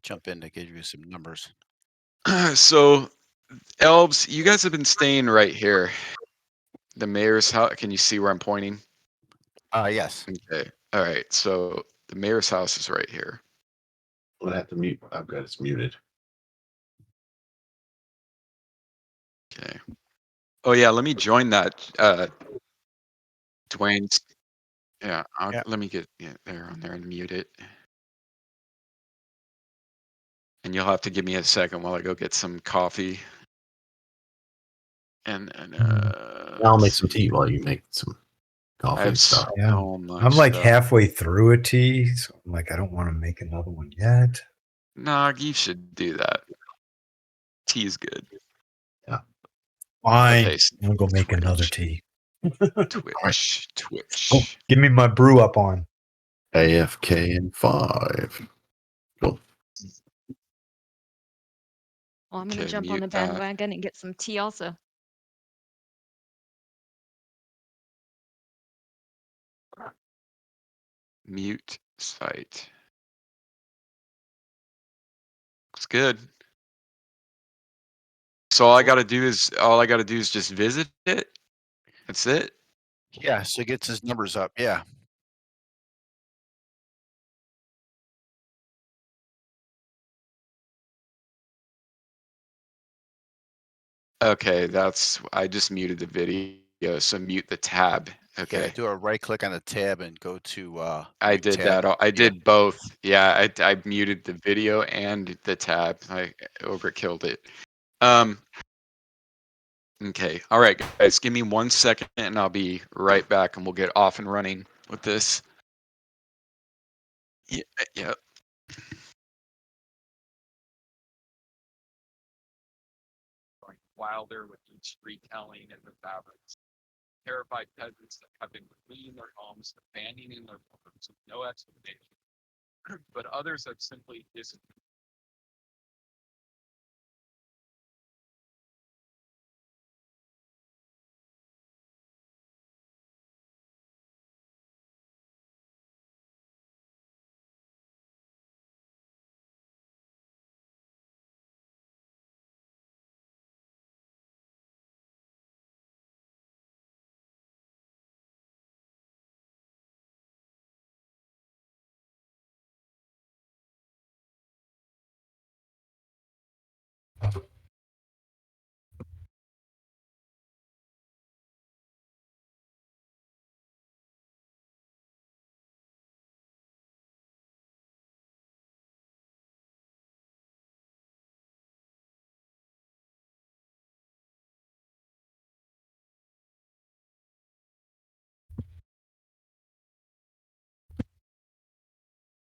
jump in to give you some numbers. So, elves, you guys have been staying right here. The mayor's house. Can you see where I'm pointing? Yes. Okay. All right. So the mayor's house is right here. I'm gonna have to mute. I've got it muted. Okay. Oh yeah, let me join that. Dwayne's. Yeah. Let me get there on there and mute it. And you'll have to give me a second while I go get some coffee. And I'll make some tea while you make some coffee I have and stuff. so much I'm like stuff. halfway through a tea, so I'm like, I don't want to make another one yet. Nah, you should do that. Tea is good. Yeah. Fine. Okay, so I'm gonna go make another tea. Twitch. Oh, give me my brew up on. AFK in 5. Cool. Well, I'm gonna jump on the bandwagon and get some tea also. Mute site. Looks good. So all I gotta do is just visit it. That's it. Yeah, so he gets his numbers up. Yeah. Okay, I just muted the video, so mute the tab. Okay. Yeah, do a right click on the tab and go to I did tab. that. I did both. Yeah, I muted the video and the tab. I overkilled it. Okay. All right, guys, give me 1 second and I'll be right back and we'll get off and running with this. Yeah. Going wilder with each retelling and the fabrics. Terrified peasants that have been fleeing their homes, abandoning their homes with no explanation. But others have simply disappeared.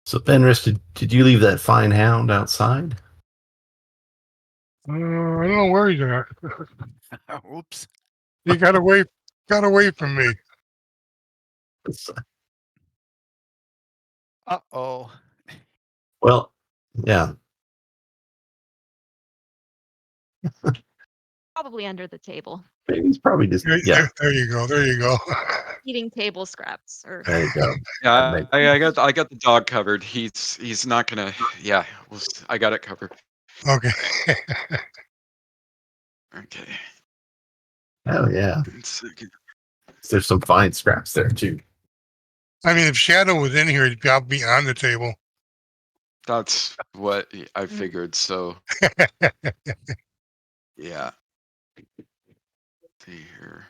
So Fenris, did you leave that fine hound outside? I don't know where he's at. Oops. He got away from me. Uh-oh. Well, yeah. Probably under the table. He's probably just There you go. Eating table scraps. Or There you go. Yeah, I got the dog covered. He's not gonna. Yeah, I got it covered. Okay. Okay. Oh yeah. There's some fine scraps there too. I mean, if Shadow was in here, he'd probably be on the table. That's what I figured. So yeah. Let's see here.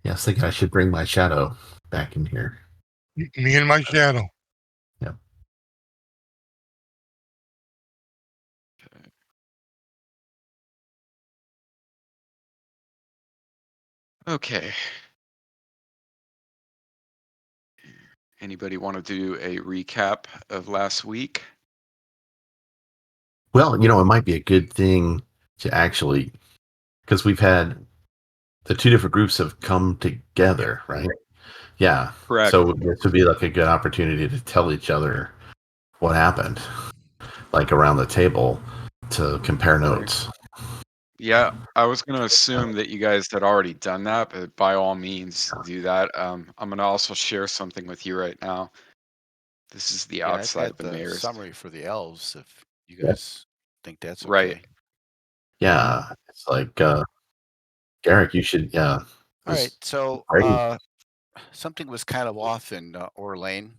Yeah, I was thinking I should bring my shadow back in here. Me and my shadow. Yeah. Okay. Anybody want to do a recap of last week? Well, it might be a good thing to actually, because we've had the two different groups have come together, right? Yeah. Correct. So this would be like a good opportunity to tell each other what happened, like around the table, to compare notes. Yeah, I was going to assume that you guys had already done that, but by all means, do that. I'm going to also share something with you right now. This is the Yeah, I've outside got of the the mayor's. summary for the elves. If you Yeah. guys think that's Right. okay. Yeah, it's like Garrick, you should All right. this So great. something was kind of off in Orlane.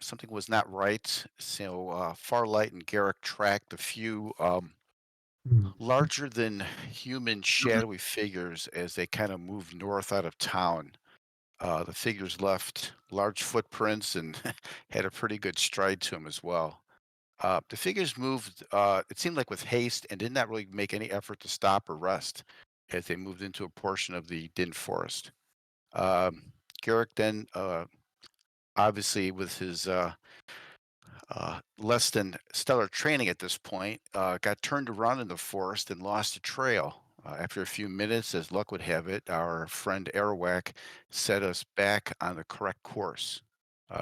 Something was not right. So Farlight and Garrick tracked a few larger than human shadowy figures as they kind of moved north out of town. The figures left large footprints and had a pretty good stride to them as well. The figures moved, it seemed like with haste and did not really make any effort to stop or rest as they moved into a portion of the Din Forest. Garrick then, obviously, with his less than stellar training at this point, got turned around in the forest and lost the trail. After a few minutes, as luck would have it, our friend Arawak set us back on the correct course.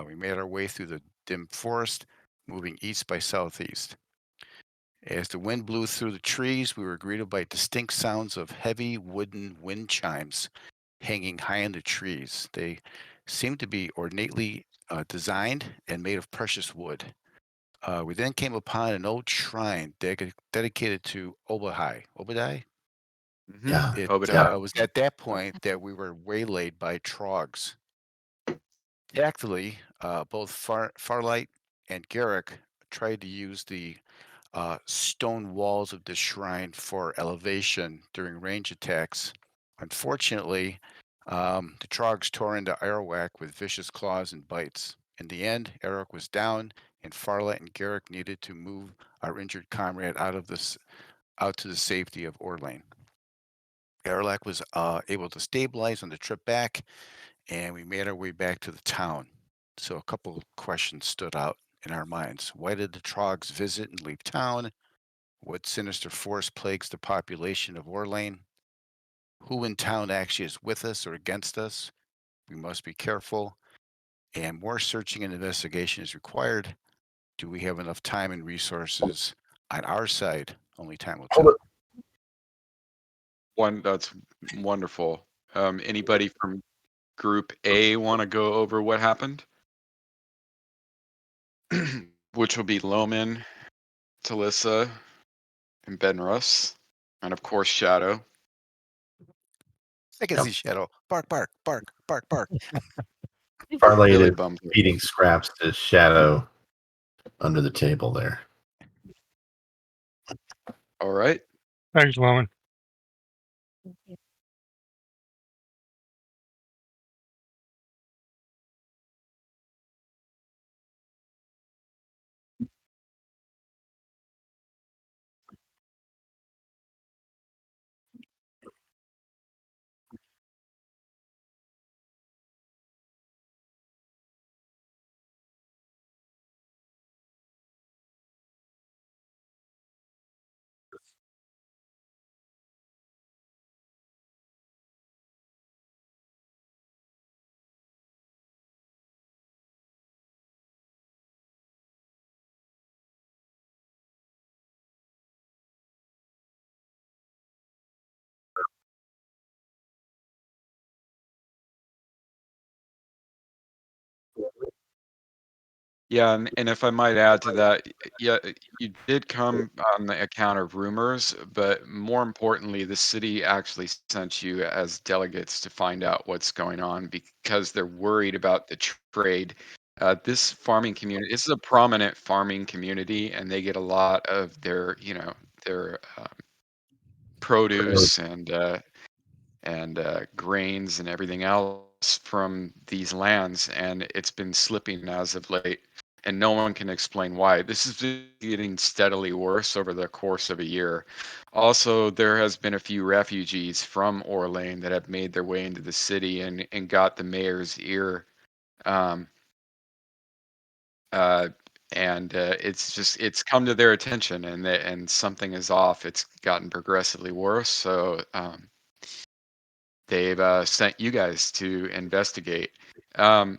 We made our way through the dim forest, moving east by southeast. As the wind blew through the trees, we were greeted by distinct sounds of heavy wooden wind chimes hanging high in the trees. They seemed to be ornately designed and made of precious wood. We then came upon an old shrine dedicated to Obahai. Obadiah? Mm-hmm. Yeah, It yeah. Obadiah. was at that point that we were waylaid by trogs. Tactily, both Farlight and Garrick tried to use the stone walls of the shrine for elevation during range attacks. Unfortunately, the trogs tore into Arawak with vicious claws and bites. In the end, Arawak was down, and Farlight and Garrick needed to move our injured comrade out to the safety of Orlane. Arawak was able to stabilize on the trip back, and we made our way back to the town. So a couple questions stood out in our minds. Why did the trogs visit and leave town? What sinister force plagues the population of Orlane? Who in town actually is with us or against us? We must be careful, and more searching and investigation is required. Do we have enough time and resources on our side? Only time will tell. That's wonderful. Anybody from Group A want to go over what happened? Which will be Loman, Talissa, and Ben Russ, and of course Shadow. I can Yep. see Shadow. Bark, bark, bark, bark, bark. Farlight Really is bums me. feeding scraps to Shadow under the table there. All right. Thanks, Loman. Yeah, and if I might add to that, yeah, you did come on the account of rumors, but more importantly, the city actually sent you as delegates to find out what's going on because they're worried about the trade. This farming community, this is a prominent farming community, and they get a lot of their, their produce and grains and everything else from these lands, and it's been slipping as of late, and no one can explain why. This is getting steadily worse over the course of a year. Also, there has been a few refugees from Orlane that have made their way into the city and got the mayor's ear. Um, uh, and it's come to their attention, and something is off. It's gotten progressively worse. So they've sent you guys to investigate. Um,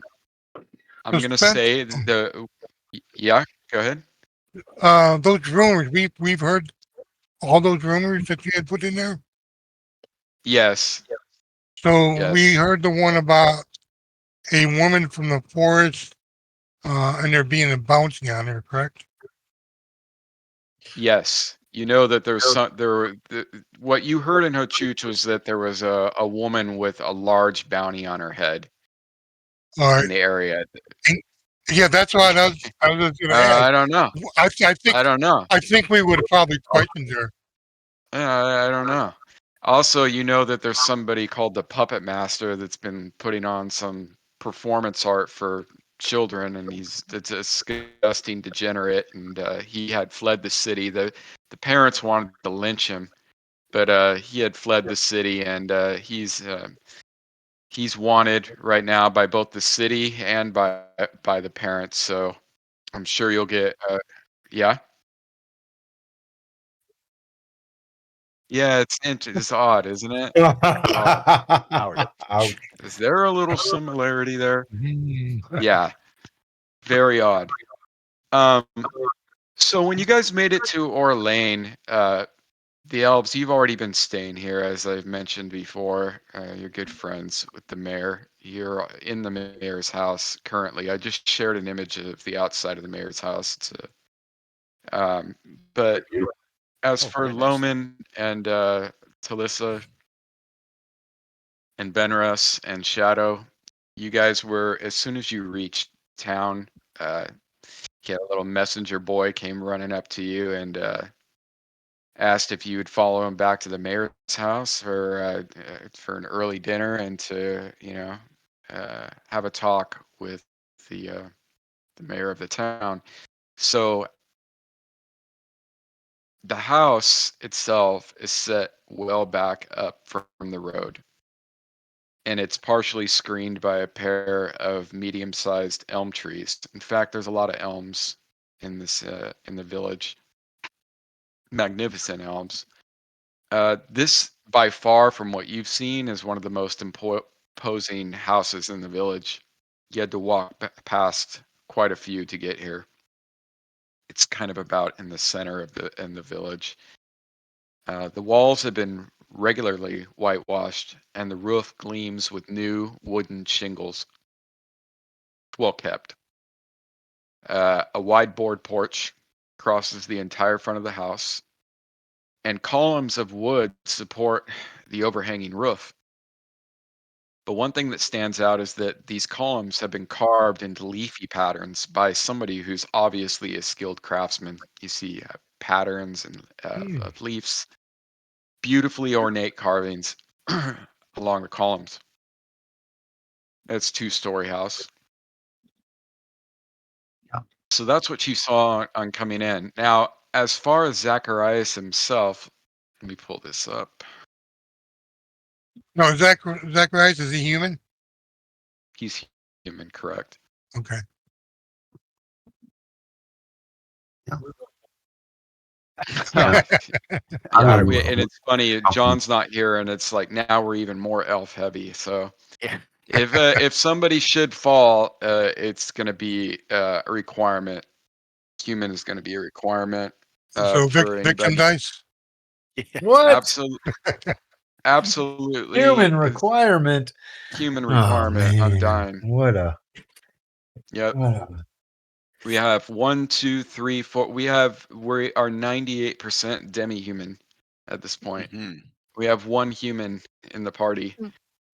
I'm Those gonna Ben, say yeah. Go ahead. those rumors we've heard all those rumors that you had put in there? Yes. So we Yes. heard the one about a woman from the forest, and there being a bounty on her, correct? Yes. You know that what you heard in Hochuch was that there was a woman with a large bounty on her head All right. in the area. And, yeah, that's what I was going to ask. I don't know. I think I don't know. I think we would have probably questioned her. I don't know. Also, you know that there's somebody called the Puppet Master that's been putting on some performance art for children, and it's a disgusting degenerate, and he had fled the city. The parents wanted to lynch him, but he had fled the city, and he's wanted right now by both the city and by the parents. So I'm sure you'll get yeah. Yeah, it's odd, isn't it? Odd. Ouch. Is there a little similarity there? Mm. Yeah, very odd. Um, so when you guys made it to Orlane, the elves, you've already been staying here, as I've mentioned before. You're good friends with the mayor. You're in the mayor's house currently. I just shared an image of the outside of the mayor's house. Um, but as Oh, for very nice. Loman and Talissa and Benrus and Shadow, you guys were, as soon as you reached town, a little messenger boy came running up to you and asked if you would follow him back to the mayor's house for an early dinner and to have a talk with the mayor of the town. So the house itself is set well back up from the road, and it's partially screened by a pair of medium-sized elm trees. In fact, there's a lot of elms in the village, magnificent elms. This, by far, from what you've seen, is one of the most imposing houses in the village. You had to walk past quite a few to get here. It's kind of about in the center of the village. The walls have been regularly whitewashed, and the roof gleams with new wooden shingles. Well kept. A wide board porch crosses the entire front of the house, and columns of wood support the overhanging roof. But one thing that stands out is that these columns have been carved into leafy patterns by somebody who's obviously a skilled craftsman. You see patterns and of leaves, beautifully ornate carvings along the columns. It's two-story house. Yeah. So that's what you saw on coming in. Now, as far as Zacharias himself, let me pull this up. No, Zacharias, is he human? He's human, correct? Okay. Yeah, I'm gonna and be it's funny. John's not here, and it's like now we're even more elf heavy. So Yeah. if somebody should fall, it's going to be a requirement. Human is going to be a requirement So for victim anybody. dice. What? Absolutely, absolutely, Human requirement. human Oh requirement on man, dying. Yep. what a We have 1, 2, 3, 4. We are 98% demi-human at this point. Mhm. We have one human in the party.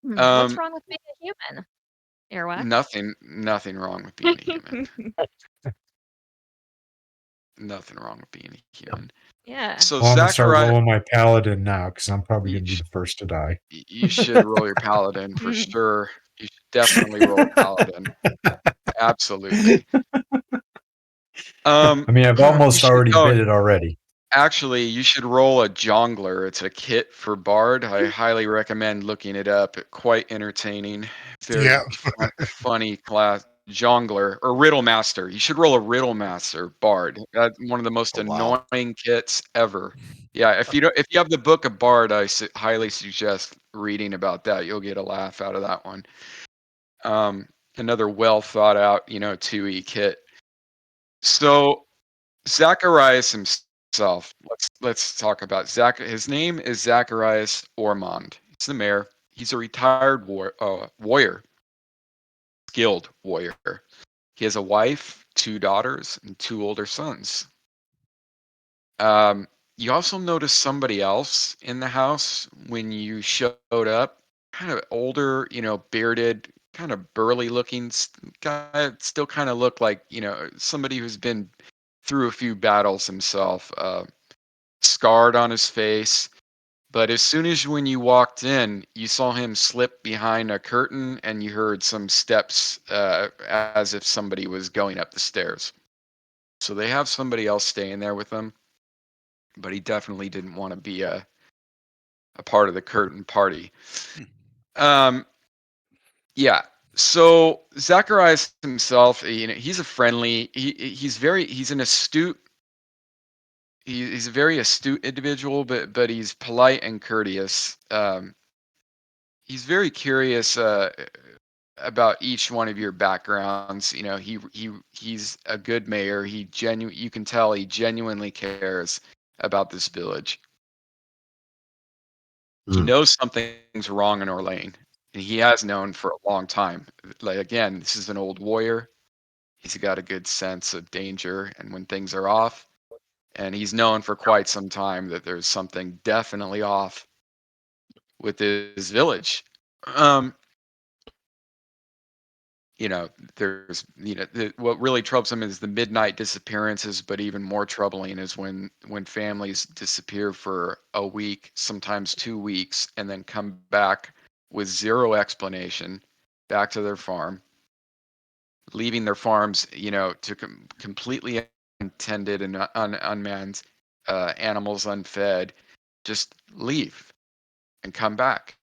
What's Um, wrong with being a human, Airwax? nothing wrong with being a human. Nothing wrong with being a human. Yeah. So Well, I'm gonna start Zachariah, rolling my paladin now because I'm probably you, gonna be sh- the first to die. you should roll your paladin for sure. You should definitely roll a paladin. Absolutely. I mean, I've You almost should. already Oh, bid it already. actually, you should roll a jongler. It's a kit for Bard. I highly recommend looking it up. Quite entertaining. Yeah. Very funny class. Jongler or Riddle Master. You should roll a Riddle Master Bard. That's one of the most Oh, wow. annoying kits ever. Yeah, if you have the book of Bard, I highly suggest reading about that. You'll get a laugh out of that one. Another well thought out, 2E kit. So Zacharias himself himself. Let's talk about Zach. His name is Zacharias Ormond. He's the mayor. He's a retired warrior, skilled warrior. He has a wife, 2 daughters, and 2 older sons. You also noticed somebody else in the house when you showed up, kind of older, bearded, kind of burly looking guy, still kind of looked like, somebody who's been through a few battles himself, scarred on his face. But as soon as when you walked in, you saw him slip behind a curtain and you heard some steps as if somebody was going up the stairs. So they have somebody else staying there with them, but he definitely didn't want to be a part of the curtain party. Yeah. So Zacharias himself, he's a friendly. He's an astute. He's a very astute individual, but he's polite and courteous. He's very curious about each one of your backgrounds. He's a good mayor. You can tell he genuinely cares about this village. He knows something's wrong in Orlane, and he has known for a long time. Like, again, this is an old warrior. He's got a good sense of danger and when things are off, and he's known for quite some time that there's something definitely off with his village. There's what really troubles him is the midnight disappearances, but even more troubling is when families disappear for a week, sometimes 2 weeks, and then come back with zero explanation back to their farm, leaving their farms, to completely untended and unmanned, animals unfed, just leave and come back.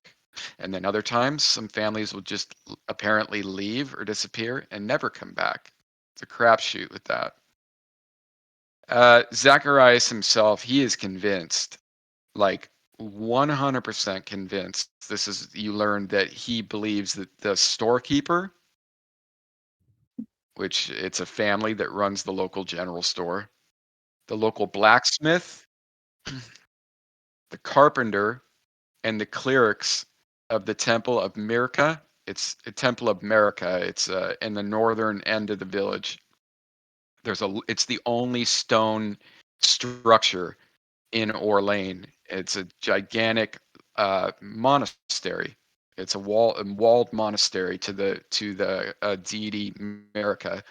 And then other times, some families will just apparently leave or disappear and never come back. It's a crapshoot with that. Zacharias himself, he is convinced, like 100% convinced. You learned that he believes that the storekeeper, which it's a family that runs the local general store, the local blacksmith, the carpenter, and the clerics of the Temple of Mirka. It's a Temple of Mirka. It's in the northern end of the village. It's the only stone structure in Orlane. It's a gigantic monastery. It's a walled monastery to the deity Mirka.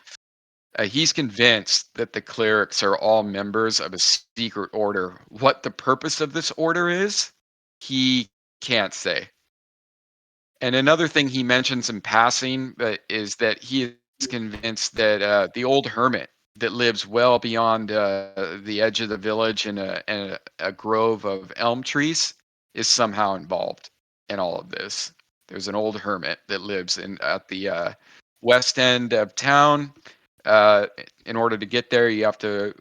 He's convinced that the clerics are all members of a secret order. What the purpose of this order is, he can't say. And another thing he mentions in passing is that he is convinced that the old hermit that lives well beyond the edge of the village in a grove of elm trees is somehow involved in all of this. There's an old hermit that lives at the west end of town. In order to get there, you have to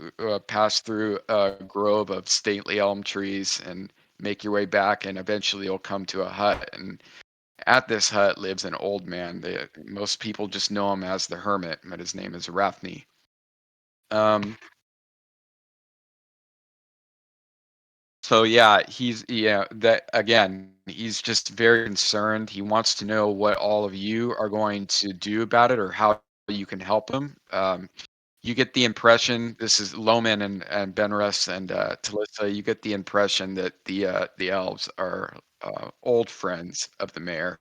pass through a grove of stately elm trees and make your way back, and eventually you'll come to a hut. And at this hut lives an old man. Most people just know him as the hermit, but his name is Rafni. So yeah, that again, he's just very concerned. He wants to know what all of you are going to do about it or how you can help him. You get the impression, this is Loman and Benrus and Talissa, you get the impression that the elves are old friends of the mayor.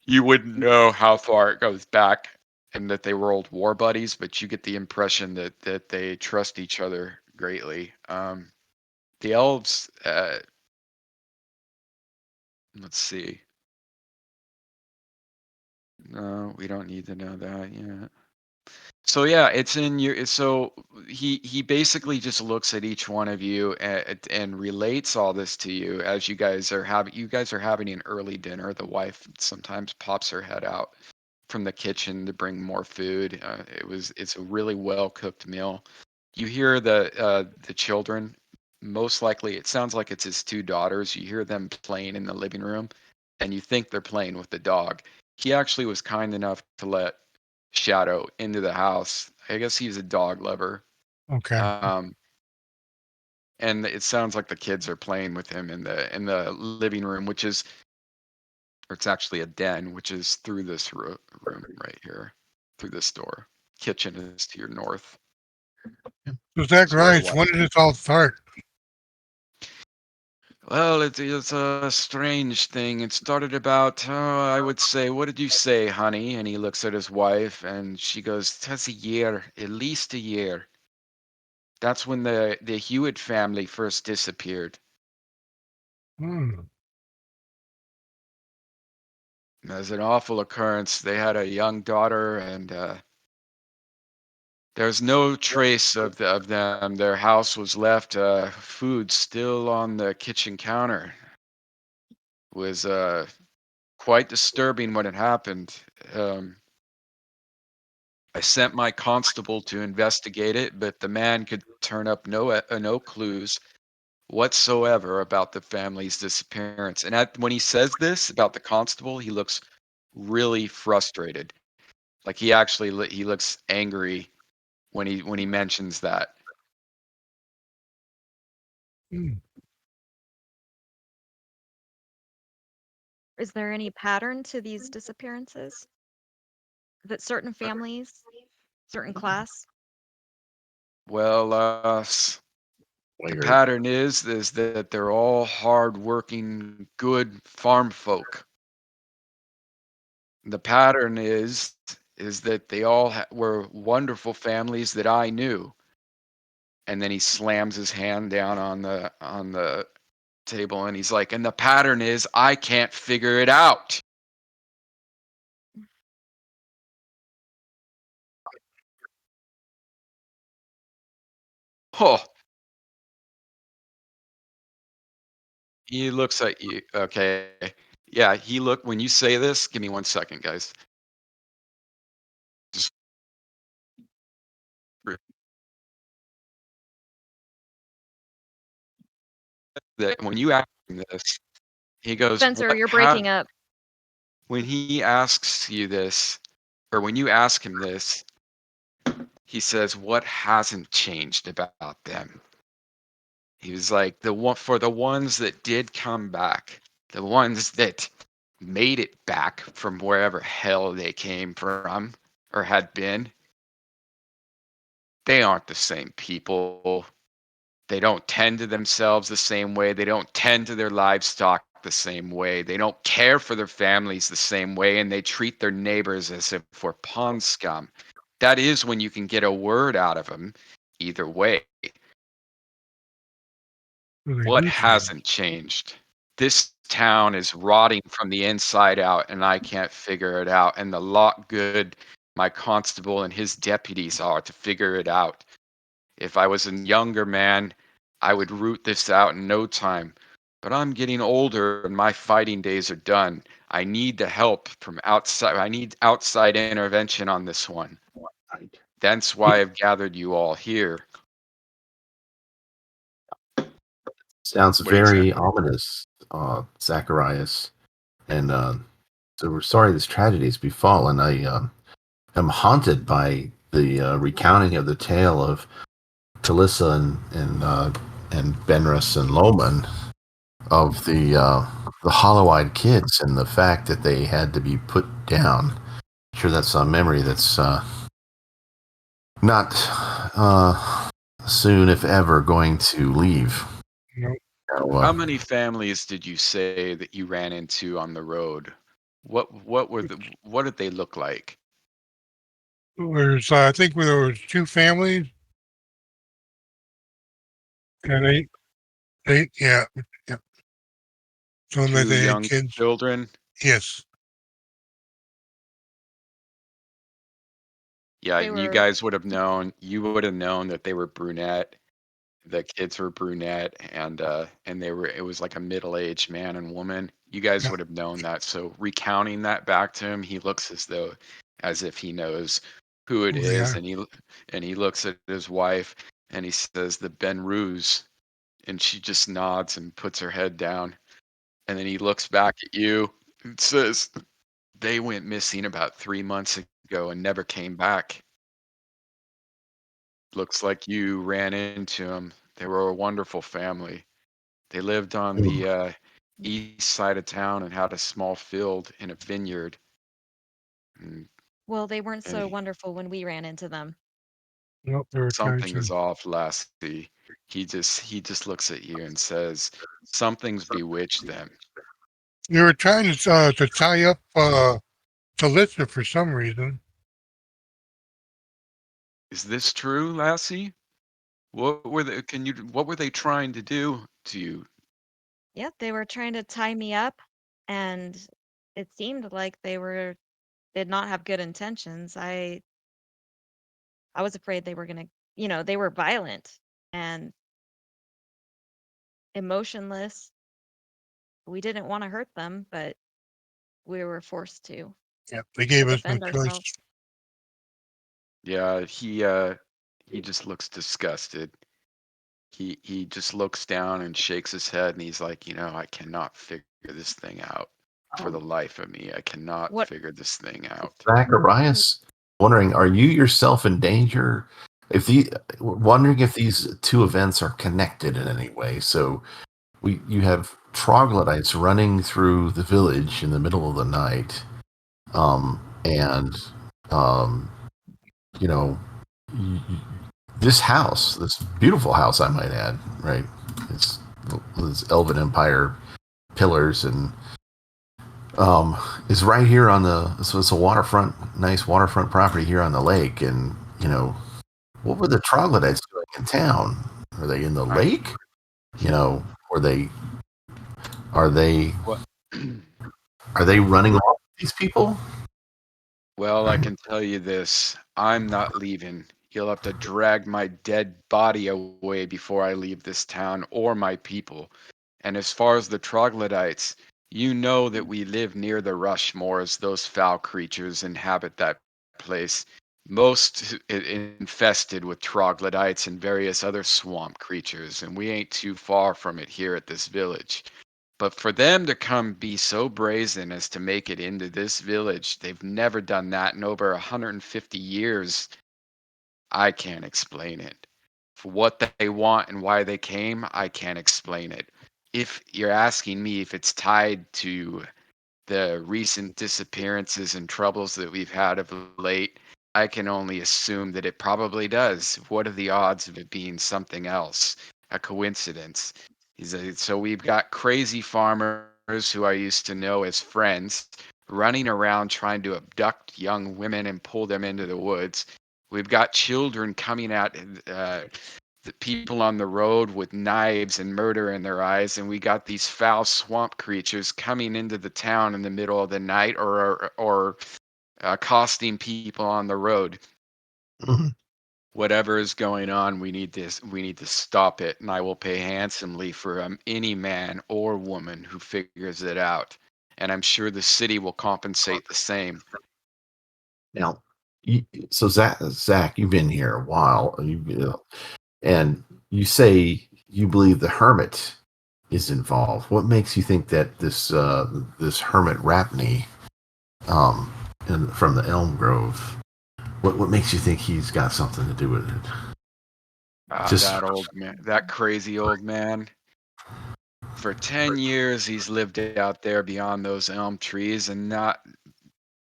You wouldn't know how far it goes back and that they were old war buddies, but you get the impression that they trust each other greatly. The elves, let's see. No, we don't need to know that yet. So yeah, it's in your. So he basically just looks at each one of you and relates all this to you as you guys are having an early dinner. The wife sometimes pops her head out from the kitchen to bring more food. It's a really well cooked meal. You hear the children. Most likely, it sounds like it's his 2 daughters. You hear them playing in the living room, and you think they're playing with the dog. He actually was kind enough to let Shadow into the house. I guess he's a dog lover. Okay. And it sounds like the kids are playing with him in the living room, which is, or it's actually a den, which is through this room right here, through this door. Kitchen is to your north. So Zach That's where the Rice, when did this all start? Well, it's a strange thing. It started about, I would say, what did you say, honey? And he looks at his wife and she goes, "That's a year, at least a year." That's when the Hewitt family first disappeared. Hmm. It was an awful occurrence. They had a young daughter, and there's no trace of them. Their house was left, food still on the kitchen counter. It was quite disturbing when it happened. Um, I sent my constable to investigate it, but the man could turn up no clues whatsoever about the family's disappearance. And when he says this about the constable, he looks really frustrated. Like he looks angry when he mentions that. Hmm. Is there any pattern to these disappearances? That certain families, certain class? Well, the Later. pattern is that they're all hard-working, good farm folk. The pattern is that they all were wonderful families that I knew. And then he slams his hand down on the table and he's like, and the pattern is I can't figure it out. Oh, he looks at you. Okay. Yeah, when you say this, give me 1 second, guys. Just that when you ask him this, he goes, Spencer, "What you're breaking up. when he asks you this, or when you ask him this, he says, "What hasn't changed about them?" He was like, for the ones that did come back, the ones that made it back from wherever hell they came from or had been, they aren't the same people. They don't tend to themselves the same way. They don't tend to their livestock the same way. They don't care for their families the same way, and they treat their neighbors as if we're pond scum. That is when you can get a word out of them either way. So they What do change. hasn't changed? This town is rotting from the inside out, and I can't figure it out. And the lot good my constable and his deputies are to figure it out. If I was a younger man, I would root this out in no time. But I'm getting older and my fighting days are done. I need the help from outside. I need outside intervention on this one. Right. That's why I've gathered you all here. Sounds What do you say? very ominous, Zacharias. And so we're sorry this tragedy has befallen. I am haunted by the recounting of the tale of Talissa and Benris and Loman of the hollow-eyed kids and the fact that they had to be put down. I'm sure that's a memory that's not soon, if ever, going to leave. Nope. So, How many families did you say that you ran into on the road? What did they look like? There's, I think there was two families, and yeah, yeah. So that Two they had young kids. children? Yes. Yeah, They and you were guys would have known. You would have known that they were brunette. The kids were brunette, and they were. It was like a middle-aged man and woman. You guys Yeah. would have known that. So recounting that back to him, he looks as if he knows who it Who they is, are. and he looks at his wife, and he says the Ben Ruse, and she just nods and puts her head down, and then he looks back at you and says, "They went missing about 3 months ago and never came back." Looks like you ran into them. They were a wonderful family. They lived on Ooh. the east side of town and had a small field in a vineyard. And, Well, they weren't so and wonderful when we ran into them. Nope, they were trying something to. is off, Lassie. He just looks at you and says, "Something's bewitched them." They were trying to tie up Talissa for some reason. Is this true, Lassie? What were they? What were they trying to do to you? Yeah, they were trying to tie me up, and it seemed like did not have good intentions. I was afraid they were gonna, they were violent and emotionless. We didn't want to hurt them, but we were forced Yep, they to gave us no defend choice. ourselves. Yeah, he just looks disgusted. He just looks down and shakes his head, and he's like, I cannot figure this thing out for the life of me. I cannot What figure this thing out. Zacharias, wondering, are you yourself in danger? If the wondering if these two events are connected in any way. So you have troglodytes running through the village in the middle of the night, and um, you know, y- y- this house, this beautiful house, I might add, right? It's this Elven Empire pillars and is right here on the. So it's a waterfront, nice waterfront property here on the lake, and what were the troglodytes doing in town? Are they in the I lake? Were they? Are they? what? Are they running off these people? Well, I can tell you this. I'm not leaving. You'll have to drag my dead body away before I leave this town or my people. And as far as the troglodytes, you know that we live near the Rushmores. Those foul creatures inhabit that place. Most infested with troglodytes and various other swamp creatures, and we ain't too far from it here at this village. But for them to come be so brazen as to make it into this village, they've never done that in over 150 years. I can't explain it. For what they want and why they came, I can't explain it. If you're asking me if it's tied to the recent disappearances and troubles that we've had of late, I can only assume that it probably does. What are the odds of it being something else? A coincidence? So we've got crazy farmers who I used to know as friends running around trying to abduct young women and pull them into the woods. We've got children coming at the people on the road with knives and murder in their eyes, and we got these foul swamp creatures coming into the town in the middle of the night or accosting people on the road. Mhm. Whatever is going on, we need to stop it, and I will pay handsomely for any man or woman who figures it out. And I'm sure the city will compensate the same. Now, so Zach, you've been here a while, and you say you believe the hermit is involved. What makes you think that this hermit Rapney, from the Elm Grove, what makes you think he's got something to do with it? Just That old man, that crazy old man. For 10 years, he's lived out there beyond those elm trees, and not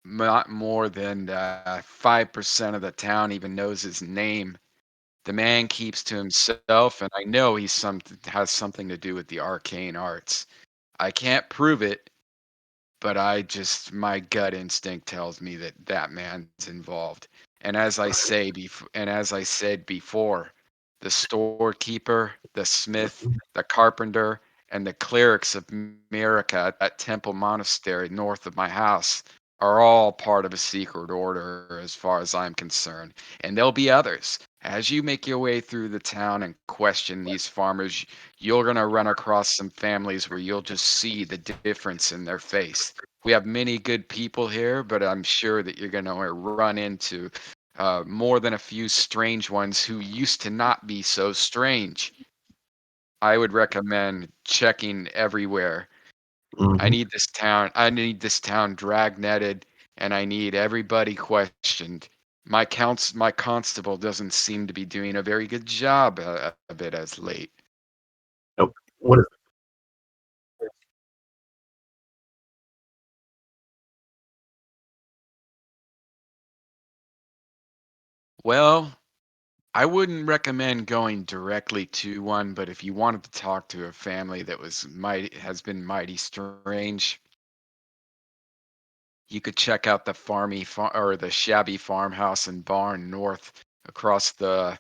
more than 5% of the town even knows his name. The man keeps to himself, and I know has something to do with the arcane arts. I can't prove it, but my gut instinct tells me that that man's involved. And as I said before, the storekeeper, the smith, the carpenter, and the clerics of America at that temple monastery north of my house are all part of a secret order as far as I'm concerned. And there'll be others. As you make your way through the town and question these farmers, you're going to run across some families where you'll just see the difference in their face. We have many good people here, but I'm sure that you're going to run into more than a few strange ones who used to not be so strange. I would recommend checking everywhere. Mhm. I need this town drag netted, and I need everybody questioned. My constable doesn't seem to be doing a very good job of it as late. Nope. What is Well, I wouldn't recommend going directly to one, but if you wanted to talk to a family that has been mighty strange, you could check out the or the shabby farmhouse and barn north across the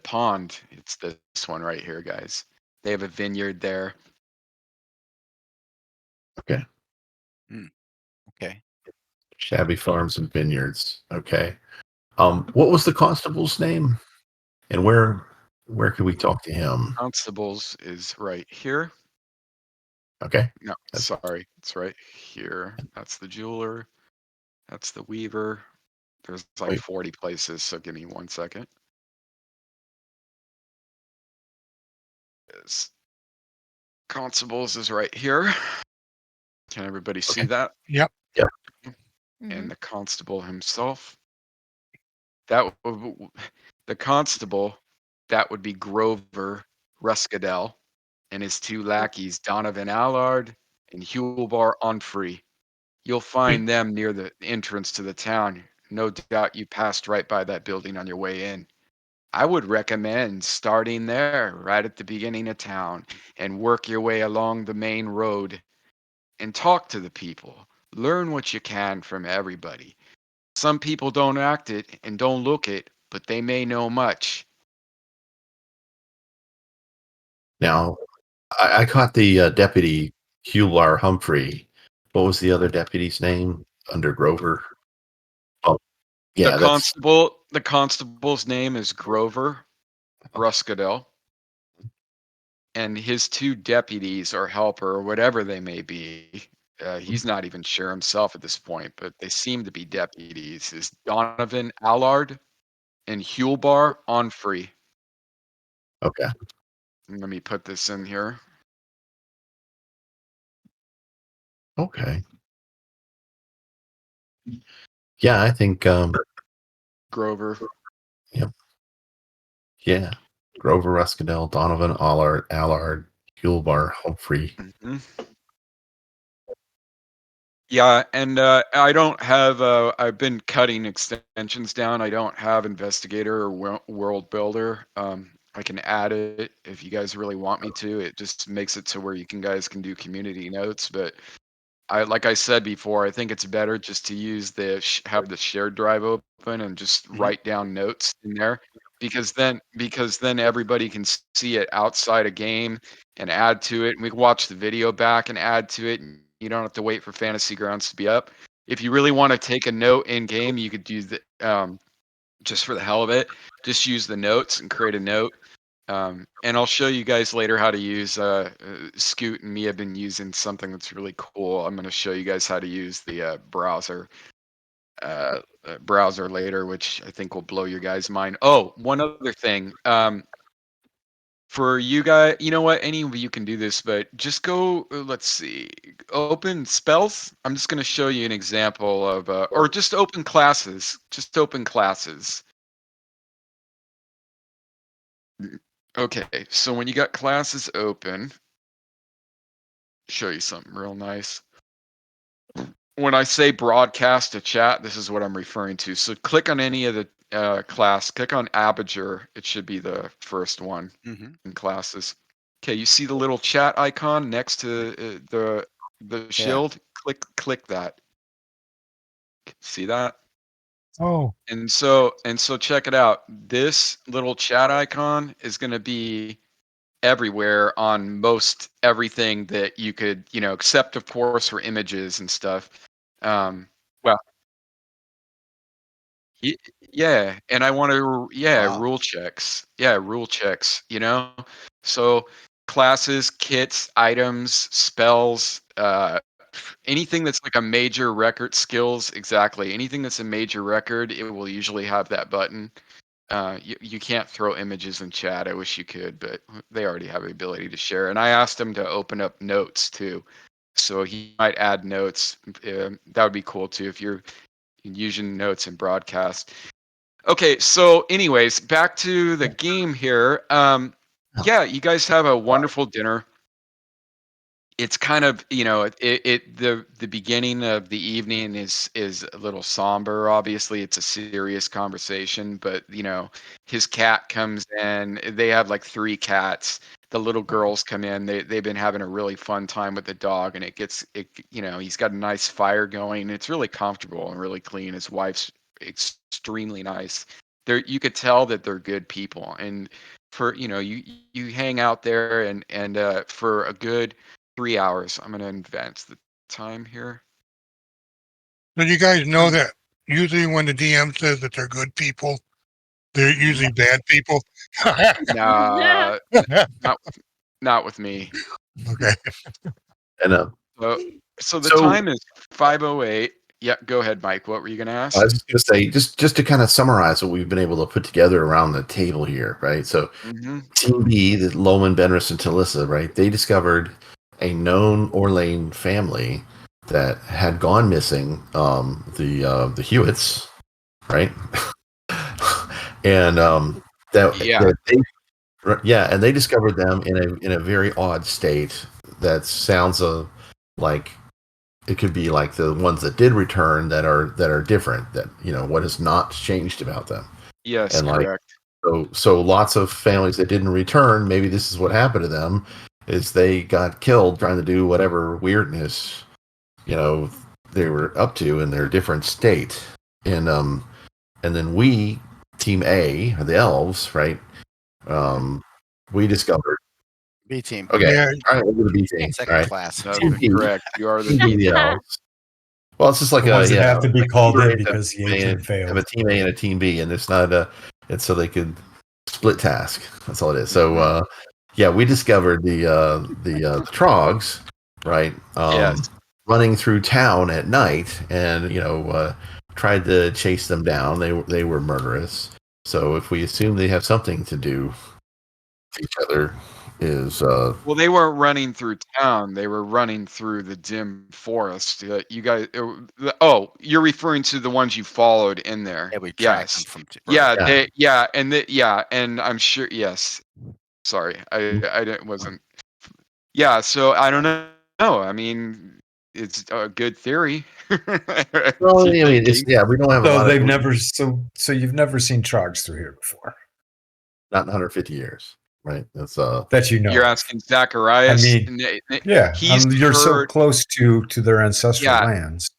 pond. It's this one right here, guys. They have a vineyard there. okay? Hmm, okay. Shabby Farms and Vineyards. Okay. What was the constable's name, and where could we talk to him? Constables is right here. Okay. No, That's sorry, it's right here. That's the jeweler. That's the weaver. There's like wait. 40 places, so give me 1 second. Is Constables is right here. Can everybody see Okay. that? Yep. Yeah. Hmm. And the constable himself. The constable, that would be Grover Ruscadell, and his two lackeys, Donovan Allard and Hulbar Onfrey. You'll Wait. find them near the entrance to the town. No doubt you passed right by that building on your way in. I would recommend starting there right at the beginning of town and work your way along the main road and talk to the people. Learn what you can from everybody. Some people don't act it and don't look it, but they may know much. Now, I caught the deputy Hewlar Humphrey. What was the other deputy's name under Grover? Oh, yeah, that's The constable's name is Grover Ruscadell, and his two deputies or helper or whatever they may be. He's not even sure himself at this point, but they seem to be deputies. Is Donovan Allard and Hulbar Onfrey. okay. Let me put this in here. Okay. Yeah, I think. Grover. Yep. Yeah. Grover Ruscadell, Donovan Allard, Hewlbar Humphrey. Mhm. Yeah, and I don't have. I've been cutting extensions down. I don't have investigator or world builder. I can add it if you guys really want me to. It just makes it to where you guys can do community notes. But like I said before, I think it's better just to use have the shared drive open and just Mhm. write down notes in there, because then everybody can see it outside a game and add to it, and we can watch the video back and add to it. And you don't have to wait for Fantasy Grounds to be up. If you really want to take a note in game, you could use the just for the hell of it, just use the notes and create a note. And I'll show you guys later how to use Scoot and me have been using something that's really cool. I'm going to show you guys how to use the browser later, which I think will blow your guys' mind. Oh, one other thing. For you guys, you know what? Any of you can do this, but just go. Let's see. Open spells. I'm just going to show you an example of, or just open classes. Just open classes. Okay, so when you got classes open, show you something real nice. When I say broadcast to chat, this is what I'm referring to. So click on any of the class, click on Aperture. It should be the first one Mhm. in classes. Okay, you see the little chat icon next to the Yeah. shield? Click that. See that? Oh, And so check it out. This little chat icon is going to be everywhere on most everything that you could, except of course for images and stuff. Well, y- yeah, and I want to, yeah, Wow. rule checks. Yeah, rule checks, So classes, kits, items, spells, anything that's like a major record skills, exactly. Anything that's a major record, it will usually have that button. You can't throw images in chat. I wish you could, but they already have the ability to share. And I asked him to open up notes too, so he might add notes. That would be cool too if you're using notes in broadcast. Okay, so anyways, back to the game here. Yeah, you guys have a wonderful dinner. It's kind of, the beginning of the evening is a little somber. Obviously, it's a serious conversation, but his cat comes in. They have like 3 cats. The little girls come in. They've been having a really fun time with the dog, and he's got a nice fire going. It's really comfortable and really clean. His wife's extremely nice. You could tell that they're good people, and for you hang out there and for a good 3 hours. I'm gonna advance the time here. So you guys know that usually when the DM says that they're good people, they're usually bad people. Nah, not not with me. Okay. And So the so time is 5:08. Yeah, go ahead, Mike. What were you gonna I ask? was just going to say, just to kind of summarize what we've been able to put together around the table here, right? So, Mm-hmm. Team B, the Loman, Benris, and Talissa, right? They discovered a known Orlane family that had gone missing. The Hewitts, right? And Yeah. and they discovered them in a very odd state that sounds like it could be like the ones that did return that are different, that what has not changed about them. Yes, And like, correct. so lots of families that didn't return, maybe this is what happened to them, is they got killed trying to do whatever weirdness they were up to in their different state. And then we, Team A, or the elves, right? We discovered. B team. Okay, Yeah. all right, we'll do the B team. All Second right, class. That's Team B, correct. You are the Team B, B the team. elves. Well, it's just like The ones that have to be like called number in eight, because the A team have a failed. Team A and a Team B, and it's not it's so they could split task. That's all it is. Mhm. So yeah, we discovered the Trogs, right? Yes. Running through town at night, and tried to chase them down. They were murderous. So if we assume they have something to do with each other, is Well, they weren't running through town. They were running through the dim forest. You guys, you're referring to the ones you followed in there. Yeah, we tracked them Yes. from Yeah. yeah. And I'm sure. Yes. Sorry, I didn't wasn't. Yeah. So I don't know. No, I mean, it's a good theory. Well, I You mean, thinking? we don't have a So lot of they've never so you've never seen Trogs through here before not in 150 years, right? That's that you know You're of. asking I Zacharias. mean, yeah, He's you're so heard. close to their ancestral Yeah. lands.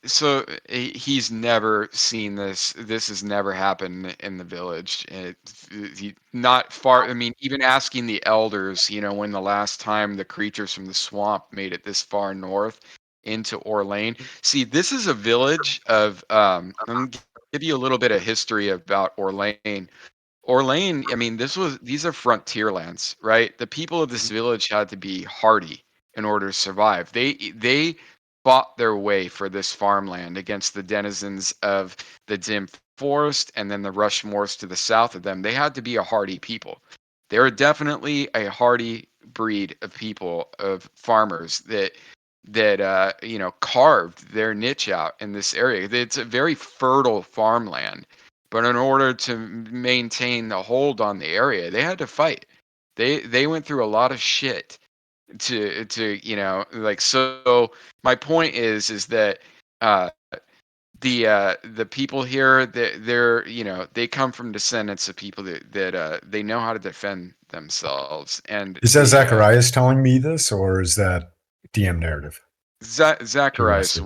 So he's never seen this. This has never happened in the village. Not far. I mean, even asking the elders, when the last time the creatures from the swamp made it this far north into Orlane. See, this is a village of. I'm gonna give you a little bit of history about Orlane. Orlane, I mean, these are frontier lands, right? The people of this village had to be hardy in order to survive. They fought their way for this farmland against the denizens of the dim forest and then the rush moors to the south of them. They had to be a hardy people. They were definitely a hardy breed of people, of farmers that carved their niche out in this area. It's a very fertile farmland, but in order to maintain the hold on the area, they had to fight. They went through a lot of shit to. So my point is that uh the people here, they come from descendants of people that they know how to defend themselves. And Is that Zacharias telling me this, or is that DM narrative? Zacharias Curiosity.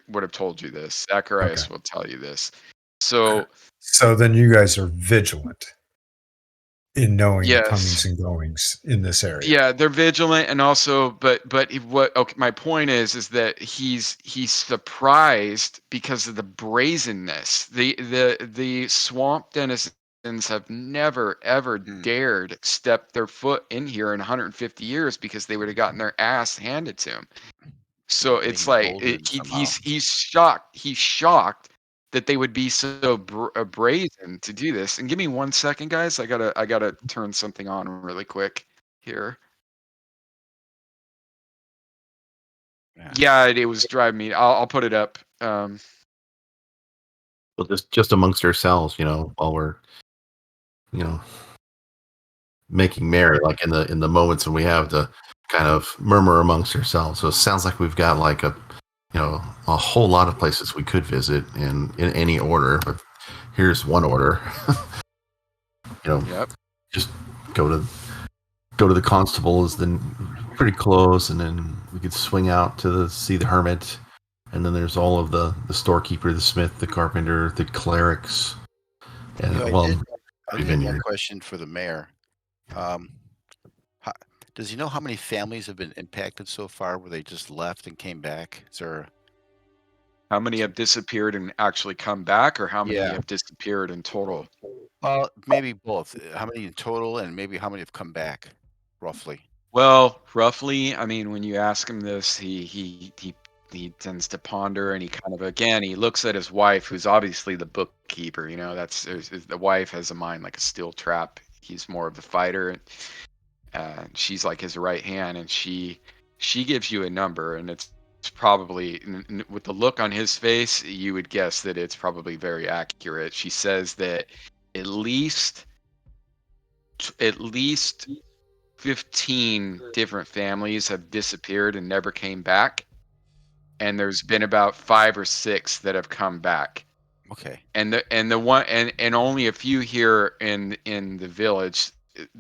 would have told you this. Okay. Zacharias will tell you this. So So then you guys are vigilant in knowing the yes. comings and goings in this area. Yeah, they're vigilant, and also, what? Okay, my point is that he's surprised because of the brazenness. The swamp denizens have never ever Hmm. dared step their foot in here in 150 years because they would have gotten their ass handed to them. So Getting it's like emboldened somehow. he's shocked. He's shocked that they would be so brazen to do this. And give me 1 second, guys. I gotta turn something on really quick here. Yeah. Yeah, it was driving me. I'll put it up. Well, just amongst ourselves, while we're, you know, making merry, like in the moments when we have to kind of murmur amongst ourselves. So it sounds like we've got like a whole lot of places we could visit in any order. But here's one order. Yep. Just go to the constables, then pretty close, and then we could swing out to see the hermit. And then there's all of the storekeeper, the smith, the carpenter, the clerics, and I well, did have one vineyard. question for the mayor. Um, ho Does he know how many families have been impacted so far where they just left and came back? Is there How many have disappeared and actually come back, or how many Yeah. have disappeared in total? Well, maybe both. How many in total and maybe how many have come back, roughly? Well, roughly, I mean, when you ask him this, he tends to ponder, and he kind of, again, he looks at his wife, who's obviously the bookkeeper. That's the wife has a mind like a steel trap. He's more of the fighter, and she's like his right hand, and she gives you a number, and it's probably with the look on his face, you would guess that it's probably very accurate. She says that at least at least 15 different families have disappeared and never came back, and there's been about 5 or 6 that have come back. Okay. And the one and only a few here in the village.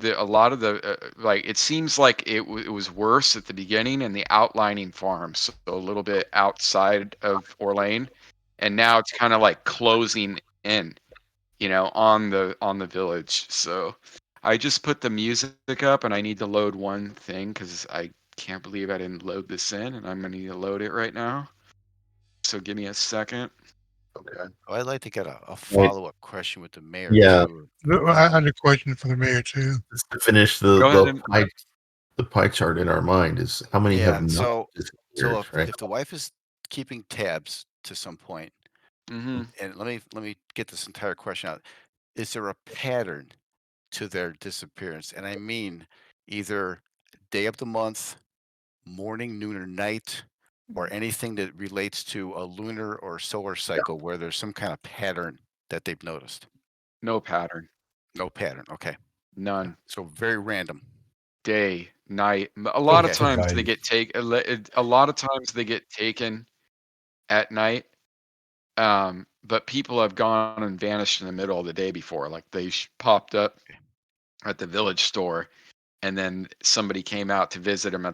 A lot of the like, it seems like it was worse at the beginning in the outlining farms, so a little bit outside of Orlane, and now it's kind of like closing in, on the village. So I just put the music up, and I need to load one thing because I can't believe I didn't load this in, and I'm gonna need to load it right now. So give me a second. Okay. Oh, I'd like to get a Right. follow-up question with the mayor Yeah. too. I Um, had a question for the mayor too. Just to finish Go ahead and the pie chart in our mind is how many have yeah, not so disappeared, if right? if the wife is keeping tabs to some point, mhm. and let me get this entire question out. Is there a pattern to their disappearance? And I mean either day of the month, morning, noon, or night, or anything that relates to a lunar or solar cycle where there's some kind of pattern that they've noticed. No pattern. No pattern. Okay. Yeah. None. So very random. Day, night. A So lot of Okay. times they divided. get a lot of times they get taken at night. But people have gone and vanished in the middle of the day before. Like they popped up at the village store, and then somebody came out to visit them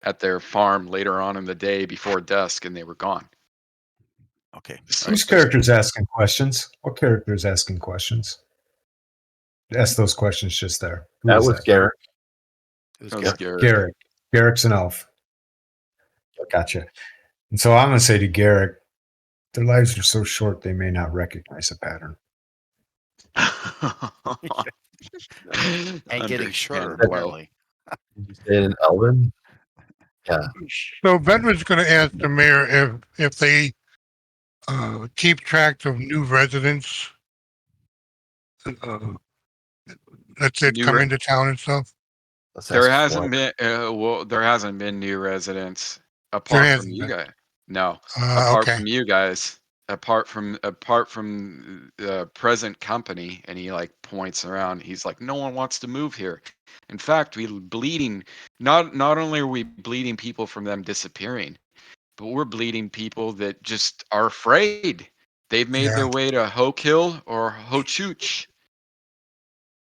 at their farm later on in the day before dusk, and they were gone. Okay. All So right. Whose character is asking questions? What character is asking questions? Ask those questions just there. Who That is was that? Garrett. It was that was Garrett. Garrett. Garrick. Garrick's an elf. Gotcha. And so I'm going to say to Garrick, their lives are so short they may not recognize a pattern. And getting shorter, Understandable. apparently. Did you say it in Elven? Yeah. So Ben was going to ask the mayor if they keep track of new residents uh, that New come re- into town and stuff. Let's there ask hasn't Florence. been there hasn't been new residents There apart from hasn't you been. guys. No, apart Okay. from you guys. Apart from the present company, and he like points around. He's like, no one wants to move here. In fact, we bleeding. Not only are we bleeding people from them disappearing, but we're bleeding people that just are afraid. They've made Yeah. their way to Hoke Hill or Hochooch,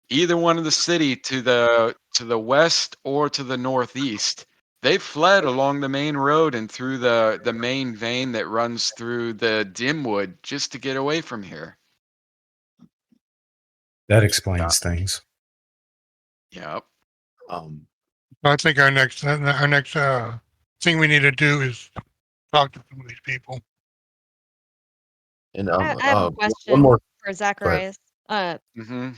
either one of the city to the west or to the northeast. They've fled along the main road and through the main vein that runs through the Dimwood just to get away from here. That Yeah. explains things. Yep. Um, I think our next thing we need to do is talk to some of these people. and I have a one question more. for Go ahead. Zacharias. Mm-hmm.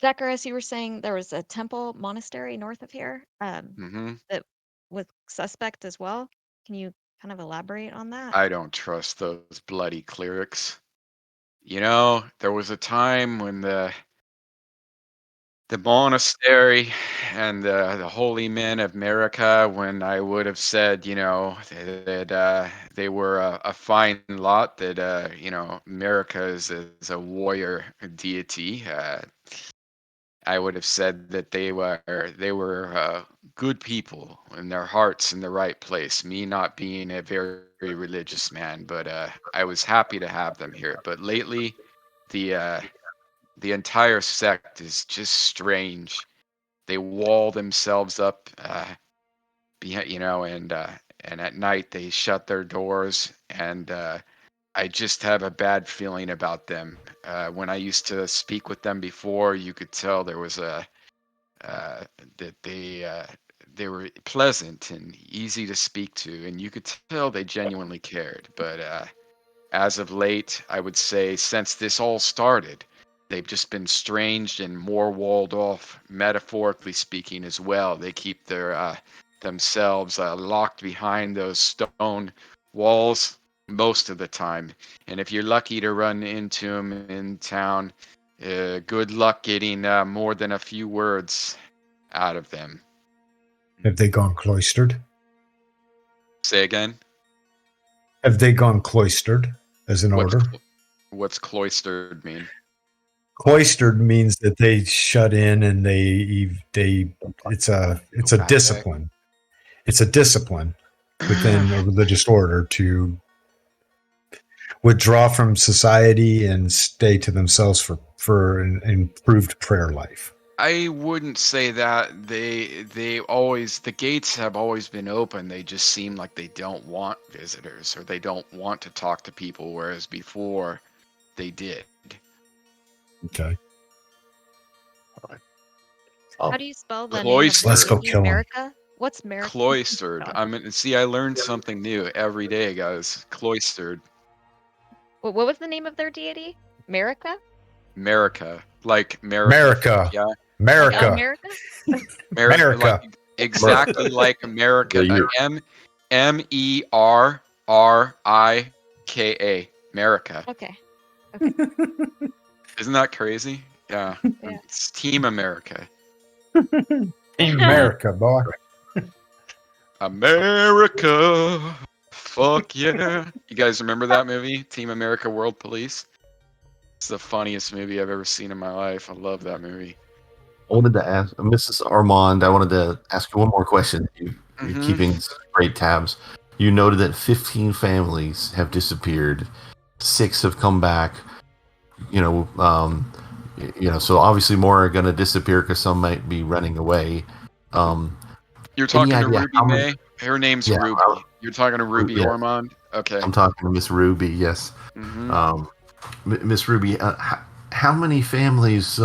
Zacharias, you were saying there was a temple monastery north of here, Mm-hmm. that was suspect as well. Can you kind of elaborate on that? I don't trust those bloody clerics. There was a time when the monastery and the holy men of America, when I would have said, that they were a fine lot, that, America is a warrior deity. I would have said that they were good people and their hearts in the right place. Me not being a very religious man, but I was happy to have them here. But lately, the uh, the entire sect is just strange. They wall themselves up, and at night they shut their doors, and I just have a bad feeling about them. When I used to speak with them before, you could tell there was uh, that they were pleasant and easy to speak to, and you could tell they genuinely cared. But as of late, I would say since this all started, they've just been strange and more walled off, metaphorically speaking, as well. They keep their themselves locked behind those stone walls most of the time. And if you're lucky to run into them in town, good luck getting more than a few words out of them. Have they gone cloistered? Say again? Have they gone cloistered as an What's order? what's cloistered mean? Cloistered means that they shut in and it's a Back. discipline. It's a discipline within a religious order to withdraw from society and stay to themselves for an improved prayer life. I wouldn't say that. The gates have always been open. They just seem like they don't want visitors, or they don't want to talk to people, whereas before they did. Okay. Oh, How do you spell the name of Cloistered. Let's go deity? kill 'em. America? What's America? Cloistered. I learned something new every day, guys. Cloistered. What was the name of their deity? America? America. Like America. Yeah. Like America. America? Like America. exactly like America. Yeah, you- Merrika. America. Okay. Isn't that crazy? Yeah. Yeah. It's Team America. America, boy. America. Fuck yeah. You guys remember that movie? Team America World Police? It's the funniest movie I've ever seen in my life. I love that movie. I wanted to ask Mrs. Armand. I wanted to ask you one more question. You're Mhm. keeping great tabs. You noted that 15 families have disappeared. 6 have come back. So obviously more are going to disappear because some might be running away. You're talking to idea Ruby how many- May? Her name's Yeah, Ruby. You're talking to Ruby yeah. Ormond? Okay. I'm talking to Miss Ruby. Yes, Hmm. Miss Ruby. How many families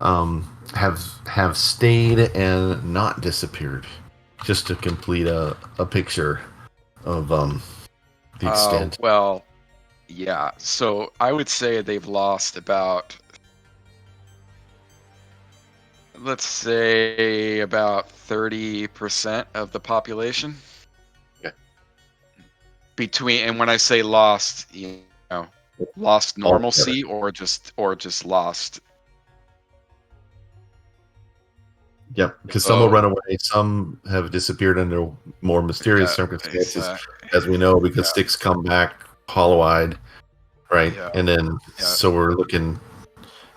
have stayed and not disappeared? Just to complete a picture of the extent. Well, yeah. So I would say they've lost about, let's say, about 30% of the population. Okay. And when I say lost, lost normalcy or just lost. Yep, because some will run away, some have disappeared under more mysterious Yeah, circumstances, as we know, because 6 come back hollow-eyed, right? Yeah. And then, so we're looking,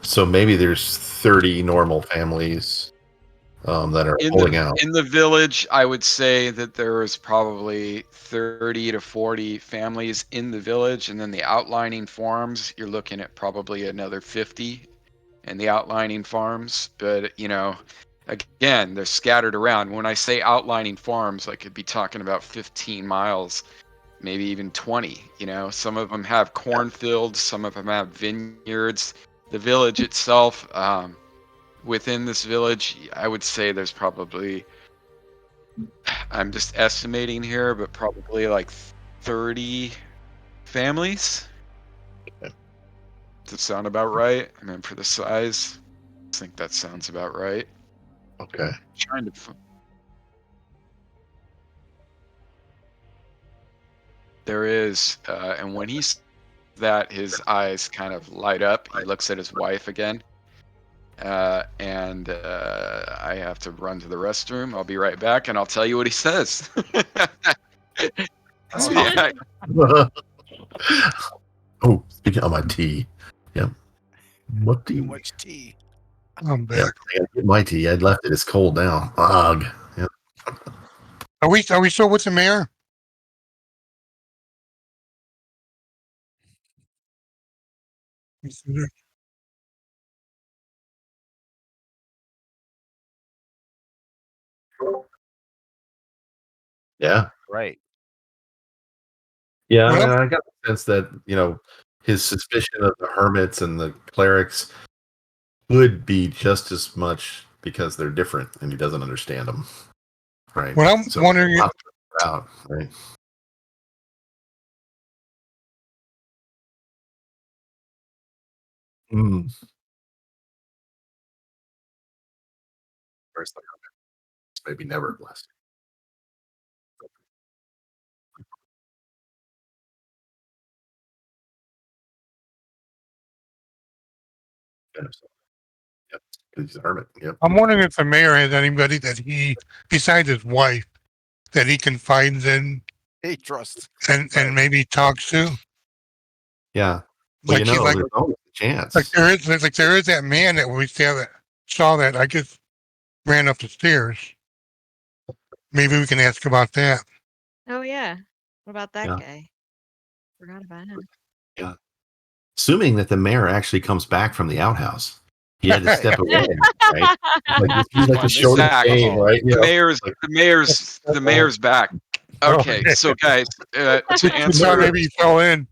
so maybe there's 30 normal families that are holding out. In the village, I would say that there is probably 30 to 40 families in the village, and then the outlining farms, you're looking at probably another 50 in the outlining farms. But, again, they're scattered around. When I say outlining farms, I could be talking about 15 miles, maybe even 20. Some of them have cornfields, some of them have vineyards. The village itself, within this village, I would say there's probably, I'm just estimating here, but probably like 30 families. Okay. Does it sound about right? I mean, for the size, I think that sounds about right. Okay. Trying to. There is, and when he's that, his eyes kind of light up. He looks at his wife again. and I have to run to the restroom. I'll be right back, and I'll tell you what he says. Oh, Yeah, Oh, speaking of my tea. Yep. What too tea? much tea. I'm Yeah, back. I gotta get my tea. I'd left it. It's cold now. Ugh. Yep. Are we still with the mayor? Yeah. Right. Yeah, I mean, Well, I got the sense that, his suspicion of the hermits and the clerics could be just as much because they're different and he doesn't understand them. Right. what I'm So wondering, we'll have to figure it out, right? Mm. Where's the hermits? Maybe never blessed. Yeah, so, yep. He's a hermit. Yep. I'm wondering if the mayor has anybody that besides his wife, that he confides in Hey, trust. and Right. maybe talks to. Yeah. Well, Like he like there's always a like chance. there is that man that we saw that I just ran up the stairs. Maybe we can ask about that. Oh yeah. What about that Yeah. guy? Forgot about him. Yeah. Assuming that the mayor actually comes back from the outhouse. He had to Right. step away, right? He's like Well, the this is shortest back. game, alcohol. right? the mayor's Like, the mayor's back. Oh, Okay, so guys, to we thought answer maybe he fell in.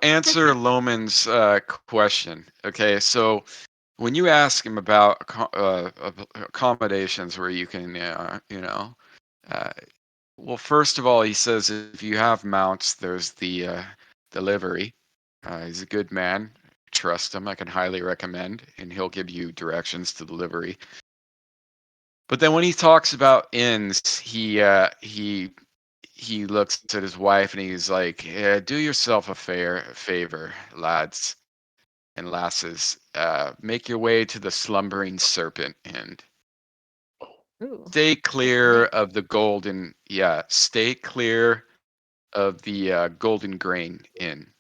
answer Loman's question. Okay, so when you ask him about accommodations where you can, uh, well, first of all, he says if you have mounts, there's the livery. He's a good man. Trust him. I can highly recommend, and he'll give you directions to the livery. But then when he talks about inns, he looks at his wife and he's like, yeah, "Do yourself a favor, lads and lasses. Make your way to the Slumbering Serpent Inn. Ooh, Stay that's clear nice. of the golden. Yeah, stay clear of the Golden Grain Inn."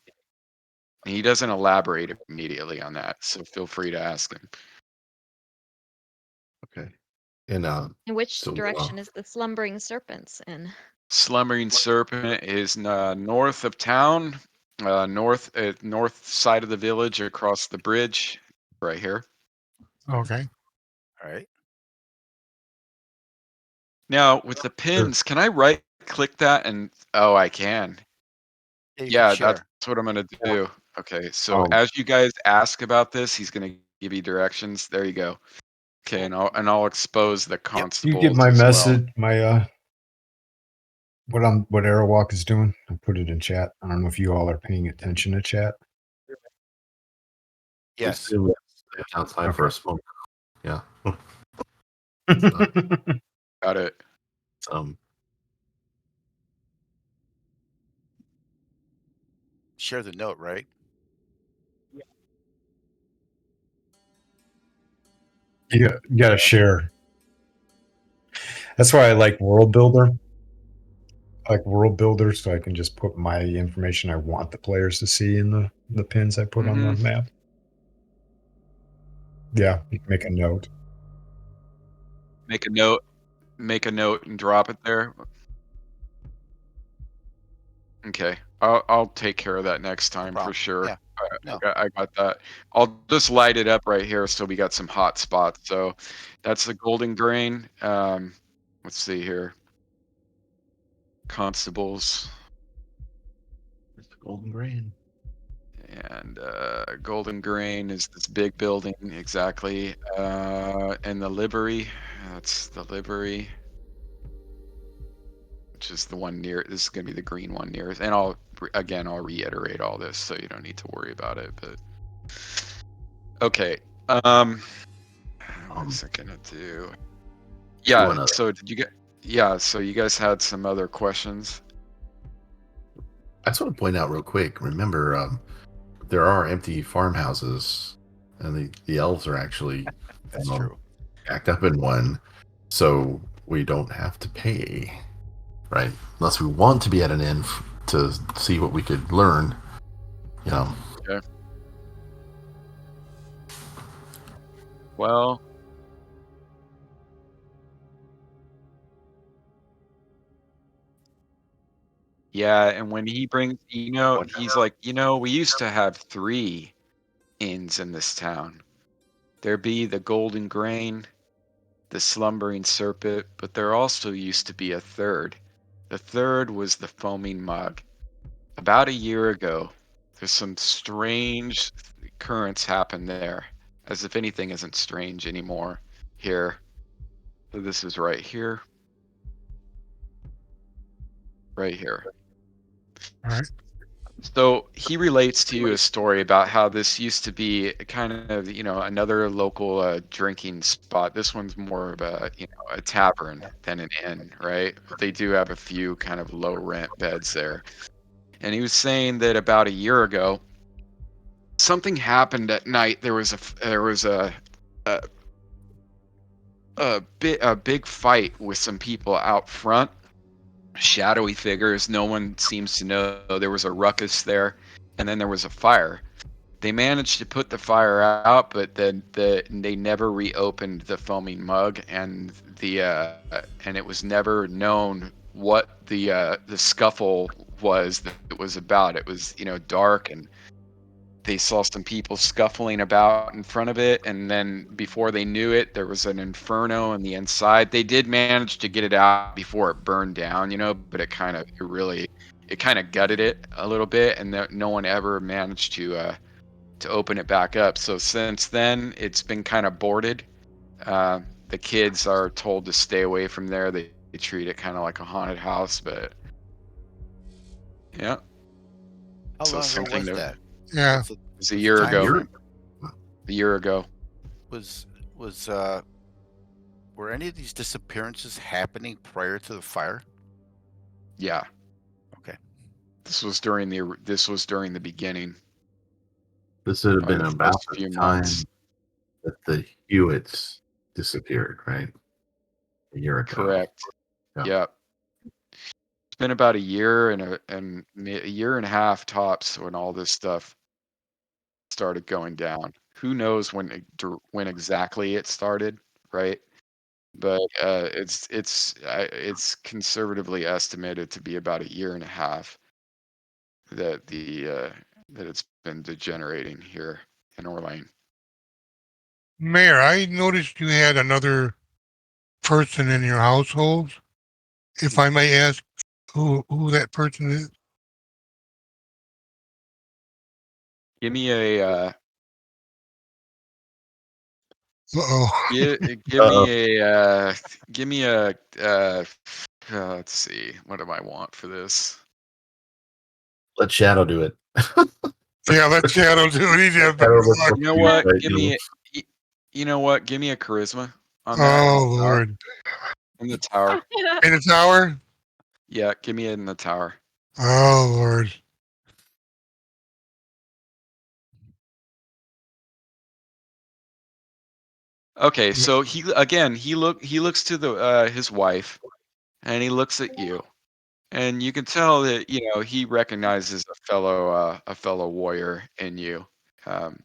And he doesn't elaborate immediately on that, so feel free to ask him. okay. And In which so direction is the slumbering serpents in? Slumbering Serpent is north of town, north side of the village, across the bridge, right here. Okay. All right. Now with the sure. pins, can I right click that and oh, I can. Yeah, you can Yeah, that's share. what I'm gonna Yeah. do. Okay, so Um, as you guys ask about this, he's gonna give you directions. There you go. Okay, and I'll expose the Yep. You get constables my as well. message, what Aerowalk is doing. I put it in chat. I don't know if you all are paying attention to chat. we Yes. still step outside for Okay. a smoke. Yeah. Got it. Um, Share the note, right? You gotta share. That's why I like World Builder. I like World Builder, so I can just put my information I want the players to see in the pins I put on the map. Yeah, you can make a note. Make a note. Make a note and drop it there. Okay, I'll take care of that next No time for problem. sure. Yeah. No. I got that. I'll just light it up right here so we got some hot spots. So that's the Golden Grain. Let's see here. Constables it's the Golden Grain. and Golden Grain is this big building exactly. And the livery. That's the livery. Which is the one near. This is gonna be the green one nearest. And I'll reiterate all this so you don't need to worry about it. But okay. What was I gonna do? Yeah. One other. So did you get? Yeah. So you guys had some other questions. I just want to point out real quick. Remember, there are empty farmhouses and the elves are actually That's true. backed up in one, so we don't have to pay, right? Unless we want to be at an inn to see what we could learn, you know. Okay. Well, yeah, and when he brings, he's like, we used to have 3 inns in this town. There be the Golden Grain, the Slumbering Serpent, but there also used to be a third. The third was the Foaming Mug. About a year ago, there's some strange occurrence happened there, as if anything isn't strange anymore here. So this is right here. Right here. All right. So he relates to you a story about how this used to be kind of, another local drinking spot. This one's more of a tavern than an inn, right? But they do have a few kind of low rent beds there. And he was saying that about a year ago, something happened at night. There was a big fight with some people out front, shadowy figures. No one seems to know there was a ruckus there, and then there was a fire. They managed to put the fire out, but then they never reopened the Foaming Mug, and and it was never known what the scuffle was that it was about. It was dark, and they saw some people scuffling about in front of it, and then before they knew it, there was an inferno on the inside. They did manage to get it out before it burned down, but it kind of gutted it a little bit, and no one ever managed to open it back up. So since then, it's been kind of boarded. The kids are told to stay away from there. They treat it kind of like a haunted house, but yeah. How So long ago something was that that? Yeah. What's the, was a what's the year time ago. frame? A year ago. Was were any of these disappearances happening prior to the fire? Yeah. Okay. This was during the beginning. This would have Probably been the about first the few time months. that the Hewitts disappeared, right? A year ago. Correct. Yeah. Yeah. It's been about a year and a year and a half tops when all this stuff started going down. Who knows when exactly it started, right? But it's conservatively estimated to be about a year and a half that that it's been degenerating here in Orlane. Mayor, I noticed you had another person in your household. If I may ask who that person is? Give me a Uh-oh. give me a let's see, what do I want for this? Let Shadow do it. Yeah, let Shadow do it. He's have better Shadow looks luck. You know confused what? right Give now. me you know what? Give me a charisma on that Oh, Lord. in the tower. In the tower? Yeah, give me it in the tower. Oh, Lord. Okay, so he looks to the his wife, and he looks at you, and you can tell that he recognizes a fellow warrior in you. Um,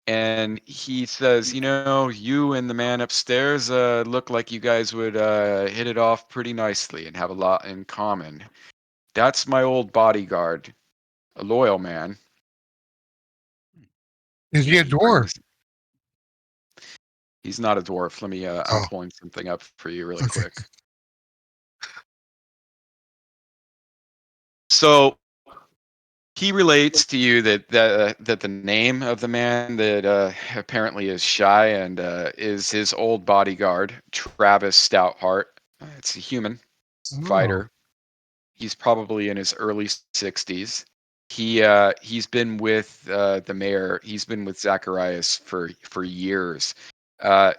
and he says, you and the man upstairs look like you guys would hit it off pretty nicely and have a lot in common. That's my old bodyguard, a loyal man. Is he a And he dwarf? brings. He's not a dwarf. Let me. I'm Oh, pulling something up for you really okay. quick. So he relates to you that the name of the man that apparently is shy and is his old bodyguard, Travis Stoutheart. It's a human Oh. fighter. He's probably in his early 60s. He's been with the mayor. He's been with Zacharias for years.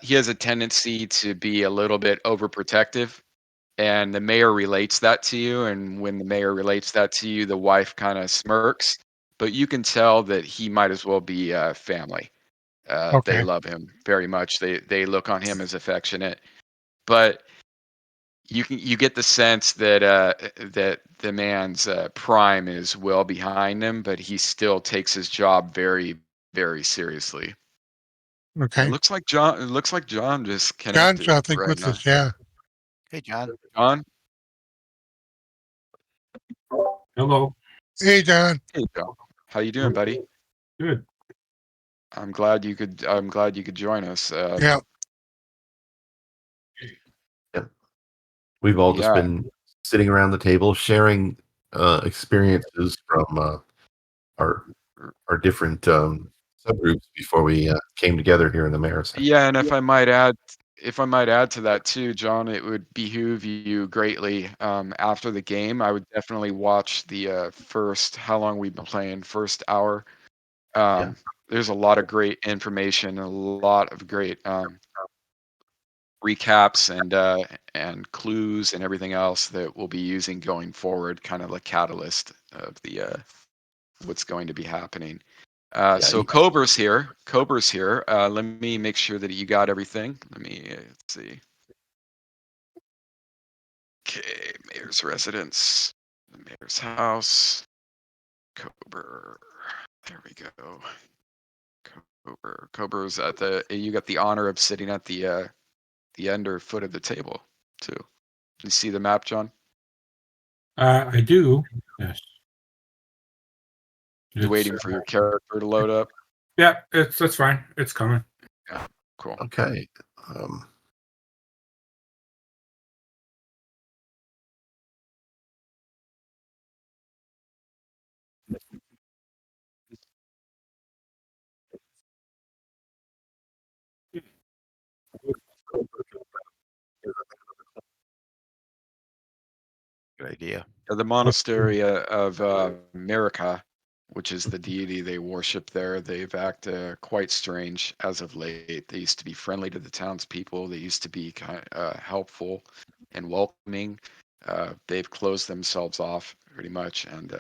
He has a tendency to be a little bit overprotective, and the mayor relates that to you. And when the mayor relates that to you, the wife kind of smirks, but you can tell that he might as well be family. Okay. They love him very much. They look on him as affectionate, but you get the sense that that the man's prime is well behind him, but he still takes his job very, very seriously. And Okay. it looks like John just John's, connected I think, right with now. us. Yeah. Hey, John. John, Hello. Hey, John. hey John, how you doing, buddy? Good. I'm glad you could join us. Yeah. We've all just Yeah. been sitting around the table sharing experiences from our our different subgroups before we came together here in the mayor's. Yeah, and if I might add to that too, John, it would behoove you greatly after the game. I would definitely watch the first, how long we've been playing, first hour. Yeah. There's a lot of great information, a lot of great recaps and clues and everything else that we'll be using going forward, kind of a catalyst of the what's going to be happening. So you- Cobra's here. Let me make sure that you got everything. Let's see. Okay, mayor's residence, the mayor's house, Cobra. There we go. Cobra's at you got the honor of sitting at the end or foot of the table too. You see the map, John? I do. Yes. You waiting for your character to load up? Yeah, that's fine. It's coming. Yeah, cool. Okay. Good idea. The monastery of Merica, which is the deity they worship there, they've acted quite strange as of late. They used to be friendly to the townspeople. They used to be helpful and welcoming. They've closed themselves off pretty much and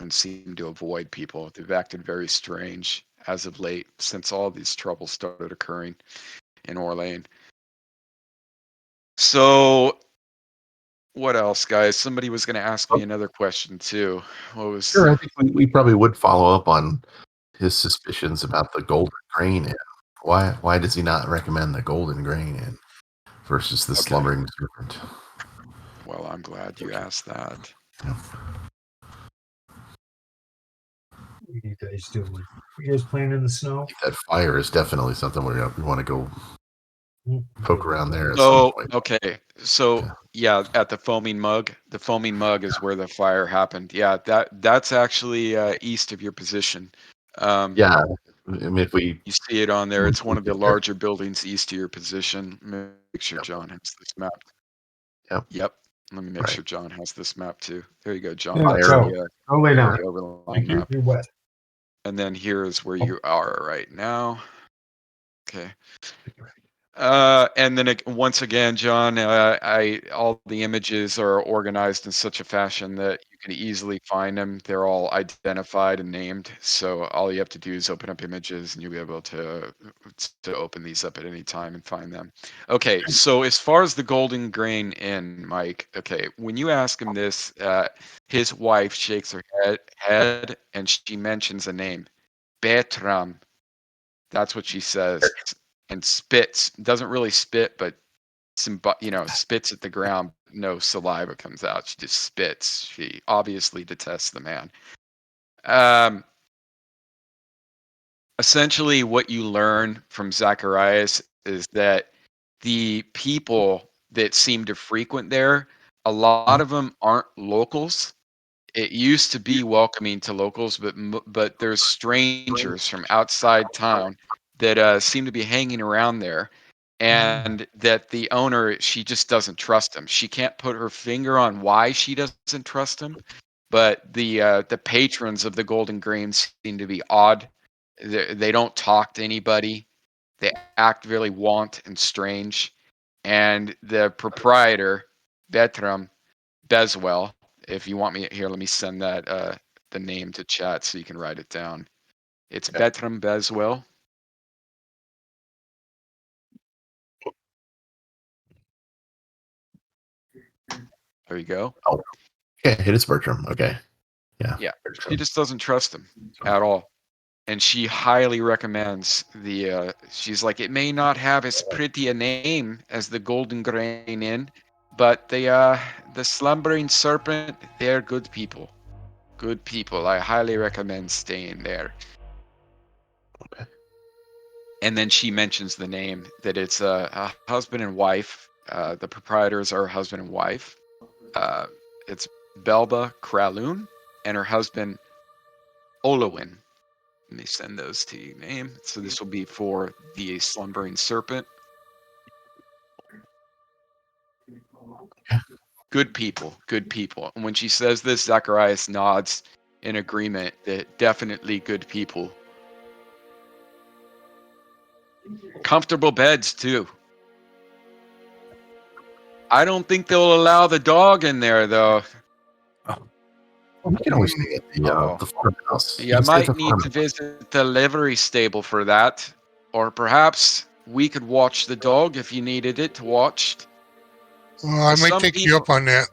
seem to avoid people. They've acted very strange as of late since all these troubles started occurring in Orlane. So what else, guys? Somebody was going to ask me another question too. What was? Sure, I think we probably would follow up on his suspicions about the Golden Grain Inn. Why does he not recommend the Golden Grain Inn versus the Okay. Slumbering Serpent? Well, I'm glad you asked that. Yeah. What are you guys doing? You guys playing in the snow? That fire is definitely something we want to go poke around there at some So, point. okay. So, yeah, at the foaming mug. The foaming mug is where the fire happened. Yeah, that's actually east of your position. Yeah, I mean, if we You see it on there. It's one of the get there. larger buildings east of your position. Make sure Yep. John has this map. Yep. Yep. Let me make Right. sure John has this map too. There you go, John. Yeah, That's Joe. the Go lay down. overline Thank you. map. You're wet. And then here is where you are right now. Okay. And then once again, John, all the images are organized in such a fashion that you can easily find them. They're all identified and named. So all you have to do is open up images, and you'll be able to open these up at any time and find them. Okay. So as far as the Golden Grain Inn, Mike. Okay, when you ask him this, his wife shakes her head and she mentions a name, Bertram. That's what she says, and spits. Doesn't really spit, but spits at the ground. No saliva comes out. She just spits. She obviously detests the man. Essentially, what you learn from Zacharias is that the people that seem to frequent there, a lot of them aren't locals. It used to be welcoming to locals, but there's strangers from outside town that seem to be hanging around there, and that the owner, she just doesn't trust him. She can't put her finger on why she doesn't trust him, but the patrons of the Golden Grain seem to be odd. They don't talk to anybody. They act really want and strange, and the proprietor, Bertram Beswell. If you want me here, let me send that the name to chat so you can write it down. It's Bertram Beswell. There you go. Okay, it is Bertram. Okay. Yeah. Yeah. Bertram. She just doesn't trust him at all. And she highly recommends the she's like, it may not have as pretty a name as the Golden Grain Inn, but the Slumbering Serpent, they're good people. Good people. I highly recommend staying there. Okay. And then she mentions the name, that it's a husband and wife. The proprietors are husband and wife. It's Belba Kraloon and her husband Olowin. Let me send those to you, name. So this will be for the Slumbering Serpent. Good people, good people. And when she says this, Zacharias nods in agreement that definitely good people. Comfortable beds, too. I don't think they'll allow the dog in there, though. Well, we can always stay at the farmhouse. You can stay at might the need to farmhouse. visit the livery stable for that. Or perhaps we could watch the dog if you needed it to watch. I might Some take you up people, on that.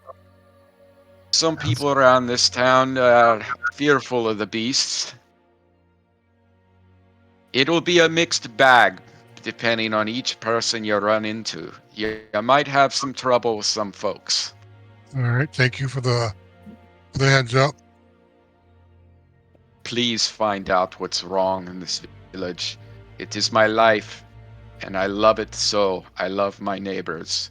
some people around this town are fearful of the beasts. It'll be a mixed bag, depending on each person you run into. You might have some trouble with some folks. All right. Thank you for the heads up. Please find out what's wrong in this village. It is my life, and I love it so. I love my neighbors.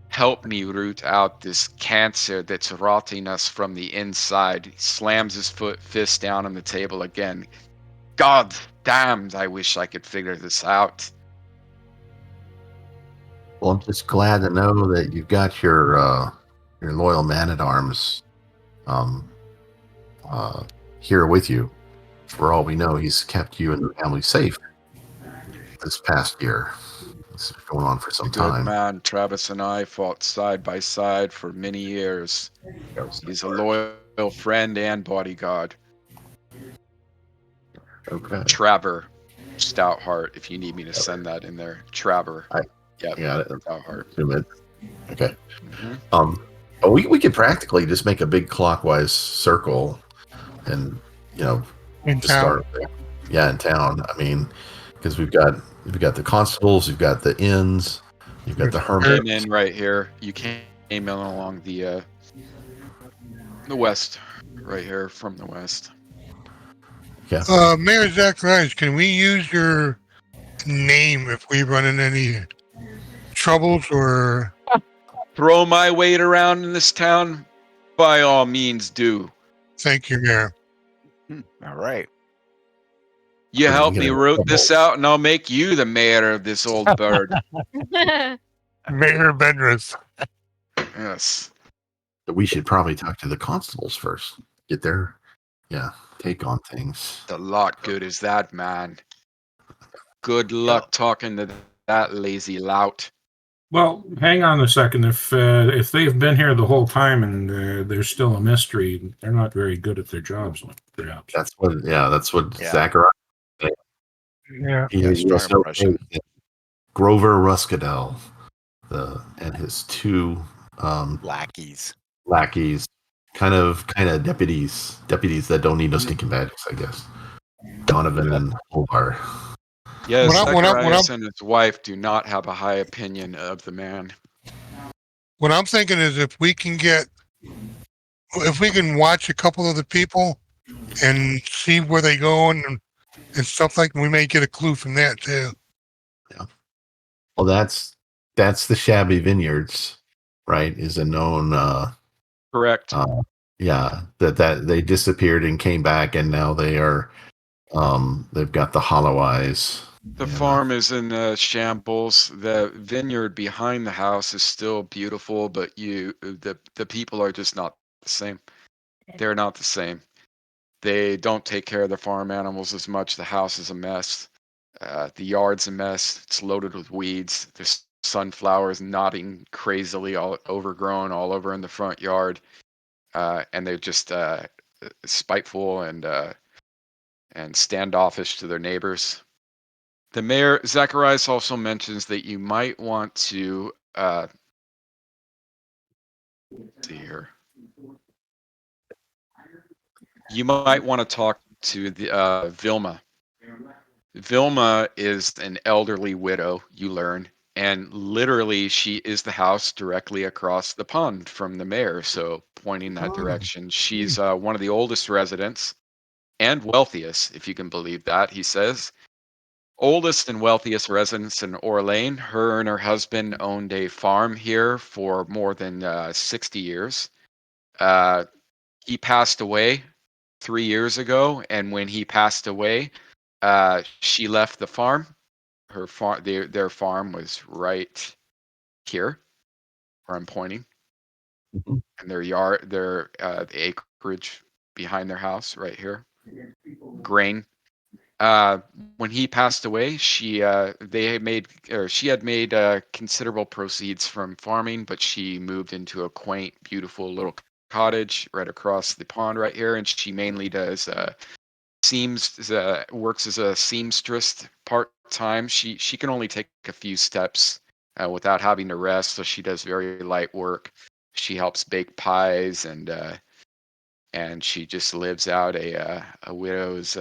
Help me root out this cancer that's rotting us from the inside. He slams his fist down on the table again. God damned, I wish I could figure this out. Well, I'm just glad to know that you've got your loyal man-at-arms here with you. For all we know, he's kept you and the family safe this past year. It's been going on for some Good time. man, Travis and I fought side by side for many years. He's a loyal friend and bodyguard. Okay. Trapper, Stoutheart, if you need me to send that in there. Trapper. Yeah, Stoutheart. Okay. Mm-hmm. We could practically just make a big clockwise circle, and In just town. start. Yeah, in town. I mean, because we've got the constables, you've got the inns, you've got the hermit. Came in right here. You came in along the west, right here from the west. Yeah. Mayor Zacharias, can we use your name if we run into any troubles or? Throw my weight around in this town? By all means, do. Thank you, Mayor. All right. You We're gonna help get me into root trouble. this out, and I'll make you the mayor of this old bird. Mayor Bedrith. Yes. But we should probably talk to the constables first. Get their take on things. A lot good is that, man. Good luck talking to that lazy lout. Well, hang on a second. If they've been here the whole time and there's still a mystery, they're not very good at their jobs. Perhaps. That's what Yeah. Zachariah. Yeah. He Yeah, was strong so impression. Grover Ruskadell, and his two Lackeys. lackeys, kind of deputies that don't need no stinking badges, I guess. Donovan and Holbar. Yes, When Zacharias and his wife do not have a high opinion of the man. what I'm thinking is if we can watch a couple of the people and see where they go and stuff like, we may get a clue from that too. Well, that's the Shabby Vineyards, right? Is a known Correct. that they disappeared and came back, and now they are they've got the Hollow Eyes. The farm is in shambles. The vineyard behind the house is still beautiful, but the people are just not the same. They're not the same. They don't take care of their farm animals as much. The house is a mess. The yard's a mess. It's loaded with weeds. There's sunflowers nodding crazily, all overgrown all over in the front yard. And they're just spiteful and standoffish to their neighbors. The mayor, Zacharias, also mentions that you might want to Let's see here. You might want to talk to the Vilma. Vilma is an elderly widow, you learn, and literally she is the house directly across the pond from the mayor. So pointing that Oh. direction, she's one of the oldest residents and wealthiest, if you can believe that. He says oldest and wealthiest residents in Orlane. Her and her husband owned a farm here for more than 60 years. He passed away 3 years ago, and when he passed away, she left the farm. Her farm, their farm was right here, where I'm pointing, Mhm. and their yard, the acreage behind their house, right here, grain. Uh, when he passed away, she had made considerable proceeds from farming, but she moved into a quaint, beautiful little cottage right across the pond right here, and she mainly does works as a seamstress part time. She can only take a few steps without having to rest, so she does very light work. She helps bake pies, and she just lives out a widow's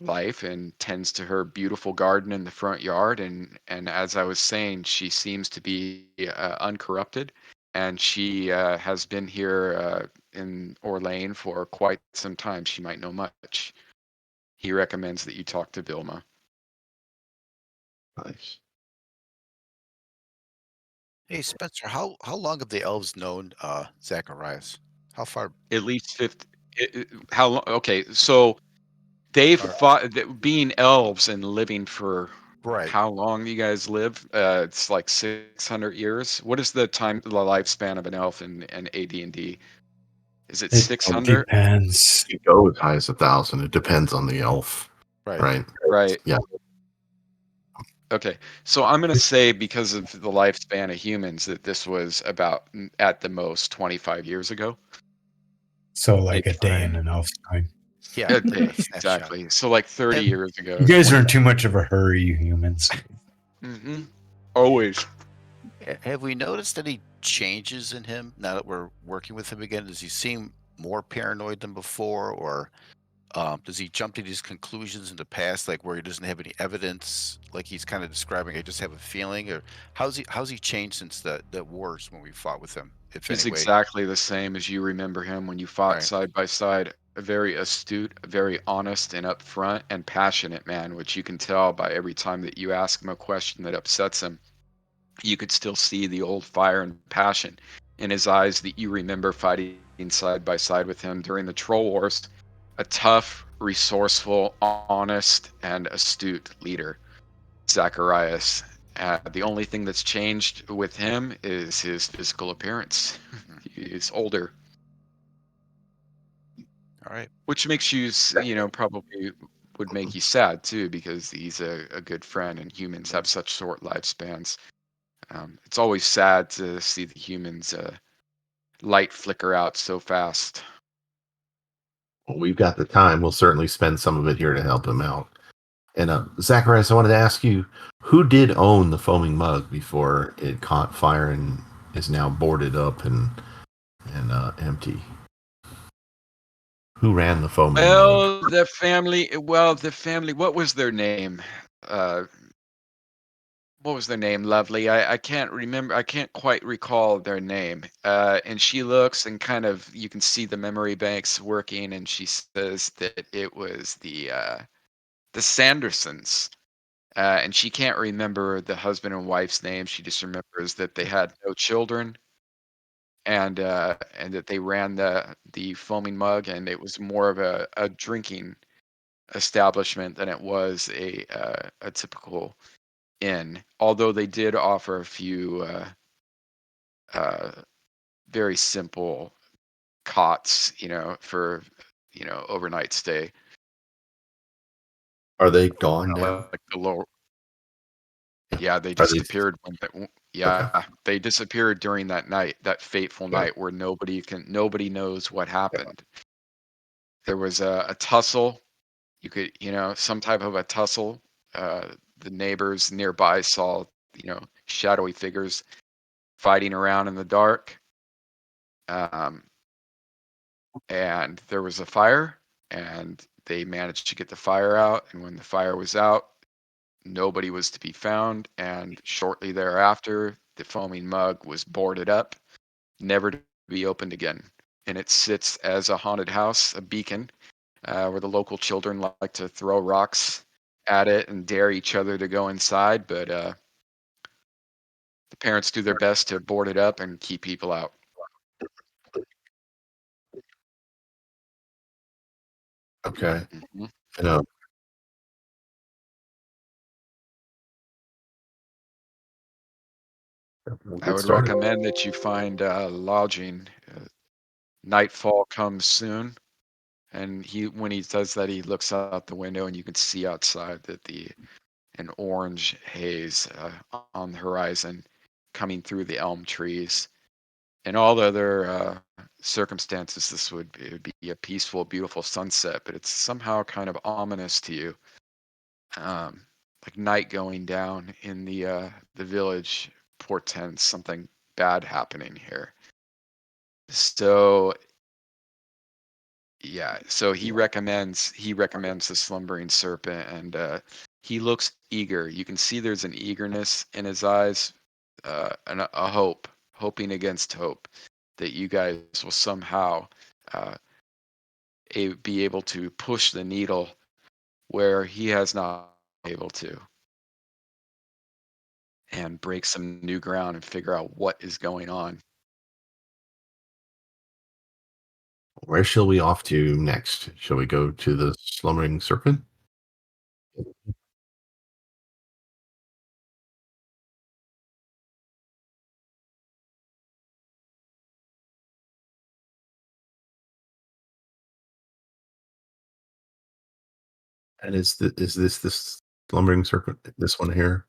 life and tends to her beautiful garden in the front yard. And as I was saying, she seems to be uncorrupted, and she has been here in Orlane for quite some time. She might know much. He recommends that you talk to Vilma. Nice. Hey, Spencer, how long have the elves known Zacharias? How far? At least 50. How long? Okay, so they Are, fought being elves and living for right. how long you guys live? It's like 600 years. What is the lifespan of an elf in AD&D? Is it It 600? depends. It can go as high as 1,000. It depends on the elf, Right. right? Right. Yeah. Okay. So I'm going to say, because of the lifespan of humans, that this was about at the most 25 years ago. So like Maybe a day in Alright. an elf's time. Yeah. a day, Snapshot. exactly. So like 30 Have, years ago, You guys are in 25. too much of a hurry, you humans. Hmm. Always. have we noticed any changes in him now that we're working with him again? Does he seem more paranoid than before, or does he jump to these conclusions in the past, like where he doesn't have any evidence, like he's kind of describing? I just have a feeling, or how's he changed since the wars when we fought with him, if He's any way? exactly the same as you remember him when you fought Right. side by side. A very astute, very honest and upfront and passionate man, which you can tell by every time that you ask him a question that upsets him. You could still see the old fire and passion in his eyes that you remember fighting side by side with him during the Troll Wars. A tough, resourceful, honest, and astute leader, Zacharias. The only thing that's changed with him is his physical appearance. Mhm. He's older, All right. which makes you, probably would make you sad too, because he's a good friend and humans have such short lifespans. It's always sad to see the humans light flicker out so fast. Well, we've got the time. We'll certainly spend some of it here to help him out. And Zacharias, I wanted to ask you, who did own the foaming mug before it caught fire and is now boarded up and empty? Who ran the foaming mug? The family, what was their name? Uh, what was their name? Lovely. I can't remember. I can't quite recall their name. And she looks and kind of, you can see the memory banks working, and she says that it was the Sandersons. And she can't remember the husband and wife's name. She just remembers that they had no children, and that they ran the foaming mug, and it was more of a drinking establishment than it was a typical inn. Although they did offer a few uh, very simple cots, for overnight stay. Are they gone now? Like the lower, Yeah. yeah, they Are they disappeared okay? yeah, they disappeared during that night, that fateful Got it. night where nobody knows what happened. There was a tussle. You could, some type of a tussle. The neighbors nearby saw, shadowy figures fighting around in the dark. And there was a fire, and they managed to get the fire out. And when the fire was out, nobody was to be found. And shortly thereafter, the foaming mug was boarded up, never to be opened again. And it sits as a haunted house, a beacon, where the local children like to throw rocks at it and dare each other to go inside. But the parents do their best to board it up and keep people out. Okay. hmm You know, we'll I get would started. recommend that you find lodging. Nightfall comes soon, and when he does that, he looks out the window, and you can see outside that an orange haze on the horizon coming through the elm trees. In all other circumstances, it would be a peaceful, beautiful sunset, but it's somehow kind of ominous to you. Like night going down in the village portends something bad happening here. So yeah, so he recommends the Slumbering Serpent, and he looks eager. You can see there's an eagerness in his eyes, and a hope, hoping against hope, that you guys will somehow uh, be able to push the needle where he has not been able to, and break some new ground and figure out what is going on. Where shall we off to next? Shall we go to the Slumbering Serpent? And is this Slumbering Serpent? This one here?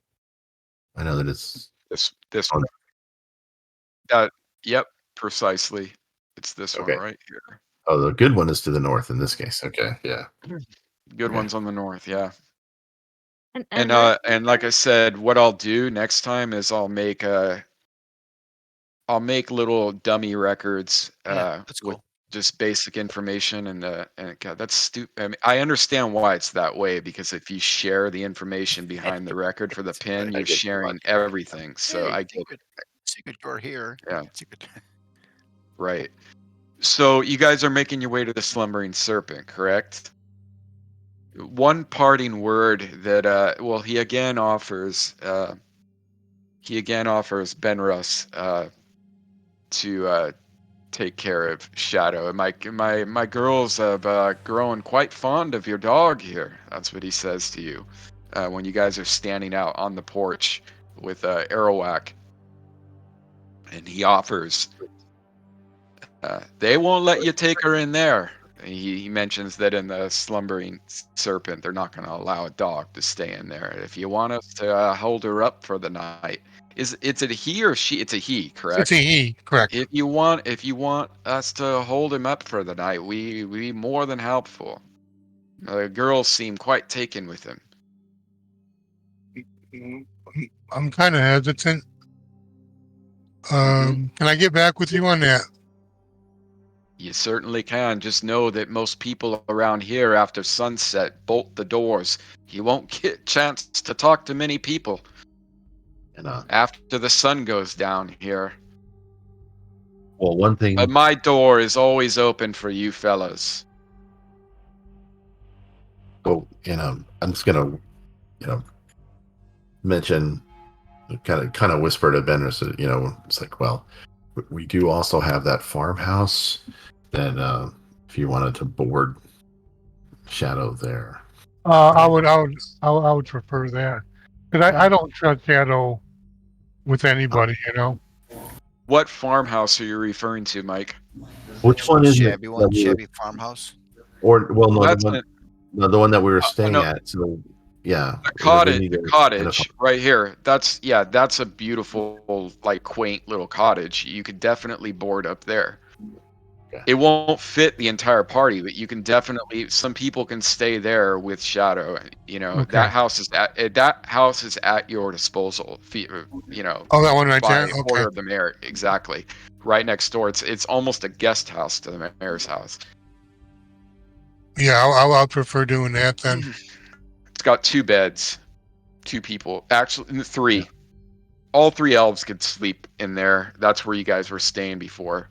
I know that it's This on. yep, precisely. It's this one Okay. right here. Oh, the good one is to the north in this case. Okay, yeah. Good Okay. ones on the north, yeah. And that And like I said, what I'll do next time is I'll make little dummy records Yeah, that's with cool. just basic information, and God, that's stupid. I mean, I understand why it's that way, because if you share the information behind the record for the pin, I you're get too much. sharing everything. So Hey, I get it. secret door here. Yeah, Secret. right. So you guys are making your way to the Slumbering Serpent, correct? One parting word that he again offers Benrus to take care of Shadow. And my girls have grown quite fond of your dog here. That's what he says to you when you guys are standing out on the porch with Arawak. And he offers, they won't let you take her in there. He mentions that in the Slumbering Serpent, they're not going to allow a dog to stay in there. If you want us to hold her up for the night, it's a he or she? It's a he, It's a correct? he, correct. If you want us to hold him up for the night, we more than helpful. The girls seem quite taken with him. Mm, I'm kind of hesitant. hmm Can I get back with you on that? You certainly can. Just know that most people around here after sunset bolt the doors. You won't get a chance to talk to many people And after the sun goes down here. well, one But thing. my door is always open for you fellas. Well, I'm just gonna, mention, kind of whisper to Benris, it's like, well, we do also have that farmhouse that if you wanted to board Shadow there. I would prefer that because I don't trust Shadow with anybody. What farmhouse are you referring to, Mike? Which one is it Shabby that one, we were, shabby farmhouse. or well, Well, no, that's an the one that we were staying no, at. So yeah, we need the to identify. cottage right here. That's a beautiful, like quaint little cottage. You could definitely board up there. It won't fit the entire party, but you can definitely. Some people can stay there with Shadow. You know, Okay. that house is at your disposal. You know, Oh, that one right by there. Okay. order of the mayor, exactly. Right next door. It's almost a guest house to the mayor's house. Yeah, I'll prefer doing that then. It's got 2 beds, 2 people. Actually, 3. All 3 elves could sleep in there. That's where you guys were staying before.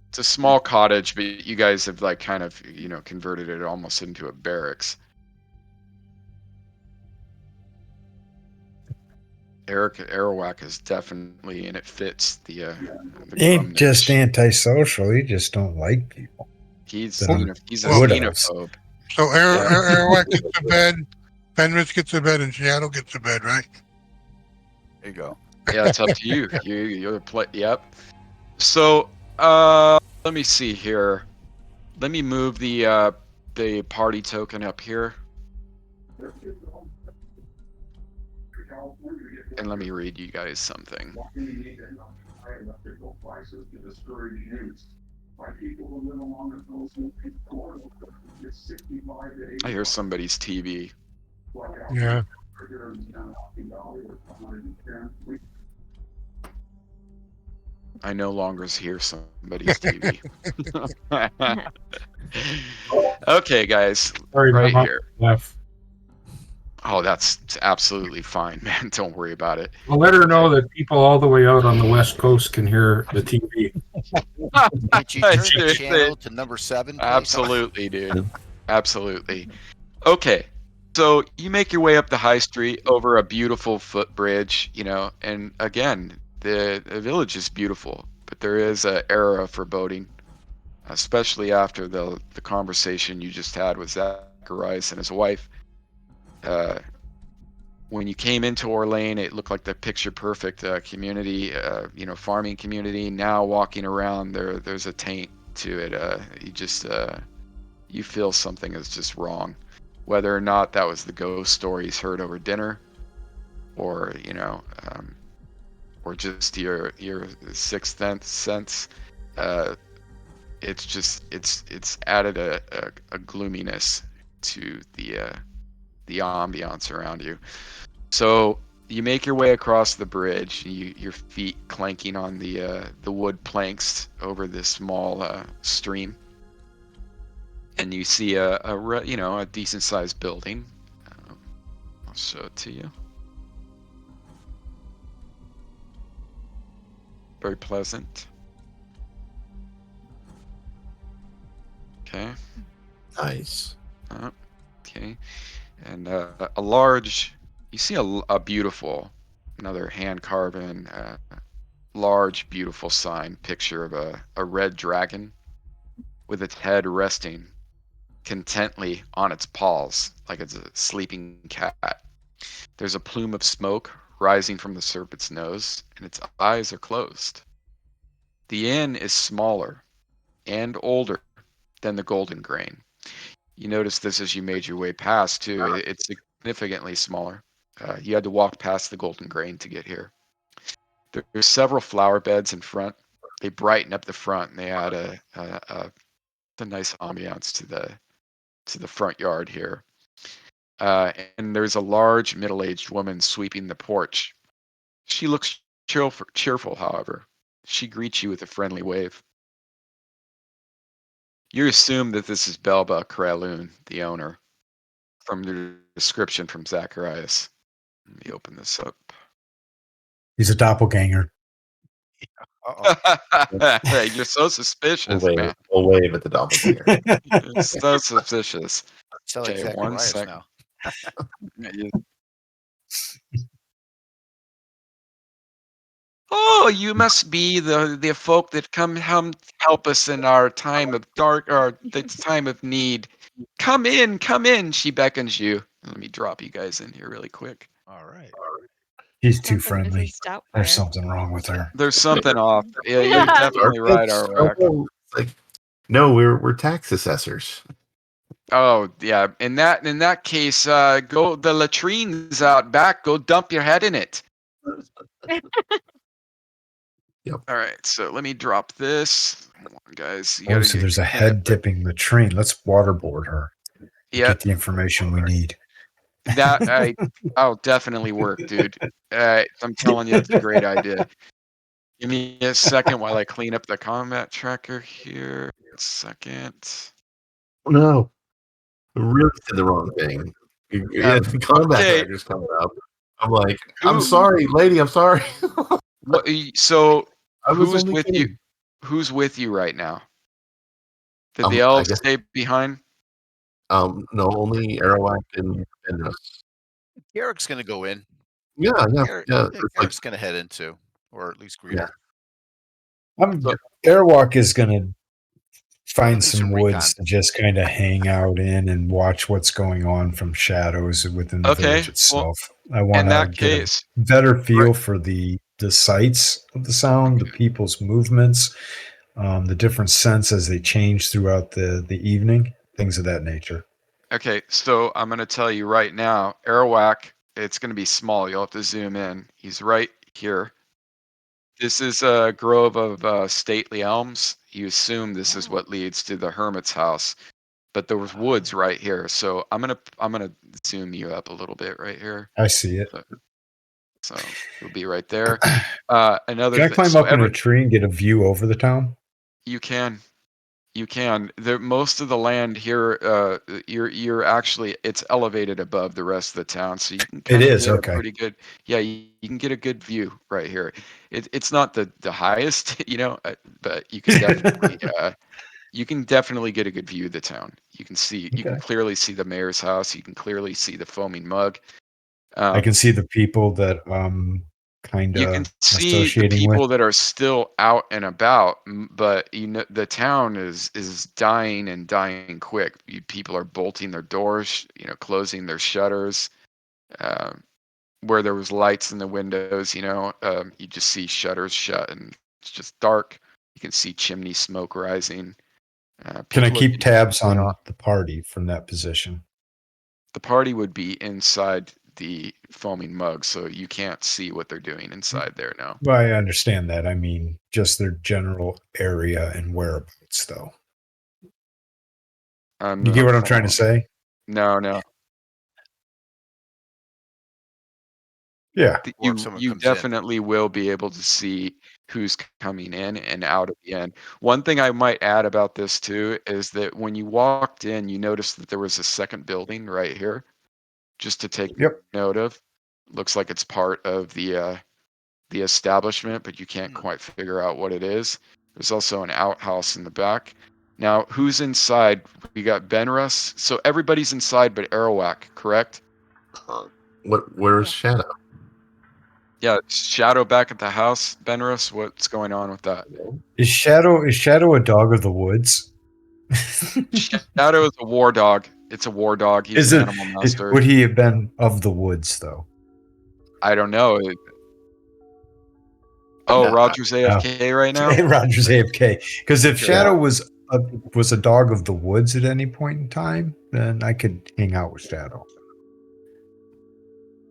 It's a small cottage, but you guys have like kind of, you know, converted it almost into a barracks. Eric Arawak is definitely, and it fits the Ain't just Grumnage. antisocial. He just don't like people. He's That are he's a Well, wood elves. xenophobe. So Yeah. Arawak gets a bed, Fenris gets a bed, and Shadow gets a bed, right? There you go. Yeah, it's up to you. You're play. Yep. So let me see here. Let me move the party token up here. And let me read you guys something. I hear somebody's TV. Yeah. I no longer hear somebody's TV. Okay, guys, Sorry, right I'm up here. left. Oh, that's absolutely fine, man. Don't worry about it. I'll let her know that people all the way out on the West Coast can hear the TV. Could you turn the channel to number 7, please? Absolutely, dude. Absolutely. Okay. So you make your way up the high street over a beautiful footbridge, you know, and again, the village is beautiful, but there is an era of foreboding, especially after the conversation you just had with Zacharias and his wife. When you came into Orlane, it looked like the picture perfect community, you know, farming community. Now walking around, there's a taint to it. You feel something is just wrong, whether or not that was the ghost stories heard over dinner, or you know, or just your sixth sense. It's just it's added a gloominess to the ambiance around you. So you make your way across the bridge, your feet clanking on the wood planks over this small stream, and you see a decent sized building. I'll show it to you. Very pleasant. Okay. Nice. Okay. And you see a beautiful, another hand carven, large, beautiful sign picture of a red dragon with its head resting contently on its paws like it's a sleeping cat. There's a plume of smoke rising from the serpent's nose, and its eyes are closed. The inn is smaller and older than the Golden Grain. You notice this as you made your way past, too. It's significantly smaller. You had to walk past the Golden Grain to get here. There's several flower beds in front. They brighten up the front, and they add a nice ambiance to the front yard here. And there's a large middle-aged woman sweeping the porch. She looks cheerful, however. She greets you with a friendly wave. You assume that this is Belba Kraloon, the owner, from the description from Zacharias. Let me open this up. He's a doppelganger. Uh-oh. You're so suspicious, We'll man. wave at the doppelganger. You're so suspicious. Sound like Okay, one Zacharias sec. now. Oh, you must be the folk that come help us in our time of dark or the time of need. Come in, come in. She beckons you. Let me drop you guys in here really quick. All right. He's too Something friendly. Mrs. Doubtfire. There's something wrong with her. There's something off. Yeah, you're definitely right, Arwak. It's like, no, we're tax assessors. Oh yeah. In that case, go the latrine's out back. Go dump your head in it. All right, so let me drop this. Come on, guys. You Oh, gotta so there's a kind of. head dipping latrine. Let's waterboard her. Yeah, Get the information we need. I'll definitely work, dude. I'm telling you, it's a great idea. Give me a second while I clean up the combat tracker here. A second. No, I really said the wrong thing. Yeah, the combat Okay. tracker's coming up. I'm like, I'm Who- sorry, lady. I'm sorry. What? So I was who's only with you? kidding. Who's with you right now? Did the I elves guess stay behind? no, only Arawak and us. Garrick's gonna go in. Yeah. Garrick, Yeah. yeah, It's like, Garrick's gonna head into, or at least greet yeah. her. So- Airwalk is going to find Do some some woods recon. to just kind of hang out in and watch what's going on from shadows within the Okay, village well, itself. I want in to that get a case, better feel right. for the sights of the sound, the people's movements, the different scents as they change throughout the evening, things of that nature. Okay, so I'm gonna tell you right now, Arawak, it's gonna be small. You'll have to zoom in. He's right here. This is a grove of stately elms. You assume this is what leads to the hermit's house, but there was woods right here. So I'm gonna zoom you up a little bit right here. I see it. So it'll be right there. Another Can I thing. climb So up in a tree and get a view over the town? you can. You can. Most of the land here, you're actually it's elevated above the rest of the town, so you can It kind of is, get a okay. pretty good. Yeah, you can get a good view right here. It's not the highest, but you can definitely get a good view of the town. You can Okay. clearly see the mayor's house. You can clearly see the foaming mug. I can see the people that kind You can of see the associating with. people that are still out and about, but the town is dying and dying quick. People are bolting their doors, closing their shutters. Um, where there was lights in the windows, you just see shutters shut and it's just dark. You can see chimney smoke rising. Can I People are keep tabs getting on off. the party from that position? The party would be inside the foaming mug, so you can't see what they're doing inside there now. Well, I understand that. I mean, just their general area and whereabouts, though. You get what I'm trying to say? No. Yeah. Or if someone You comes in. definitely will be able to see who's coming in and out of the end. One thing I might add about this too is that when you walked in, you noticed that there was a second building right here, just to take Yep. note of. Looks like it's part of the establishment, but you can't quite figure out what it is. There's also an outhouse in the back. Now, who's inside? We got Benrus. So everybody's inside but Arawak, correct? Where's Shadow? Yeah, Shadow back at the house. Benrus, what's going on with that? Is Shadow a dog of the woods? Shadow is a war dog. It's a war dog. He's Is an it? animal master. Would he have been of the woods though? I don't know. Oh, Yeah, Roger's AFK right now? Roger's AFK. Because if Yeah. Shadow was a dog of the woods at any point in time, then I could hang out with Shadow.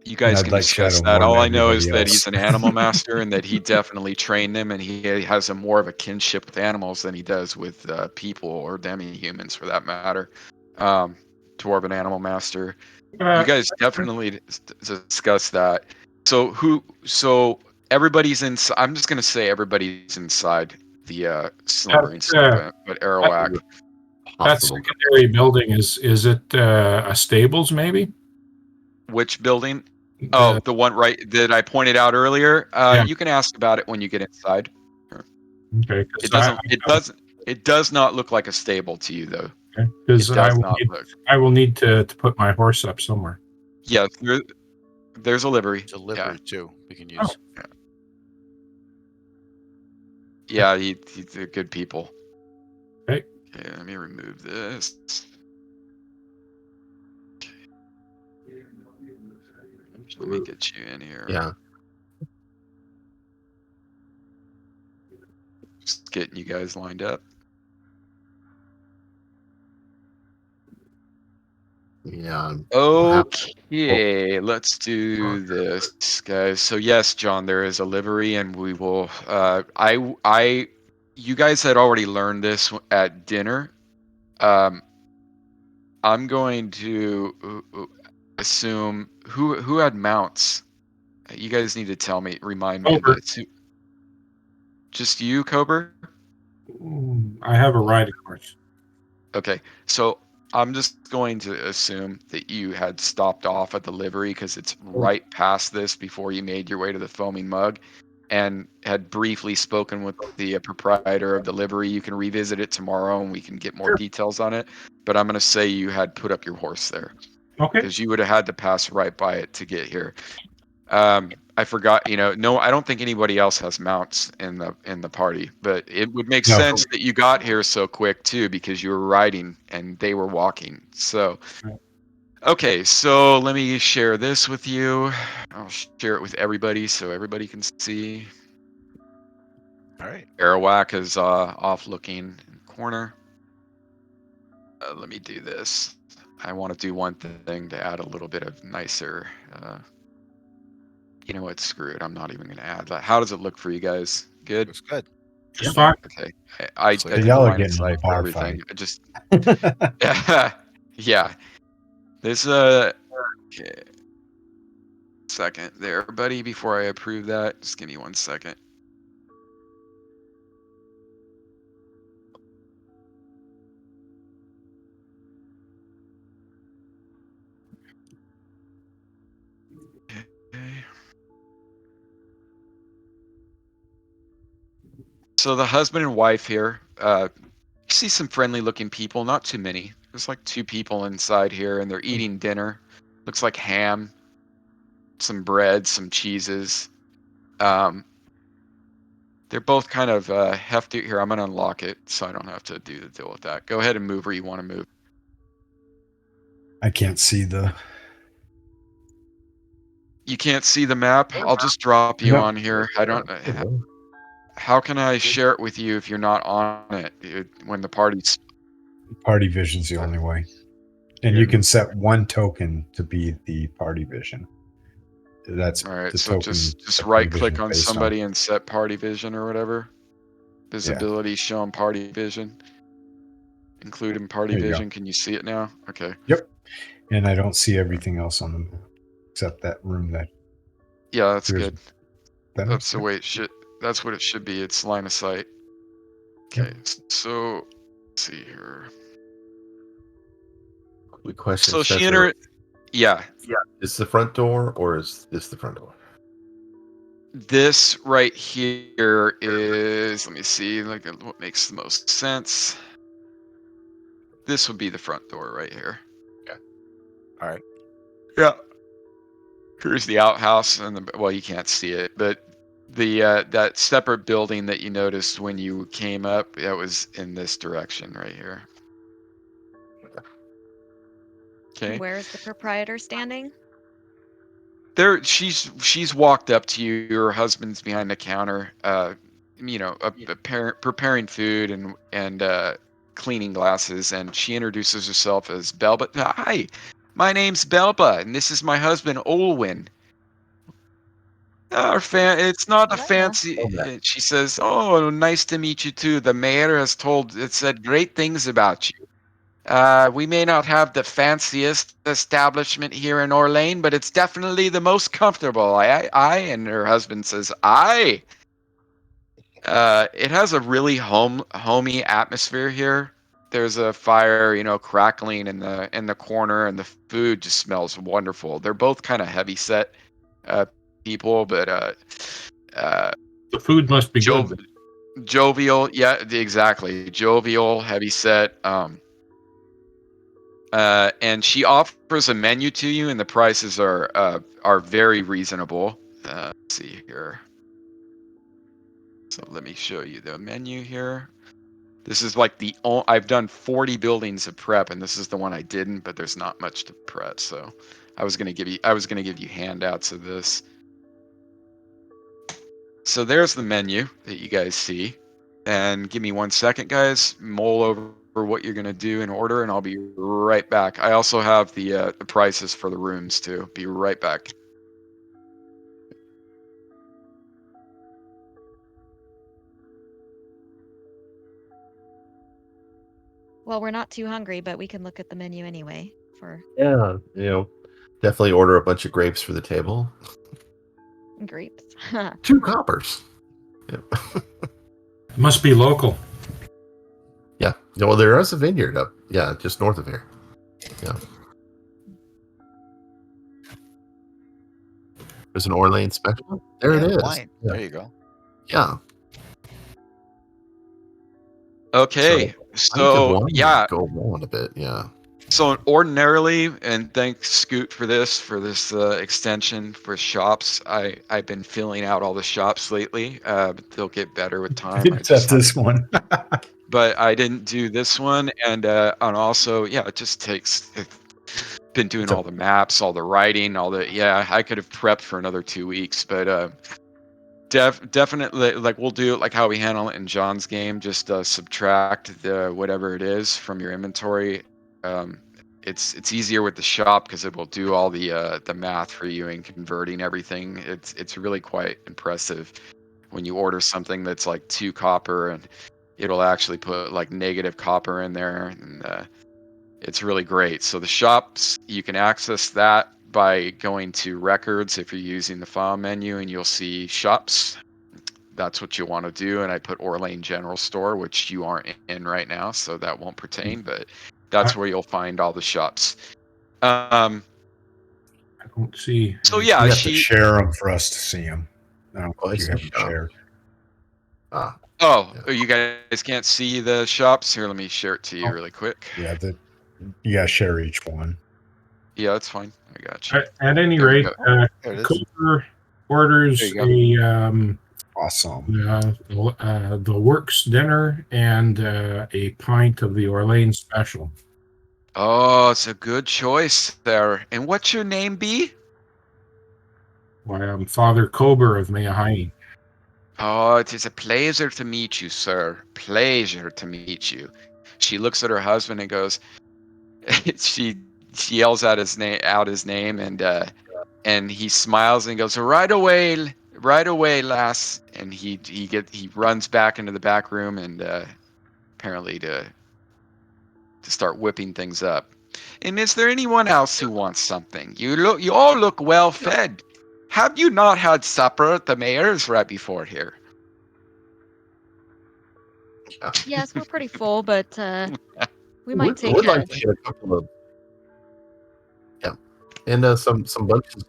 You guys I'd can like discuss Shadow that. more All than I know is everybody that else. he's an animal master and that he definitely trained them and he has a more of a kinship with animals than he does with people or demi-humans for that matter. Dwarven animal master. You guys definitely discuss that. So everybody's inside. I'm just gonna say everybody's inside the Slumbering Serpent, but Arawak. That possible. secondary building is it a stables maybe? Which building? Oh, the one right that I pointed out earlier. Yeah. You can ask about it when you get inside. Okay, It does not look like a stable to you though. because It does not look. I will need to put my horse up somewhere. Yes, there's a livery. It's a livery too. We can Oh. use. Yeah, they're good people. Okay. Okay, let me remove this. Let me get you in here. Yeah. Just getting you guys lined up. Yeah. Okay, let's do this, guys. So yes, John, there is a livery, and we will. You guys had already learned this at dinner. I'm going to assume who had mounts. You guys need to tell me, remind me of Over. this. Just you, Cobra? I have a riding horse. Okay, so I'm just going to assume that you had stopped off at the livery because it's right past this before you made your way to the Foaming Mug, and had briefly spoken with the proprietor of the livery. You can revisit it tomorrow and we can get more Sure. details on it. But I'm going to say you had put up your horse there Okay. because you would have had to pass right by it to get here. I forgot, no, I don't think anybody else has mounts in the party, but it would make No. sense that you got here so quick too because you were riding and they were walking. So, okay, so let me share this with you. I'll share it with everybody so everybody can see. All right. Arawak is off looking in the corner. Let me do this. I want to do one thing to add a little bit of nicer. You know what? Screw it. I'm not even going to add that. How does it look for you guys? Good. Looks good. Just fine. Okay. I So did y'all the are line of getting in a sight for bar everything. fight. I just yeah. This okay. Second there, buddy. Before I approve that, just give me 1 second. Okay. So the husband and wife here. You see some friendly-looking people. Not too many. There's like 2 people inside here, and they're eating dinner. Looks like ham, some bread, some cheeses. Um, They're both kind of hefty. Here, I'm going to unlock it so I don't have to deal with that. Go ahead and move where you want to move. I can't see the. You can't see the map? I'll just drop you No. on here. I don't. How can I share it with you if you're not on it when the party's? Party vision's the only way. And you can set 1 token to be the party vision. That's All right. the So token just that right party click vision's on based somebody and set party vision or whatever. Visibility shown party vision. Including party There you go. vision. Can you see it now? Okay. Yep. And I don't see everything else on the map except that room that Yeah, that's appears. good. That's the way it should. That's what it should be. It's line of sight. Okay. So let's see here. Quick question, So she Spencer. entered. Yeah. Is the front door or is this the front door? This right here is, let me see, like what makes the most sense. This would be the front door right here. All right. Yeah. Here's the outhouse, and well, you can't see it, but the that separate building that you noticed when you came up, that was in this direction right here. Okay. Where's the proprietor standing? There, she's walked up to you. Your husband's behind the counter, preparing food and cleaning glasses, and she introduces herself as Belba. Hi, my name's Belba, and this is my husband Olwyn. It's not a Hello. fancy. She says, "Oh, nice to meet you too. The mayor has said great things about you. We may not have the fanciest establishment here in Orlane, but it's definitely the most comfortable." I and her husband says, "I." It has a really homey atmosphere here. There's a fire, crackling in the corner, and the food just smells wonderful. They're both kind of heavy set uh, people, but The food must be jo- good. jovial. Yeah, exactly. Jovial, heavy set. And she offers a menu to you, and the prices are very reasonable. Let's see here. So let me show you the menu here. This is like I've done 40 buildings of prep, and this is the one I didn't. But there's not much to prep, so I was gonna give you handouts of this. So there's the menu that you guys see, and give me 1 second, guys. Mull over what you're gonna do and order, and I'll be right back. I also have the prices for the rooms too. Be right back. Well, we're not too hungry, but we can look at the menu anyway for Yeah, definitely order a bunch of grapes for the table. grapes. 2 coppers. Yep. It must be local. Yeah. Well, there is a vineyard up. Yeah, just north of here. Yeah. There's an Orlane special. There Yeah, it the is. wine. Yeah. There you go. Yeah. Okay, Pint of so wine yeah, would go on a bit. Yeah. so ordinarily, and thanks Scoot for this extension for shops. I've been filling out all the shops lately. But they'll get better with time. I Except just this one. but I didn't do this one, and also yeah, it just takes. Been doing all the maps, all the writing, all the yeah. I could have prepped for another 2 weeks, but definitely like we'll do it like how we handle it in John's game. Just subtract the whatever it is from your inventory. Um, it's easier with the shop because it will do all the math for you and converting everything. It's really quite impressive when you order something that's like 2 copper and it'll actually put like negative copper in there, and it's really great. So the shops, you can access that by going to records if you're using the file menu, and you'll see shops. That's what you want to do. And I put Orlane General Store, which you aren't in right now, so that won't pertain, but that's where you'll find all the shops. I don't see. So any- yeah, You have to share them for us to see them. I don't Oh, I think you see have them shop. shared. Ah. Oh, Yeah. you guys can't see the shops? Here, let me share it to you Oh. really quick. Yeah, you gotta share each one. Yeah, that's fine. I got you. At any There we rate, go. There it is. Cooper orders There you Awesome. the works dinner and a pint of the Orlane special. Oh, it's a good choice there. And what's your name be? Why, I'm Father Kober of Mayahine. Oh, it is a pleasure to meet you, sir. Pleasure to meet you. She looks at her husband and goes, she yells out his name, and he smiles and goes, right away, lass. And he runs back into the back room and apparently to start whipping things up. And is there anyone else who wants something? You all look well fed. Have you not had supper at the mayor's right before here? Yes, we're pretty full, but we might Would take like to get a couple of and some bunches.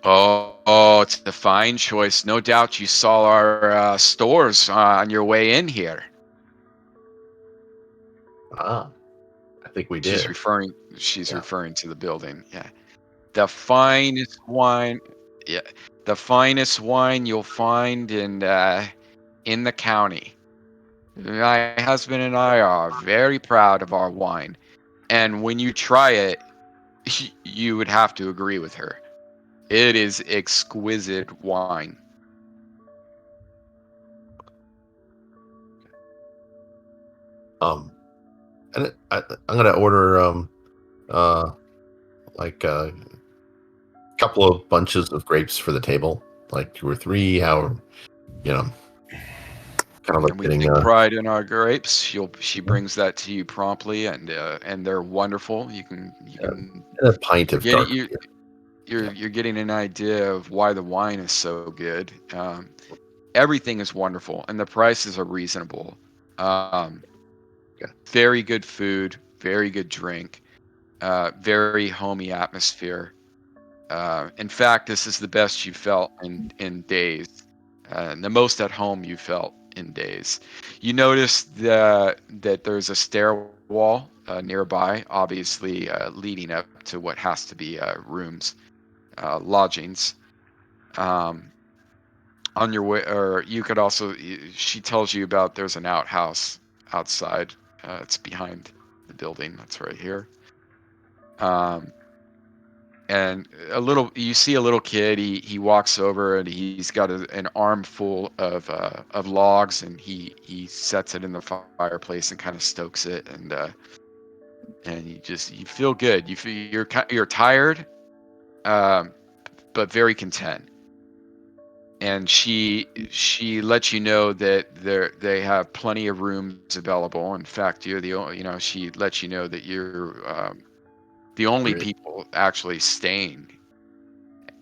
Oh, it's a fine choice. No doubt you saw our stores on your way in here. Ah, I think we She's did. referring to the building. Yeah. The finest wine. Yeah. The finest wine you'll find in the county. My husband and I are very proud of our wine. And when you try it, you would have to agree with her. It is exquisite wine. And I'm gonna order like a couple of bunches of grapes for the table, like 2 or 3. How kind of like And we getting take pride in our grapes. She brings that to you promptly, and they're wonderful. You can and a pint you're of dark getting beer. you're getting an idea of why the wine is so good. Everything is wonderful, and the prices are reasonable. Very good food, very good drink, very homey atmosphere. In fact, this is the best you felt in days, and the most at home you felt in days. You notice that there's a stairwell nearby, obviously leading up to what has to be rooms, lodgings. Um, on your way, or you could also. She tells you about there's an outhouse outside. It's behind the building. That's right here. Um, and you see a little kid. He walks over and he's got an armful of logs, and he sets it in the fireplace and kind of stokes it, and you feel good. You feel you're tired, um, but very content. And she lets you know that they have plenty of rooms available. In fact, you're the only, she lets you know that you're the only Great. people actually staying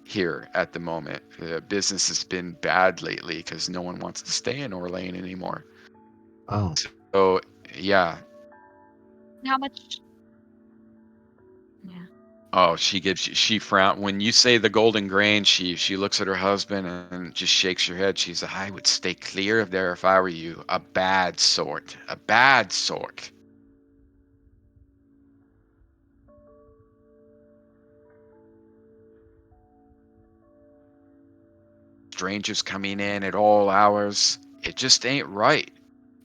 here at the moment. The business has been bad lately because no one wants to stay in Orlane anymore. Oh, So yeah. How much? Yeah. Oh, she frown when you say the Golden Grain. She looks at her husband and just shakes her head. She's, I would stay clear of there if I were you. A bad sort. A bad sort. Strangers coming in at all hours. It just ain't right.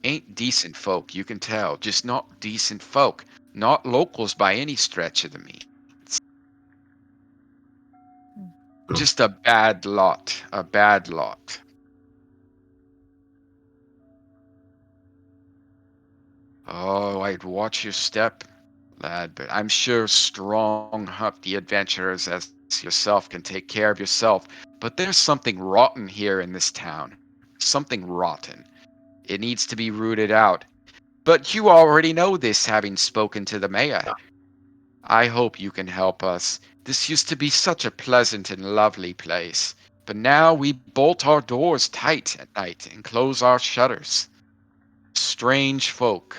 Ain't decent folk, you can tell. Just not decent folk. Not locals by any stretch of the means. Hmm. Just a bad lot. A bad lot. Oh, I'd watch your step, lad, but I'm sure strong, hefty adventurers as yourself can take care of yourself. But there's something rotten here in this town. Something rotten. It needs to be rooted out. But you already know this, having spoken to the mayor. I hope you can help us. This used to be such a pleasant and lovely place. But now we bolt our doors tight at night and close our shutters. Strange folk.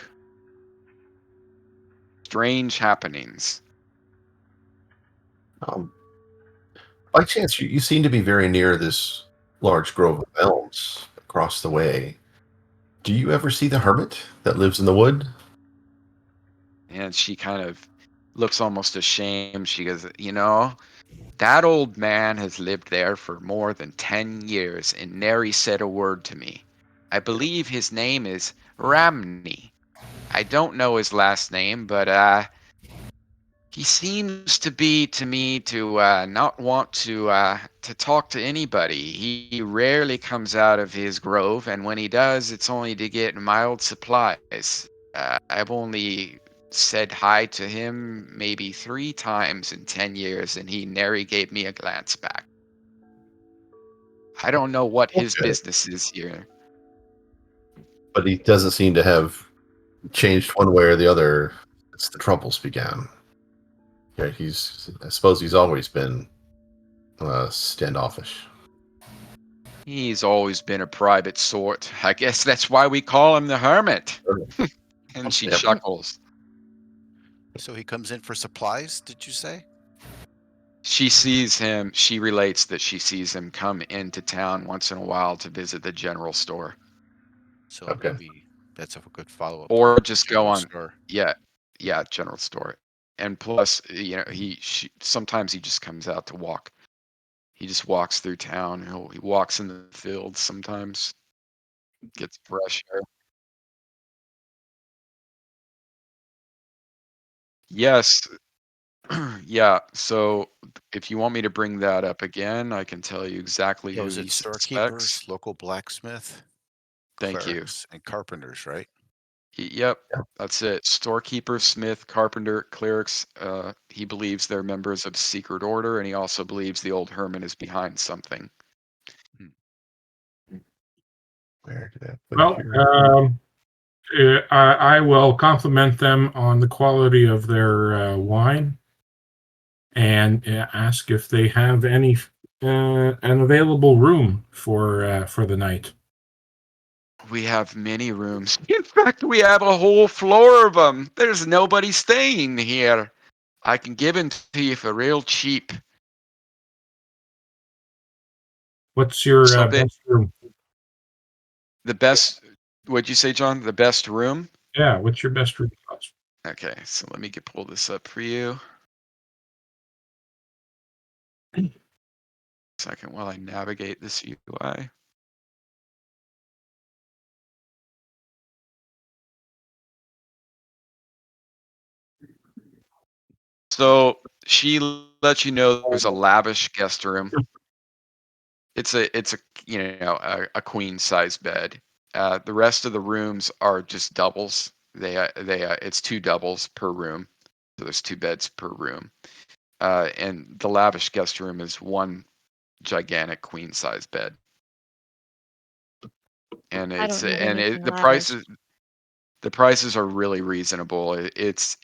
Strange happenings. um, by chance, you seem to be very near this large grove of elms across the way. Do you ever see the hermit that lives in the wood? And she kind of looks almost ashamed. She goes, that old man has lived there for more than 10 years and nary said a word to me. I believe his name is Ramney. I don't know his last name, but he seems to be to me to not want to talk to anybody. He rarely comes out of his grove, and when he does, it's only to get mild supplies. I've only said hi to him maybe 3 times in 10 years, and he nary gave me a glance back. I don't know what his Okay. business is here. But he doesn't seem to have changed one way or the other since the troubles began. Yeah, I suppose he's always been standoffish. He's always been a private sort. I guess that's why we call him the Hermit. And she Yep. chuckles. So he comes in for supplies, did you say? She relates that she sees him come into town once in a while to visit the general store. So Okay. maybe that's a good follow-up to Or the just go general on, store. yeah, general store. And plus, sometimes he just comes out to walk. He just walks through town. He walks in the fields sometimes, gets fresh air. Yes, yeah. So if you want me to bring that up again, I can tell you exactly Yeah, who was he it suspects. storekeepers, local blacksmith, Thank you. clerics, and carpenters, right? Yep, Yeah. that's it. Storekeeper, smith, carpenter, clerics. He believes they're members of secret order, and he also believes the old hermit is behind something. Hmm. Where did I put Well, here? I will compliment them on the quality of their wine and ask if they have any an available room for the night. We have many rooms. In fact, we have a whole floor of them. There's nobody staying here. I can give them to you for real cheap. What's your So best room? the best, what'd you say, John? The best room? Yeah, what's your best room cost? Okay, so let me pull this up for you. Second while I navigate this UI. So She lets you know there's a lavish guest room. It's a a queen size bed. The rest of the rooms are just doubles. It's 2 doubles per room. So there's 2 beds per room. And the lavish guest room is 1 gigantic queen size bed. And I it's don't need and anything the lavish. prices are really reasonable. It's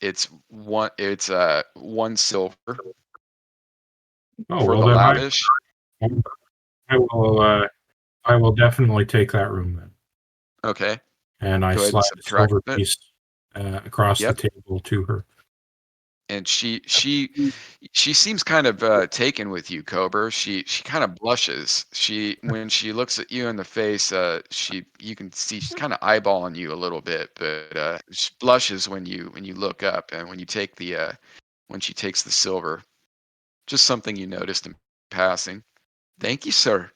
1 silver Oh for well, the then lavish. I will definitely take that room then. Okay, And I go ahead and slide a subtract silver it. piece across the Yep. table to her. And she seems kind of taken with you, Cobra. She kind of blushes. When she looks at you in the face, you can see she's kind of eyeballing you a little bit, but she blushes when you look up and when she takes the silver. Just something you noticed in passing. Thank you, sir.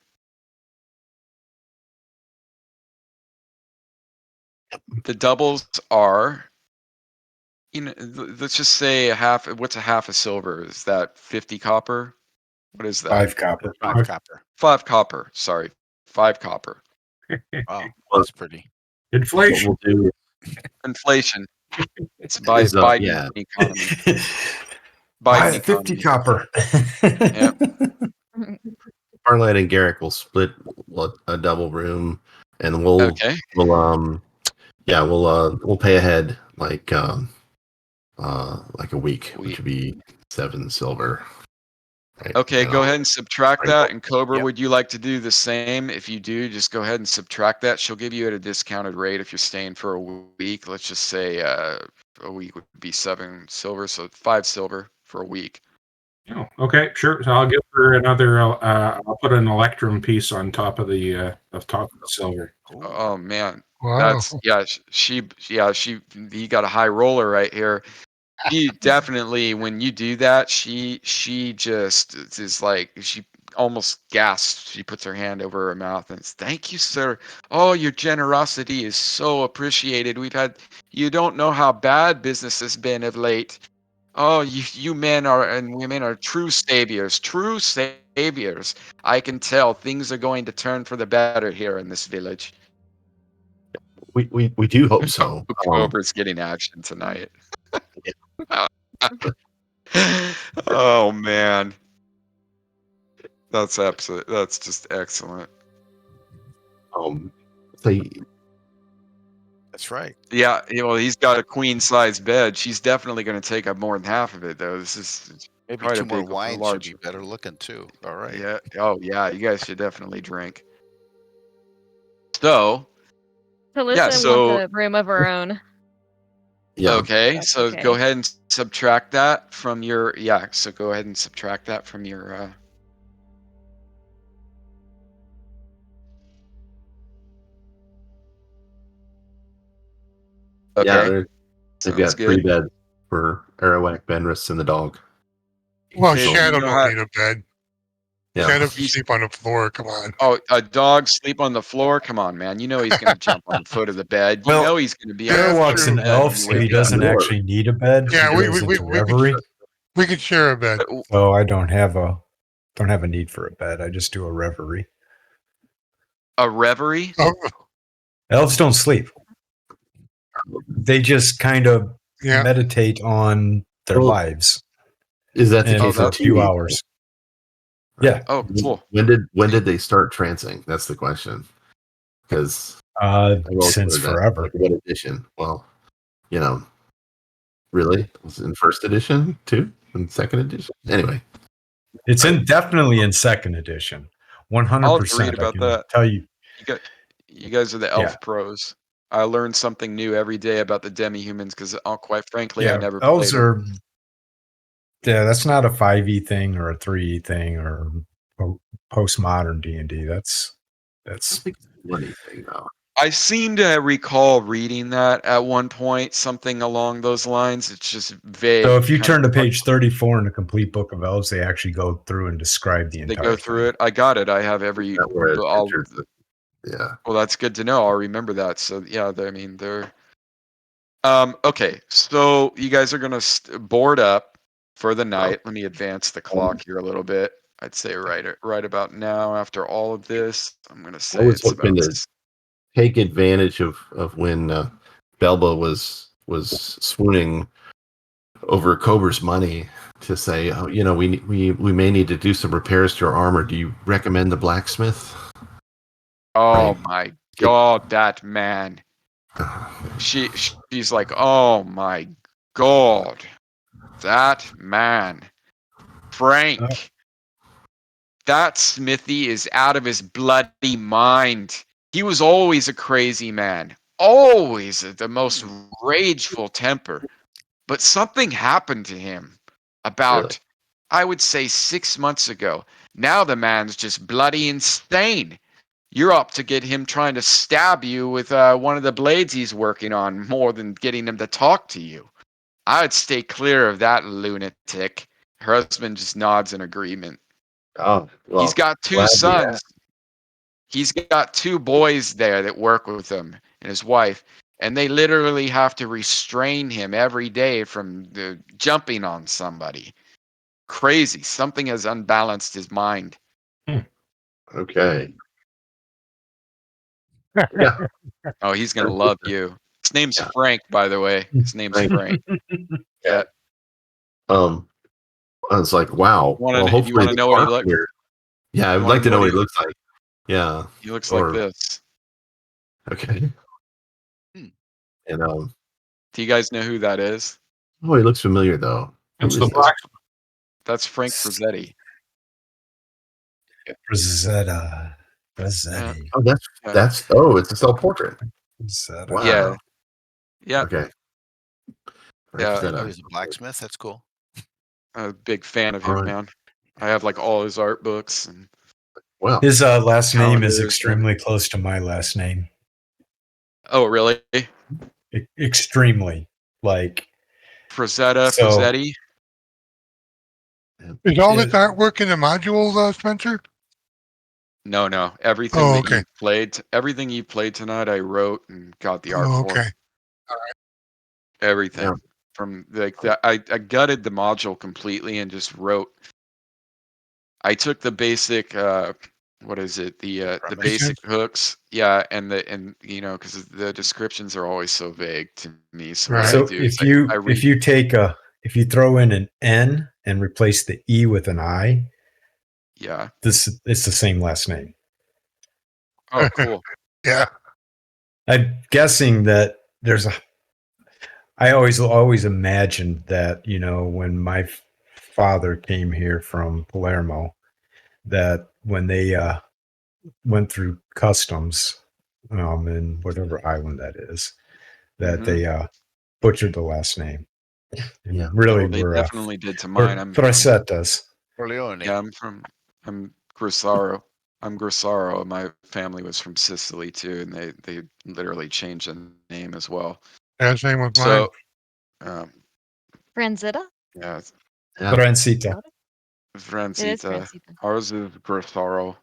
The doubles are, let's just say a half. What's a half a silver? Is that 50 copper? What is that? 5 copper. 5 copper. 5 copper. Sorry, 5 copper. Wow, Well, that's pretty. what Inflation. we'll do Inflation. It's is, Biden yeah, economy. Buy Biden 50 economy. copper. Yep. Arlene and Garrick will split a double room, and Okay. we'll pay ahead like a week, which would be 7 silver. Right? Okay, And go I'll ahead and subtract sprinkle. that. And Cobra, Yep. would you like to do the same? If you do, just go ahead and subtract that. She'll give you at a discounted rate if you're staying for a week. Let's just say a week would be 7 silver, so 5 silver for a week. Oh, okay, sure. So I'll give her another. I'll put an electrum piece on top of the silver. Ooh. Oh man, Wow. that's She he got a high roller right here. She definitely, when you do that, she just is like, she almost gasps. She puts her hand over her mouth and says, "Thank you, sir. Oh, your generosity is so appreciated. You don't know how bad business has been of late. Oh, you men and women are true saviors, true saviors. I can tell things are going to turn for the better here in this village." We do hope so. Cobra's getting action tonight. Oh man. That's just excellent. So That's right. Yeah, he's got a queen size bed. She's definitely going to take up more than half of it, though. This is Maybe quite 2 a more big, wines should large. be better looking too. All right. Yeah. Oh, yeah. You guys should definitely drink. So, yeah. Talissa wants So, a room of her own. yeah, okay. So go Okay. ahead and subtract that from your. Yeah. So go ahead and subtract that from your. Okay. yeah, they've Sounds got 3 good. beds for Arawak, Benris, and the dog. Well, Okay, Shadow you know don't how- need a bed. Yeah, Shadow can He's- sleep on the floor. Come on. Oh, a dog sleep on the floor? Come on, man. You know he's going to jump on the foot of the bed. You Well, know he's going to be Yeah, on the that's foot Airwalk's of true. an the bed when elf, you so he wake up. doesn't Sure. actually need a bed. Yeah, he we goes we into we reverie. we could share a bed. So I don't have a need for a bed. I just do a reverie. A reverie? Oh, Elves don't sleep. They just kind of yeah. meditate on their Well, lives is that the and case for a with few TV? hours. Yeah. Oh, cool. When did they start trancing? That's the question. Because Since forever. Like, what edition? Well, really, it was in first edition too, in second edition. Anyway, It's definitely in second edition. I'll have to 100%. read I about can that. tell you. You guys are the elf Yeah. pros. I learn something new every day about the demi-humans because, quite frankly, I Yeah. never Elves played them. are. Yeah, that's not a 5e thing or a 3e thing or postmodern D&D. That's I don't think it's anything though. I seem to recall reading that at one point, something along those lines. It's just vague. so if you kind turn to of- page 34 in the complete book of elves, they actually go through and describe the They entire go through thing. it. I got it. I have every. That where it I'll, enters yeah. well, that's good to know. I'll remember that. So yeah, they're. Okay, so you guys are gonna board up for the night. Let me advance the clock here a little bit. I'd say right about now, after all of this, I'm gonna I say was it's hoping about to take advantage of when Belba was swooning over Cobra's money to say, oh, we may need to do some repairs to our armor. Do you recommend the blacksmith? oh Right. my god, that man. She's like, oh my god, that man, Frank. That Smithy is out of his bloody mind. He was always a crazy man, always the most rageful temper. But something happened to him Really? about, I would say, 6 months ago. Now the man's just bloody insane. You're up to get him trying to stab you with one of the blades he's working on more than getting him to talk to you. I would stay clear of that lunatic. Her husband just nods in agreement. Oh, He's well, got two glad we sons. He's got two boys there that work with him and his wife, and they literally have to restrain him every day from jumping on somebody. Crazy. Something has unbalanced his mind. Okay. Yeah. Oh, he's gonna love you. His name's Yeah. Frank, by the way. His name's Frank. Yeah. I was like, wow. Well, Do you hopefully want to the know what he looks? carpenter. Yeah, I You would want like to to know know what what he looks like. Yeah. he looks like? Or This. okay. Hmm. And Do you guys know who that is? oh, he looks familiar though. Who It's is the this? black. That's Frank Frazzetti. Rosetta. Yeah. Rossetti. Oh, Yeah. it's a self portrait. Rosetta. Wow. Yeah. Yeah. Okay. Yeah. Didn't know he was a blacksmith. That's cool. I'm a big fan of All him, right. man. I have like all his art books and Well, His last name is calendars and extremely close to my last name. oh really? Extremely. Like, Frazetta, so Frazzetti? Is all this it, artwork in the module, Spencer? No. Everything Oh, that okay. everything you played tonight, I wrote and got the art Oh, for. okay. Everything. Yeah. From like that, I gutted the module completely and just wrote. I took the basic what is it? The Premise. basic hooks. Yeah, and because the descriptions are always so vague to me. So what I Right. so do is if you I read if you take if you throw in an N and replace the E with an I, yeah. it's the same last name. Oh, cool. Yeah. I'm guessing that I always imagined that, when my father came here from Palermo, that when they went through customs in whatever island that is, that Mhm. they butchered the last name. And Yeah. really Oh, they were definitely did to mine. Frasettas. Corleone. Yeah, I'm Grisaro. I'm Grisaro. My family was from Sicily too, and they literally changed the name as well. Yeah, same with mine. So, um, Franzetta? yeah, it's Yeah. Francita. It is Francita. Francita. Ours is Grisaro.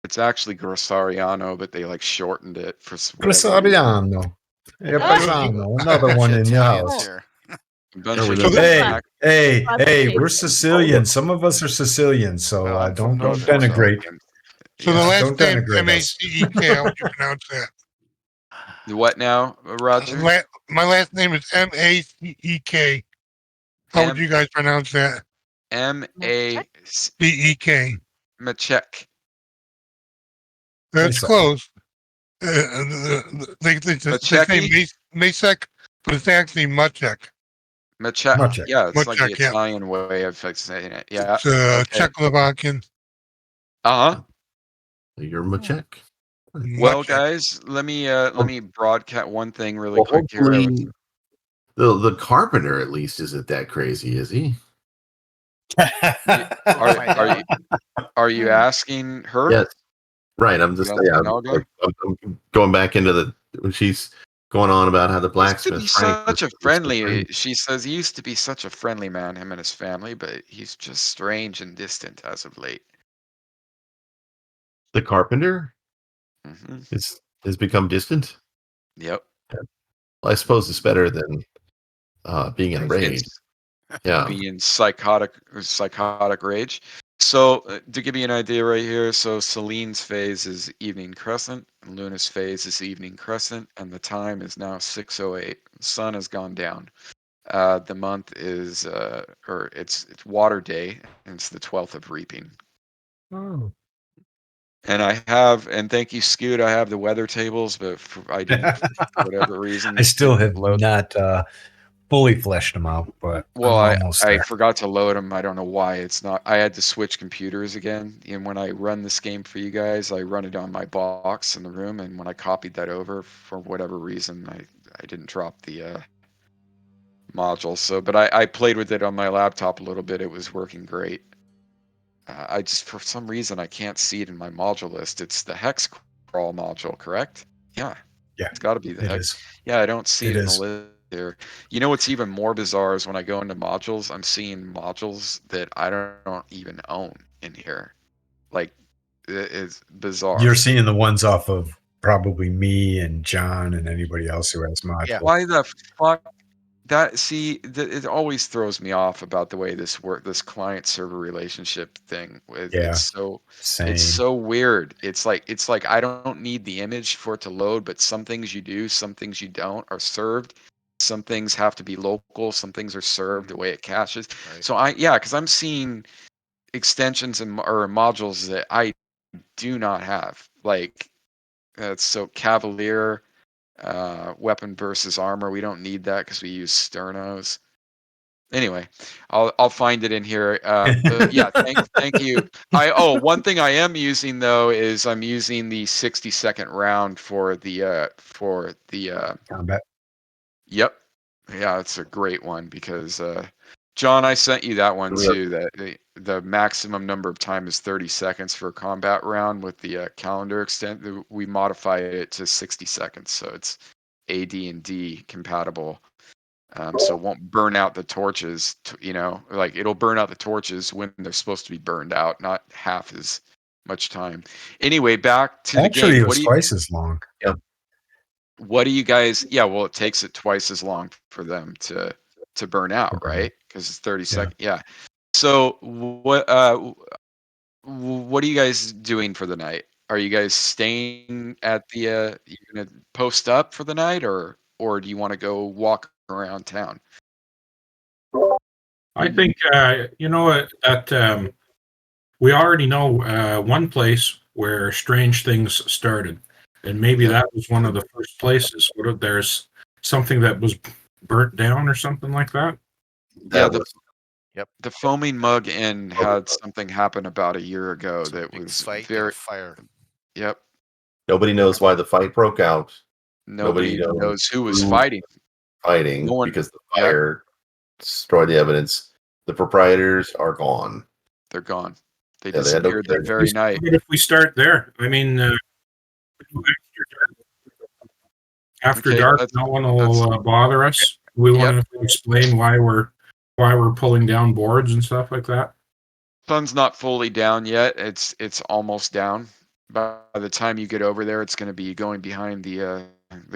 It's actually Grisariano, but they like shortened it for whatever reason. Grisariano. Hey, Ah! paisano. Another Bunch one of in your Italians house. here. A bunch No, we of live in- Hey, black. hey, we're Classification. Sicilian. Some of us are Sicilian, so Well, I'm don't from don't Northern, so- denigrate. So the Yeah. last Don't name denigrate us. Macek. How would you pronounce that? The what now, Roger? My last name is Macek. How would you guys pronounce that? M-A-C-E-K. Cek. Machek. That's Macek. close. They say Macheki? Macek, but it's actually Machek. Machek. Machek. Yeah, it's like the Machek, yeah. Italian way of saying it. Yeah. It's Okay. Czechoslovakian. Uh-huh. You're Machek. Well, Machek. guys, let me broadcast one thing really Well, quick here. hopefully the carpenter at least isn't that crazy, is he? Are you asking her? Yes. Right. I'm You just asking Olga? I'm going back into when she's going on about how the Used to blacksmith be Frank such a was friendly. She says he used to be such a friendly man, him and his family, but he's just strange and distant as of late. the carpenter Hmm. has become distant. Yep. Well, I suppose it's better than being enraged. Yeah. being psychotic rage. So to give you an idea right here, so Celine's phase is evening crescent, and Luna's phase is evening crescent, and the time is now 6:08. The sun has gone down. The month is or it's water day, and it's the 12th of reaping. Oh. And thank you, Scoot. I have the weather tables, but I didn't, for whatever reason. I still didn't have load. not fully fleshed them out, but Well, I'm almost I there. forgot to load them. I don't know why it's not. I had to switch computers again. And when I run this game for you guys, I run it on my box in the room. And when I copied that over, for whatever reason, I didn't drop the module. So, but I played with it on my laptop a little bit. It was working great. I just, for some reason, I can't see it in my module list. It's the hex crawl module, correct? Yeah. Yeah, It's got to be the it hex. is. Yeah, I don't see It it in the is. list here. You know what's even more bizarre is when I go into modules, I'm seeing modules that I don't even own in here. Like, it is bizarre. You're seeing the ones off of probably me and John and anybody else who has modules. Yeah. Why the fuck? It always throws me off about the way this client server relationship thing. Yeah, It's same. so weird. It's like I don't need the image for it to load, but some things you do, some things you don't are served. Some things have to be local. Some things are served the way it caches. Right. So because I'm seeing extensions or modules that I do not have. Like so Cavalier. Weapon versus armor. We don't need that because we use sternos. Anyway, I'll find it in here. But yeah, thank you. One thing I am using though is I'm using the 60-second round for the Combat. Yep. Yeah, it's a great one because John, I sent you that one too. That the maximum number of time is 30 seconds for a combat round with the calendar extent. We modified it to 60 seconds, so it's AD&D compatible. So it won't burn out the torches. Like it'll burn out the torches when they're supposed to be burned out, not half as much time. Anyway, back to the Actually, game. it was twice as long. What do you guys? Yeah, well, it takes it twice as long for them to burn out, right? Because it's 30 seconds. Yeah. So what are you guys doing for the night? Are you guys staying at the? You gonna post up for the night, or do you want to go walk around town? I think you know what that we already know one place where strange things started, and maybe Yep. that was one of the first places. What if there's something that was burnt down or something like that? Yeah, Yep. the Foaming Mug Inn had something happen about a year ago It's a that big was fight and very. a fire. Yep. Nobody knows why the fight broke out. Nobody Nobody knows who was who fighting. fighting No one. because the Yep. fire destroyed the evidence. The proprietors are gone. They're gone. They Yeah, they had no disappeared that connection. very night. But if we start there, I mean, after Okay, dark, no one will bother us. We Yep. want to explain why we're pulling down boards and stuff like that. Sun's not fully down yet. It's almost down. By the time you get over there, it's going to be going behind the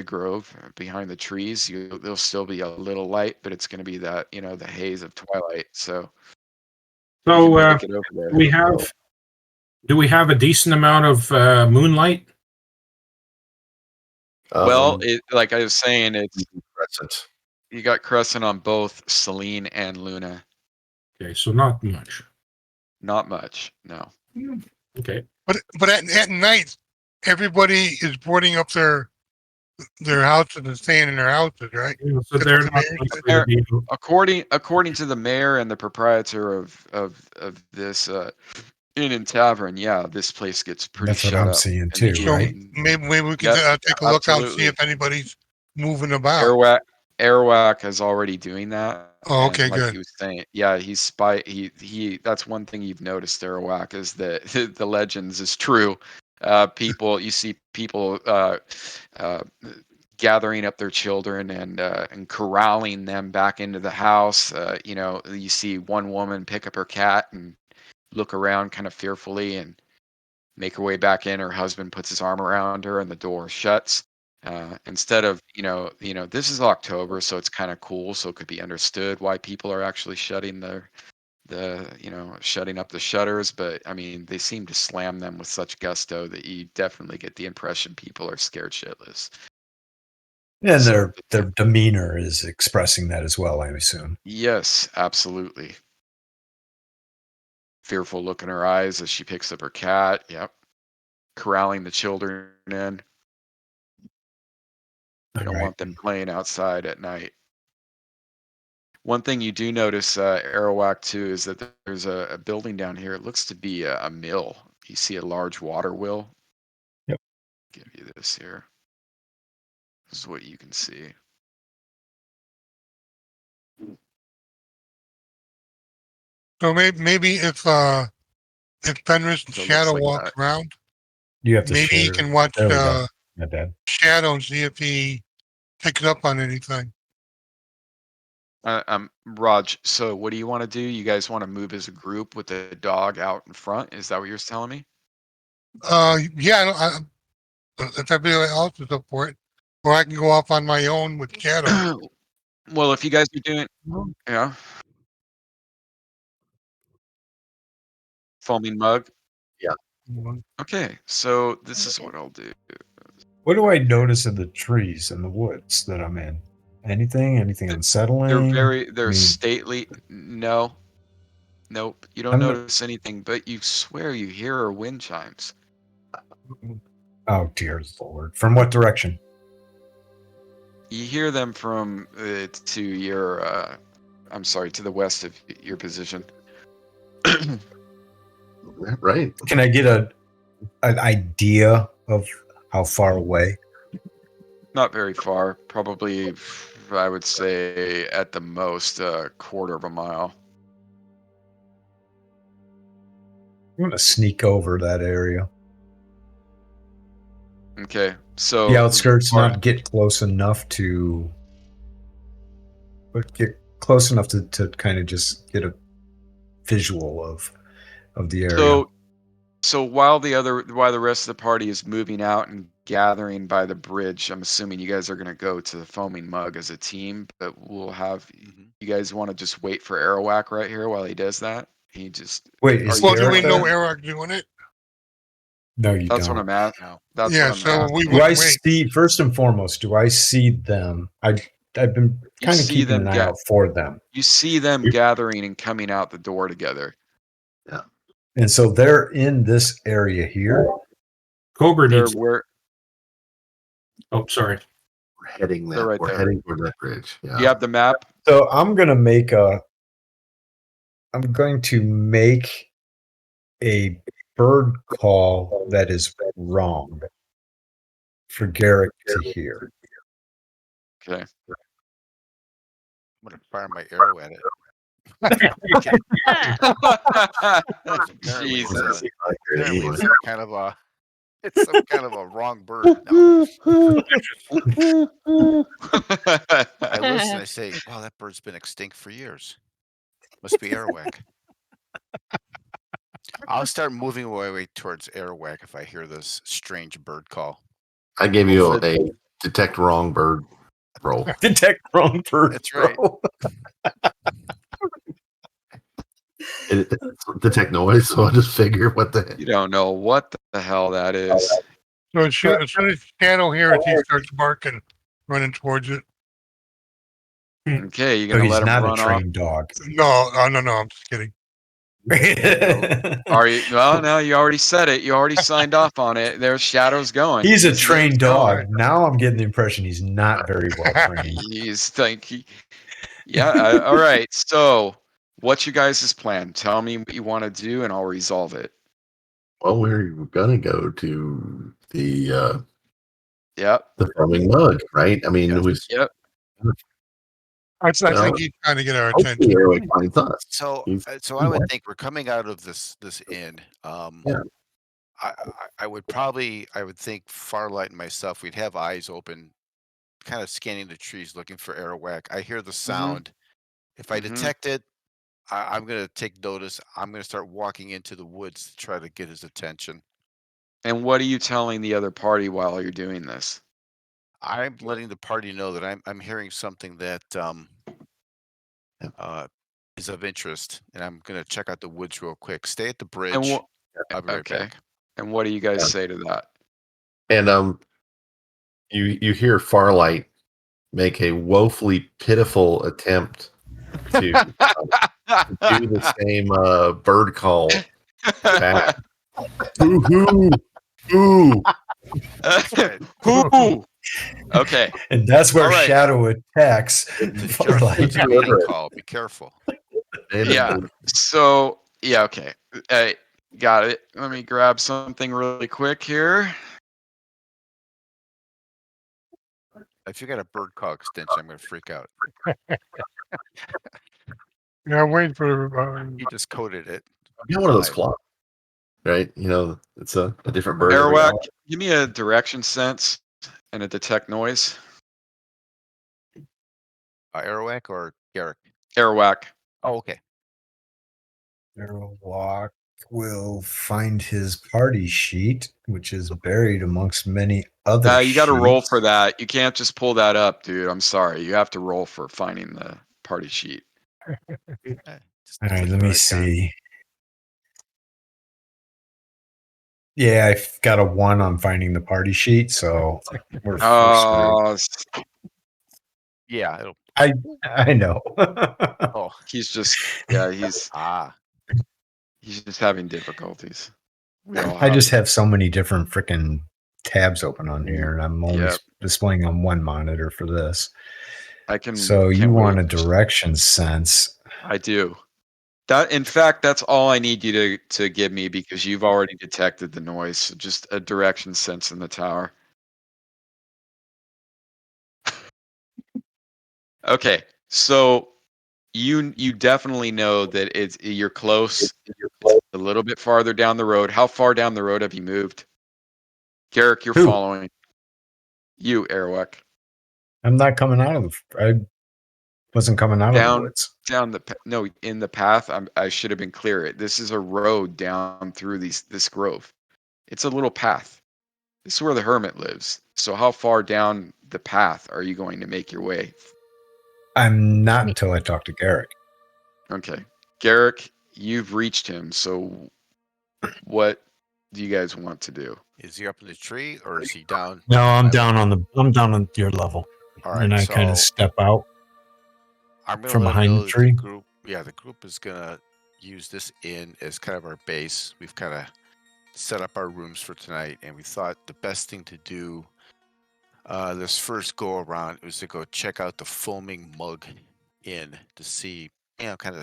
grove, behind the trees. There'll still be a little light, but it's going to be that the haze of twilight. So you So can make it over there. do we have a decent amount of moonlight? Well, like I was saying, it's Crescent. you got Crescent on both Celine and Luna. Okay, so not much. Not much, no. Okay. But at night, everybody is boarding up their houses and staying in their houses, right? So That's they're what the not mayor said. likely to be. According to the mayor and the proprietor of this inn and tavern, yeah, this place gets pretty That's what shut I'm up seeing in too, the So right? evening. maybe we can Yep, take a look out and see absolutely. if anybody's moving about. Airwhack is already doing that. Oh, And okay, like good. he was saying, yeah, he that's one thing you've noticed, Airwhack, is that the legends is true. You see people gathering up their children and corralling them back into the house. You see one woman pick up her cat and look around kind of fearfully and make her way back in. Her husband puts his arm around her and the door shuts. Instead of, this is October, so it's kind of cool, so it could be understood why people are actually shutting shutting up the shutters. But I mean, they seem to slam them with such gusto that you definitely get the impression people are scared shitless. And So, their demeanor is expressing that as well, I assume. yes, absolutely. Fearful look in her eyes as she picks up her cat. Yep. Corralling the children in. They don't All right. want them playing outside at night. One thing you do notice, Arawak, too, is that there's a building down here. It looks to be a mill. You see a large water wheel. Yep. Give you this here. This is what you can see. So maybe if Fenris and So it looks Shadow like walk around, You have to maybe he share. can watch There we go. My bad. Shadow and see if he picks up on anything. Raj, so what do you want to do? You guys want to move as a group with the dog out in front? Is that what you're telling me? Yeah, if everybody else is up for it, or I can go off on my own with Shadow. Well, if you guys are doing, yeah, foaming mug. Okay, so this is what I'll do. What do I notice in the trees in the woods that I'm in? Anything unsettling? They're stately. No, nope. You don't notice anything, but you swear you hear her wind chimes. Oh dear Lord! From what direction? You hear them from to your. I'm sorry, to the west of your position. Right. Can I get an idea of how far away? Not very far. Probably, I would say, at the most, a quarter of a mile. I'm gonna sneak over that area. Okay, so The outskirts, not get close enough to, but get close enough to kind of just get a visual of the area. So while the rest of the party is moving out and gathering by the bridge, I'm assuming you guys are going to go to the foaming mug as a team, but we'll have you guys want to just wait for Arawak right here while he does that. He just Wait, is Well, do we Garrett know there? Eric doing it? No, you That's don't. what I'm at. No. That's Yeah, what I'm so at. we Do would I wait. see, first and foremost, do I see them? I've been You kind of see keeping them an eye out for them. You see them gathering and coming out the door together. Yeah. And so they're in this area here. Cobra They're needs. where Oh, sorry. We're heading They're that. right We're there. heading toward that bridge. Yeah. You have the map. So I'm going to make a bird call that is wrong for Garrett to hear. Okay. I'm gonna fire my arrow at it. Apparently Jesus. apparently it's some kind of a wrong bird. No. I listen, I say, wow, that bird's been extinct for years. Must be Arawak. I'll start moving my way towards Arawak if I hear this strange bird call. I gave you a detect wrong bird roll. Detect wrong bird. That's right. Detect noise, so I'll just figure what the You don't know what the hell that is. So as soon as Shadow hears, he starts barking, running towards it. Okay, you're So gonna he's let him not a run off. trained dog. No, I'm just kidding. Are you? Well, no, you already said it. You already signed off on it. There's Shadows going. He's a He's trained going. dog. Now I'm getting the impression he's not very well trained. He's like, yeah. All right. So, what's your guys' plan? Tell me what you want to do, and I'll resolve it. Well, we're gonna go to the Yep. foaming mug, right? I mean, it was. Yep. I think he's trying to get our Hopefully, attention. Eric finds us. So He's- I would think we're coming out of this inn. Yeah. I would think Farlight and myself, we'd have eyes open, kind of scanning the trees looking for Arawak. I hear the sound. If I detect it, I'm gonna take notice. I'm gonna start walking into the woods to try to get his attention. And what are you telling the other party while you're doing this? I'm letting the party know that I'm hearing something that uh, is of interest, and I'm gonna check out the woods real quick. Stay at the And bridge. what? I'll be right Okay. back. And what do you guys Yeah. say to that? And you hear Farlight make a woefully pitiful attempt to do the same bird call back. Ooh, ooh. Who? Okay. And that's where All right. Shadow attacks. It's a Farlight. it's a mating call. Be careful. Yeah. So yeah. Okay. Got it. Let me grab something really quick here. If you got a bird call extension, I'm gonna freak out. Yeah, I'm waiting for. He just coded it. You got one of those Live. clocks, right? You know, it's a different bird. every Airwack, hour. give me a direction sense and a detect noise. Arawak or Garrick? Airwack. Oh, okay. Airwalk will find his party sheet, which is buried amongst many other You got to roll sheets. for that. You can't just pull that up, dude. I'm sorry. You have to roll for finding the party sheet. Just All right, click let the me icon. see. Yeah, I've got a 1 on finding the party sheet, so we're screwed. Oh, Yeah, it'll. I know. Oh, he's just he's ah. just having difficulties. We all I have. just have so many different freaking tabs open on here, and I'm only Yep. displaying on one monitor for this. I can. So you can't want wait. a direction sense. I do. That, in fact, that's all I need you to give me because you've already detected the noise. So just a direction sense in the tower. Okay, so you definitely know that you're close. It's a little bit farther down the road. How far down the road have you moved? Garrick, you're Who? following. You, Airwick. I'm not coming out of the. I wasn't coming out of the woods. In the path. I should have been clear. This is a road down through this grove. It's a little path. This is where the hermit lives. So how far down the path are you going to make your way? I'm not until I talk to Garrick. Okay. Garrick, you've reached him. So what do you guys want to do? Is he up in the tree or is he down? No, I'm my down level? I'm down on your level. All right, And I kind so of step out I'm gonna from let him behind know the that tree. the group. Yeah, the group is gonna use this inn as kind of our base. We've kind of set up our rooms for tonight, and we thought the best thing to do this first go around was to go check out the Foaming Mug Inn to see, kind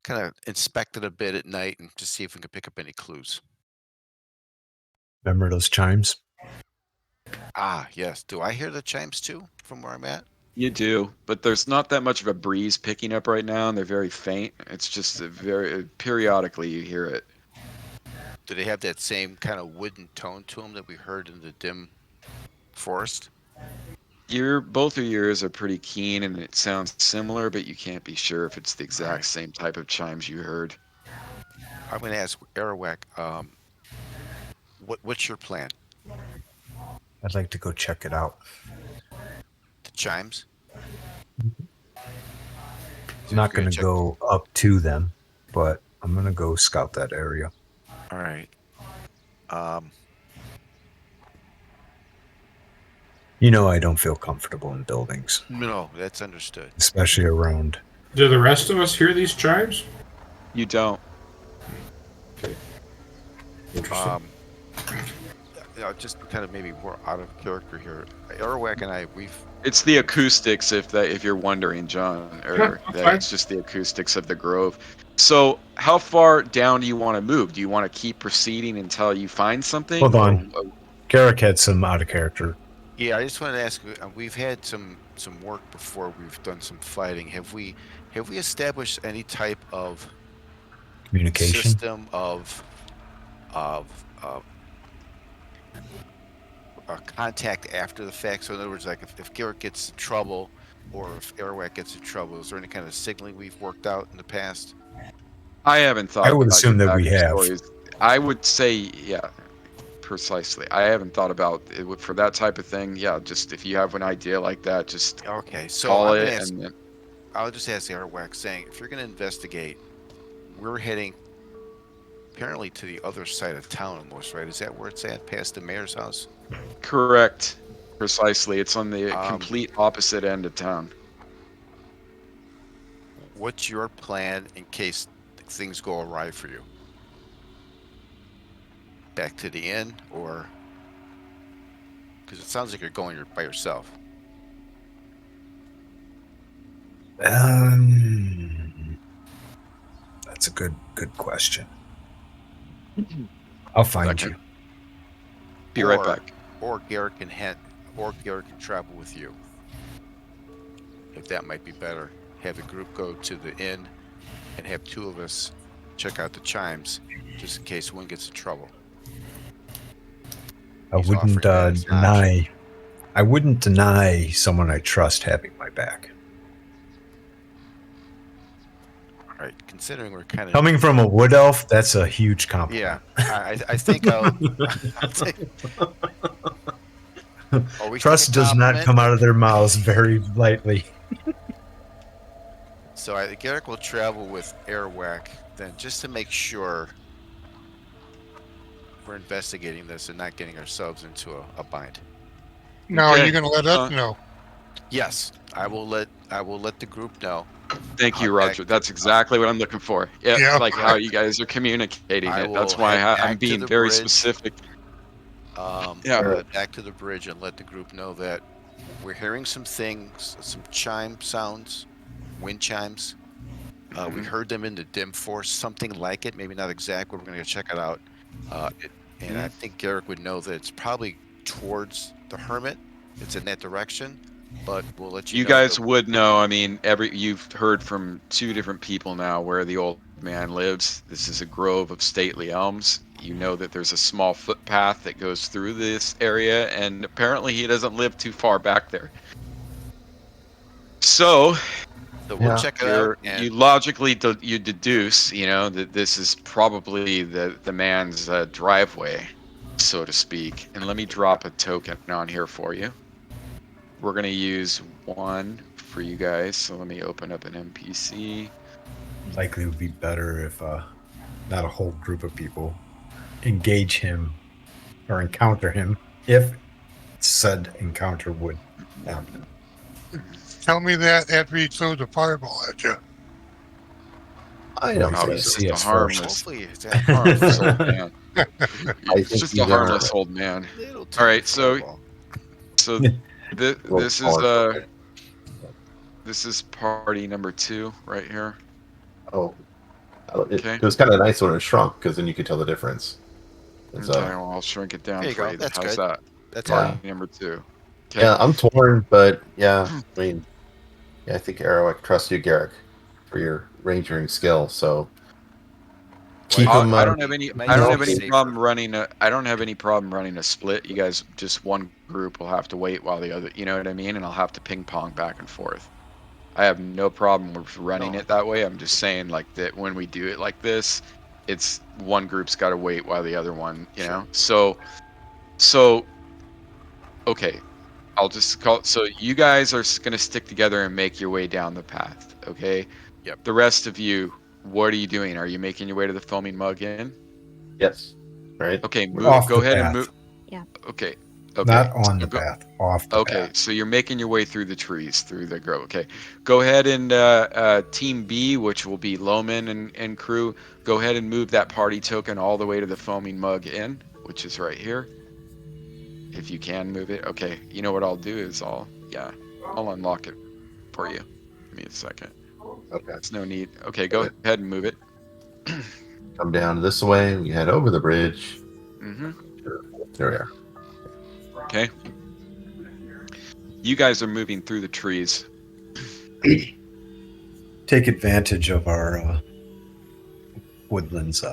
of inspect it a bit at night and to see if we can pick up any clues. Remember those chimes? Ah, yes. Do I hear the chimes too from where I'm at? You do, but there's not that much of a breeze picking up right now, and they're very faint. It's just periodically you hear it. Do they have that same kind of wooden tone to them that we heard in the dim forest? Both of your ears are pretty keen, and it sounds similar, but you can't be sure if it's the exact same type of chimes you heard. I'm going to ask Arawak, what's your plan? I'd like to go check it out. The chimes? I'm not going to go up to them, but I'm going to go scout that area. All right. You know, I don't feel comfortable in buildings, No, that's understood. especially around. Do the rest of us hear these chimes? You don't. Interesting. Just kind of maybe more out of character here. Arawak and I, It's the acoustics, if you're wondering, John, or Okay. it's just the acoustics of the grove. So, how far down do you want to move? Do you want to keep proceeding until you find something? Hold on. Garrick had some out of character. Yeah, I just wanted to ask. We've had some work before. We've done some fighting. Have we established any type of Communication. system of contact after the fact? So in other words, like if Garrett gets in trouble or if Arawak gets in trouble, is there any kind of signaling we've worked out in the past? I haven't thought. I would about assume your that we have. backstories. I would say, yeah. Precisely. I haven't thought about it for that type of thing. Yeah, just if you have an idea like that, just Okay, so call I'm gonna it ask. and then I'll just ask Airwax saying, if you're gonna investigate, we're heading apparently to the other side of town almost, right? Is that where it's at, past the mayor's house? correct. Precisely. It's on the Um, complete opposite end of town. What's your plan in case things go awry for you? Back to the inn, or because it sounds like you're going by yourself. That's a good question. I'll find Second. you. Be right Or- back. Or Garrett can travel with you. If that might be better, have the group go to the inn and have two of us check out the chimes, just in case one gets in trouble. I He's wouldn't offering that as an option. deny. I wouldn't deny someone I trust having my back. All right, considering we're kind of Coming from a wood elf, that's a huge compliment. yeah, I think I'll take. Are we Trust taking a does not compliment? come out of their mouths very lightly. So Garrick will travel with Airwack then, just to make sure we're investigating this and not getting ourselves into a bind. Now, are Okay. you going to let us know? Yes, I will let the group know. Thank you, I'll Roger. That's exactly what I'm looking for. Yeah, Yeah. like how you guys are communicating I it. That's will why head I'm back to being the very bridge. specific. I'll Yeah. head back to the bridge and let the group know that we're hearing some things, some chime sounds, wind chimes. We Mhm. heard them in the dim forest, something like it, maybe not exact. We're going to go check it out. And I think Garrick would know that it's probably towards the hermit. It's in that direction, but we'll let you You know. guys would know. I mean, you've heard from two different people now where the old man lives. This is a grove of stately elms. You know that there's a small footpath that goes through this area, and apparently he doesn't live too far back there. So we'll Yeah. check it out. you And logically you deduce, that this is probably the man's driveway, so to speak. And let me drop a token on here for you. We're gonna use one for you guys. So let me open up an NPC. Likely would be better if not a whole group of people engage him or encounter him if said encounter would happen. Tell me that after he throws a fireball at you. I don't Oh, think He's so. see just a us harmless, hopefully it's harmless old man. I He's think just he's a harmless a old man. little All tiny right, so fireball. this is smaller. this is party number 2 right here. Oh, Okay. it was kind of nice when it shrunk because then you could tell the difference. It's, Okay, well, I'll shrink it down There you for go. you. That's How's good. that? That's Yeah. Party number 2. Okay. Yeah, I'm torn, but yeah, I mean, yeah, I think Arawak trusts you, Garrick, for your rangering skill. So keep Well, him. I don't have any. I don't have any safer. problem running a. I don't have any problem running a split. You guys, just one group will have to wait while the other. You know what I mean? And I'll have to ping pong back and forth. I have no problem with running it that way. I'm just saying like that when we do it like this, it's one group's got to wait while the other one. You know. So okay. I'll just call. So you guys are gonna stick together and make your way down the path. Okay. Yep. The rest of you, what are you doing? Are you making your way to the Foaming Mug Inn? Yes. Right. Okay, Off go the ahead and path. move. Yeah. Okay. Not on the Go- path, off the Okay, path. so you're making your way through the trees, through the grove. Okay, go ahead and Team B, which will be Loman and crew, go ahead and move that party token all the way to the Foaming Mug Inn, which is right here. If you can move it. Okay, you know what I'll do is I'll unlock it for you. Give me a second. Okay. There's no need. Okay, go ahead and move it. Come down this way. We head over the bridge. Mm-hmm. There we are. Okay. You guys are moving through the trees. Take advantage of our woodlands.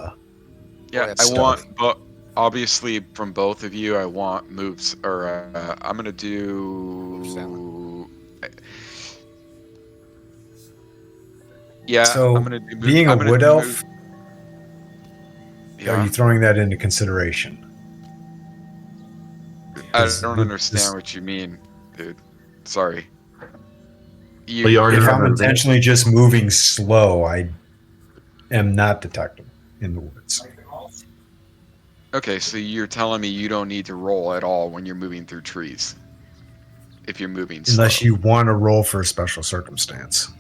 Yeah, I want, but obviously from both of you, I want moves, or I'm gonna do. Yeah, So, I'm gonna do. being a wood elf, Yeah. are you throwing that into consideration? I 'Cause don't with understand this- what you mean, dude. Sorry. Well, you already if have I'm a intentionally just moving slow, I am not detectable in the woods. Okay, so you're telling me you don't need to roll at all when you're moving through trees if you're moving Unless slow. you want to roll for a special circumstance.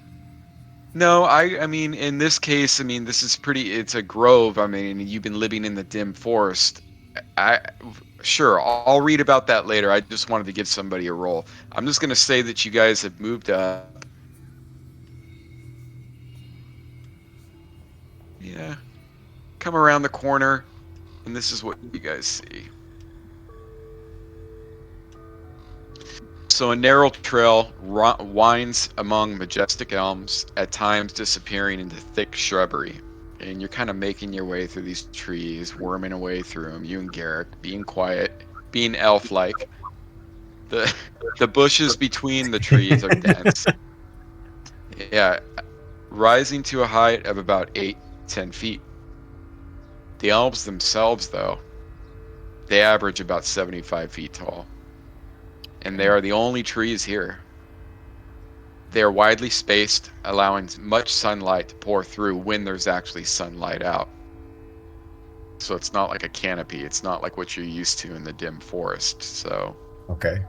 No, I mean, in this case, I mean, this is pretty, it's a grove. I mean, you've been living in the dim forest. I, sure, I'll read about that later. I just wanted to give somebody a roll. I'm just going to say that you guys have moved up. Yeah. Come around the corner, and this is what you guys see. So a narrow trail winds among majestic elms, at times disappearing into thick shrubbery. And you're kind of making your way through these trees, worming away through them. You and Garrick, being quiet, being elf-like. The the bushes between the trees are dense. Yeah, rising to a height of about 8-10 feet. The elms themselves, though, they average about 75 feet tall, and they are the only trees here. They are widely spaced, allowing much sunlight to pour through when there's actually sunlight out. So it's not like a canopy. It's not like what you're used to in the dim forest. So, Okay.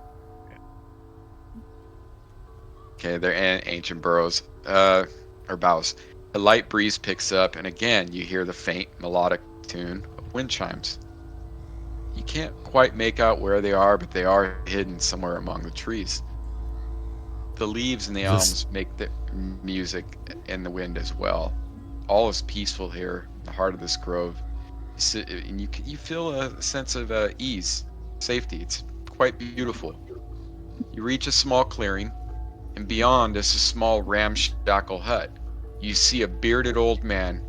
okay, they're ancient burrows, or boughs. A light breeze picks up, and again, you hear the faint melodic tune of wind chimes. You can't quite make out where they are, but they are hidden somewhere among the trees. The leaves and the This elms make the music in the wind as well. All is peaceful here, in the heart of this grove. And you feel a sense of ease, safety. It's quite beautiful. You reach a small clearing, and beyond is a small ramshackle hut. You see a bearded old man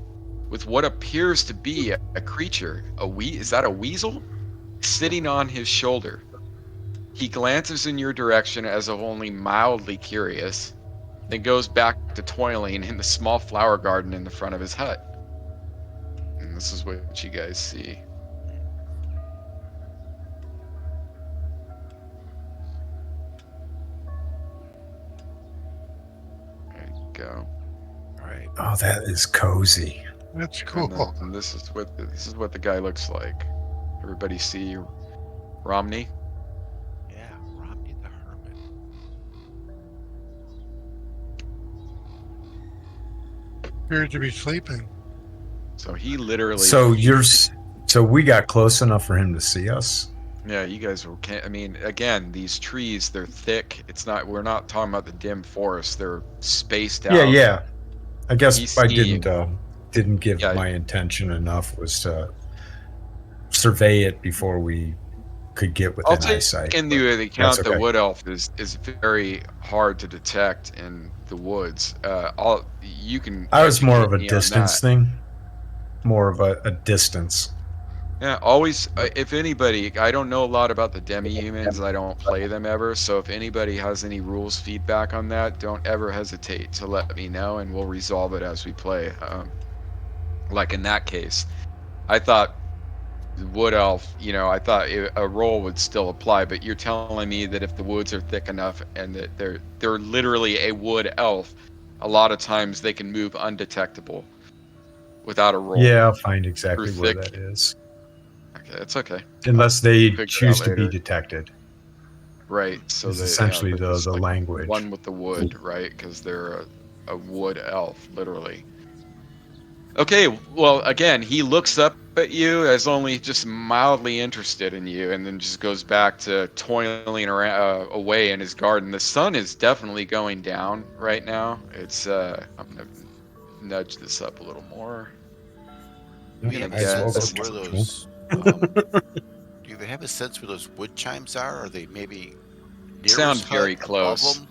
with what appears to be a creature. Is that a weasel? Sitting on his shoulder. He glances in your direction as if only mildly curious, then goes back to toiling in the small flower garden in the front of his hut. And this is what you guys see. There you go. All right. Oh, that is cozy. That's And cool. then this is what the guy looks like. Everybody see Romney? Yeah, Romney the Hermit. Appears to be sleeping. So he literally, So we got close enough for him to see us. yeah, you guys were. I mean, again, these trees, they're thick. It's not. We're not talking about the dim forest. They're spaced Yeah, out. yeah. I guess He's I seeing. didn't give Yeah. my intention enough was to survey it before we could get I'll within take eyesight. into but account that's the okay. wood elf is very hard to detect in the woods. You can I was more educate of a me on distance that. thing. More of a distance. Yeah, always. If anybody, I don't know a lot about the demi-humans. I don't play them ever. So if anybody has any rules feedback on that, don't ever hesitate to let me know, and we'll resolve it as we play. Like in that case, I thought wood elf. I thought a roll would still apply, but you're telling me that if the woods are thick enough and that they're literally a wood elf, a lot of times they can move undetectable without a roll Yeah, I'll find through exactly where thick. that is. Okay, that's okay. Unless We'll they figure it out choose to be later. detected. Right. So Is they, essentially they're just the like language. one with the wood, right? Because they're a wood elf, literally. Okay. Well, again, he looks up at you as only just mildly interested in you, and then just goes back to toiling around, away in his garden. The sun is definitely going down right now. It's. I'm gonna nudge this up a little more. Do we I'm gonna have a Might as well sense go of guess. where comfortable. those? Do they have a sense where those wood chimes are? Are they maybe near his Sound hut, very above close. him?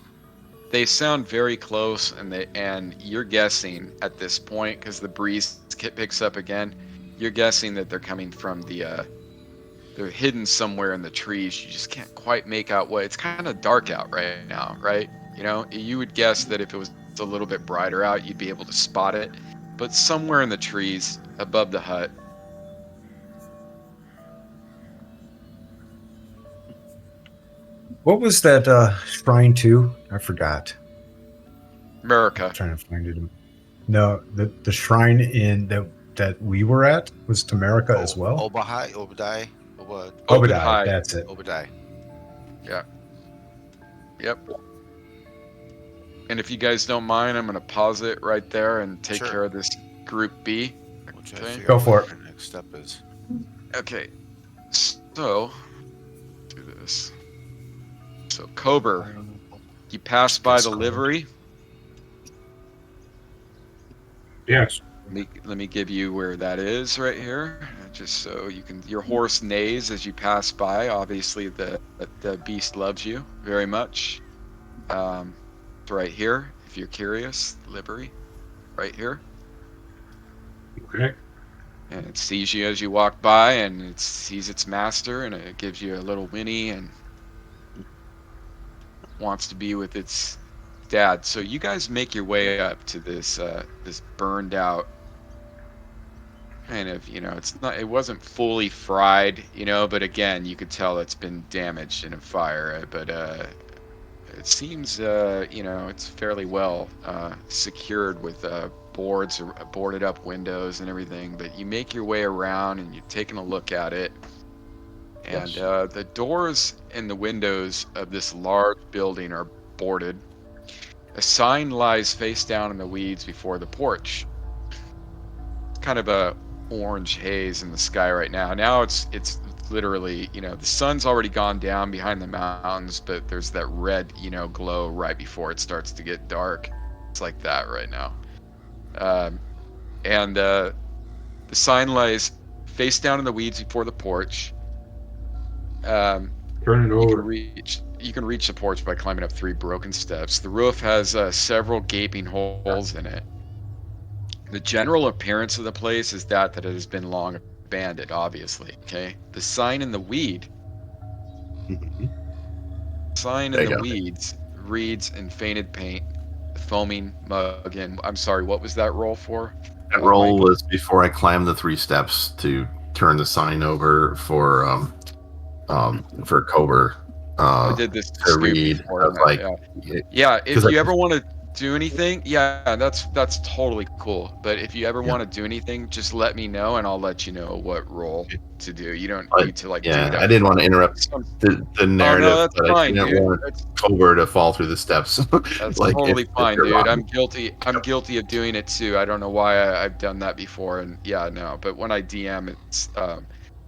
They sound very close, and you're guessing at this point because the breeze picks up again. You're guessing that they're coming from they're hidden somewhere in the trees. You just can't quite make out what. It's kind of dark out right now, right? You would guess that if it was a little bit brighter out, you'd be able to spot it. But somewhere in the trees above the hut. What was that shrine to? I forgot. America. I'm trying to find it. No, the shrine in that we were at was to America as well. Obadiah. Obadiah, that's it. Obadiah. Yep. And if you guys don't mind, I'm going to pause it right there and take Sure. care of this group B. We'll try to Okay. figure Go out for what our next step is. Okay. So, do this. So, Kober, you pass by the Discord. livery. Yes. Let me give you where that is right here, just so you can. Your horse neighs as you pass by. Obviously, the beast loves you very much. It's right here. If you're curious, livery, right here, Okay. and it sees you as you walk by, and it sees its master, and it gives you a little whinny and wants to be with its dad. So you guys make your way up to this this burned out kind of, it wasn't fully fried, but again, you could tell it's been damaged in a fire, but it seems it's fairly well secured with boarded up windows and everything. But you make your way around and you're taking a look at it, and Yes. the doors and the windows of this large building are boarded. A sign lies face down in the weeds before the porch. It's kind of a orange haze in the sky right now. Now it's literally, the sun's already gone down behind the mountains, but there's that red, glow right before it starts to get dark. It's like that right now. And the sign lies face down in the weeds before the porch. Um, Turn it you can over. reach the porch by climbing up 3 broken steps. The roof has several gaping holes in it. The general appearance of the place is that it has been long abandoned, obviously. Okay. The sign in the Mhm. There you go. weeds reads in fainted paint, the foaming mug. And I'm sorry, what was that roll for? That roll Mike? was before I climbed the 3 steps to turn the sign over for Cobra I did this to scoop read. I before. was like, Yeah, if because you ever want to do anything, yeah, that's totally cool. But if you ever yeah, want to do anything, just let me know and I'll let you know what role to do. You don't but need to like do it yeah, I up didn't front. want to interrupt Some- the Oh no, narrative, that's but I fine, didn't dude. want Cobra to fall through the steps. That's Like totally if fine, they're dude. locked. I'm guilty of doing it too. I don't know why I've done that before, and yeah, no. But when I DM,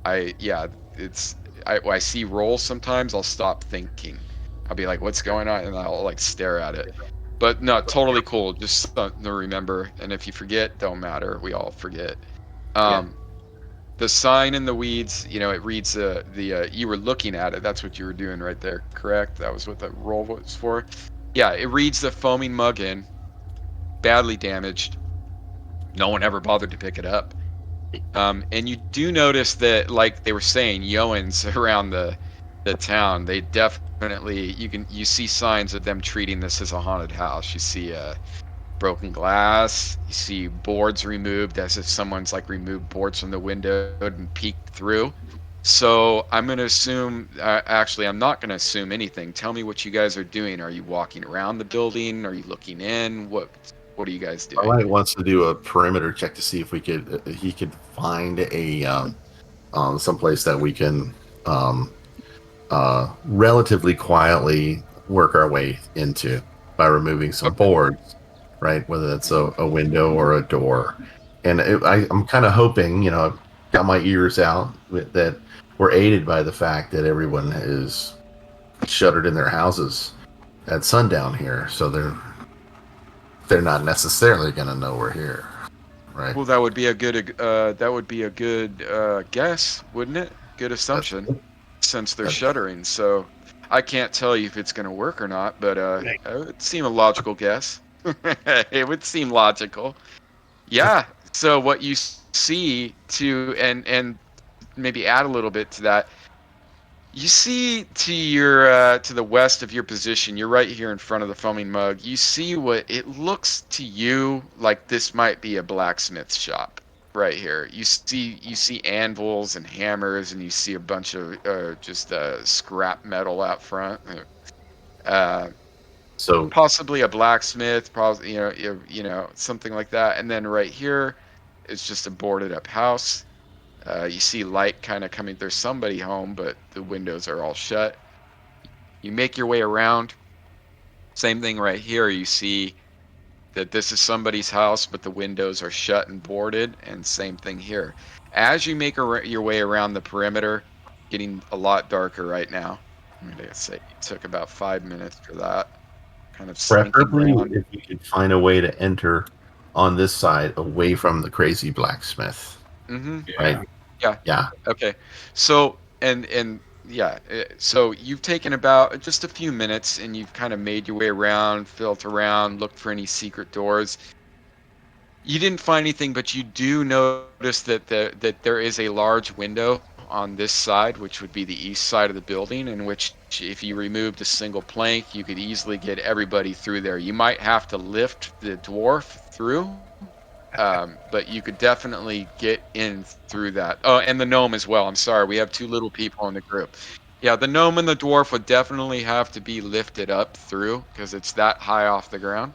I yeah, it's I see rolls sometimes. I'll stop thinking. I'll be like, "What's going on?" And I'll like stare at it. But no, totally cool. Just something to remember. And if you forget, don't matter. We all forget. Yeah. Um, the sign in the weeds, it reads you were looking at it. That's what you were doing right there, correct? That was what the roll was for. Yeah, it reads the foaming mug in, badly damaged. No one ever bothered to pick it up. And you do notice that, like they were saying, Yoans around the town, they definitely you see signs of them treating this as a haunted house. You see broken glass. You see boards removed as if someone's like removed boards from the window and peeked through. So I'm going to assume, actually, I'm not going to assume anything. Tell me what you guys are doing. Are you walking around the building? Are you looking in? What are you guys doing? Starlight wants to do a perimeter check to see if he could find a someplace that we can relatively quietly work our way into by removing some Okay. boards, right? Whether that's a window or a door. And I'm kind of hoping, I've got my ears out that we're aided by the fact that everyone is shuttered in their houses at sundown here, so they're not necessarily going to know we're here, right? Well, that would be a good guess, wouldn't it? Good That's assumption, since they're that's shuttering. So I can't tell you if it's going to work or not, but it would seem a logical guess. It would seem logical. Yeah. So what you see and maybe add a little bit to that. You see to the west of your position, you're right here in front of the foaming mug. You see what it looks to you like this might be a blacksmith shop. right here. You see anvils and hammers, and you see a bunch of just scrap metal out front. So Possibly a blacksmith, probably something like that. And then right here is just a boarded up house. You see light kind of coming. There's somebody home, but the windows are all shut. You make your way around. Same thing right here. You see that this is somebody's house, but the windows are shut and boarded. And same thing here. As you make your way around the perimeter, getting a lot darker right now. I'm gonna say it took about 5 minutes for that. Kind of slinking preferably around. if you could find a way to enter on this side away from the crazy blacksmith. Mm-hmm. Right? Yeah. Yeah. Okay. So and yeah, so you've taken about just a few minutes, and you've kind of made your way around, felt around, looked for any secret doors. You didn't find anything, but you do notice that there is a large window on this side, which would be the east side of the building, in which if you removed a single plank, you could easily get everybody through there. You might have to lift the dwarf through, but you could definitely get in through that. Oh, and the gnome as well. I'm sorry, we have two little people in the group. Yeah, the gnome and the dwarf would definitely have to be lifted up through because it's that high off the ground.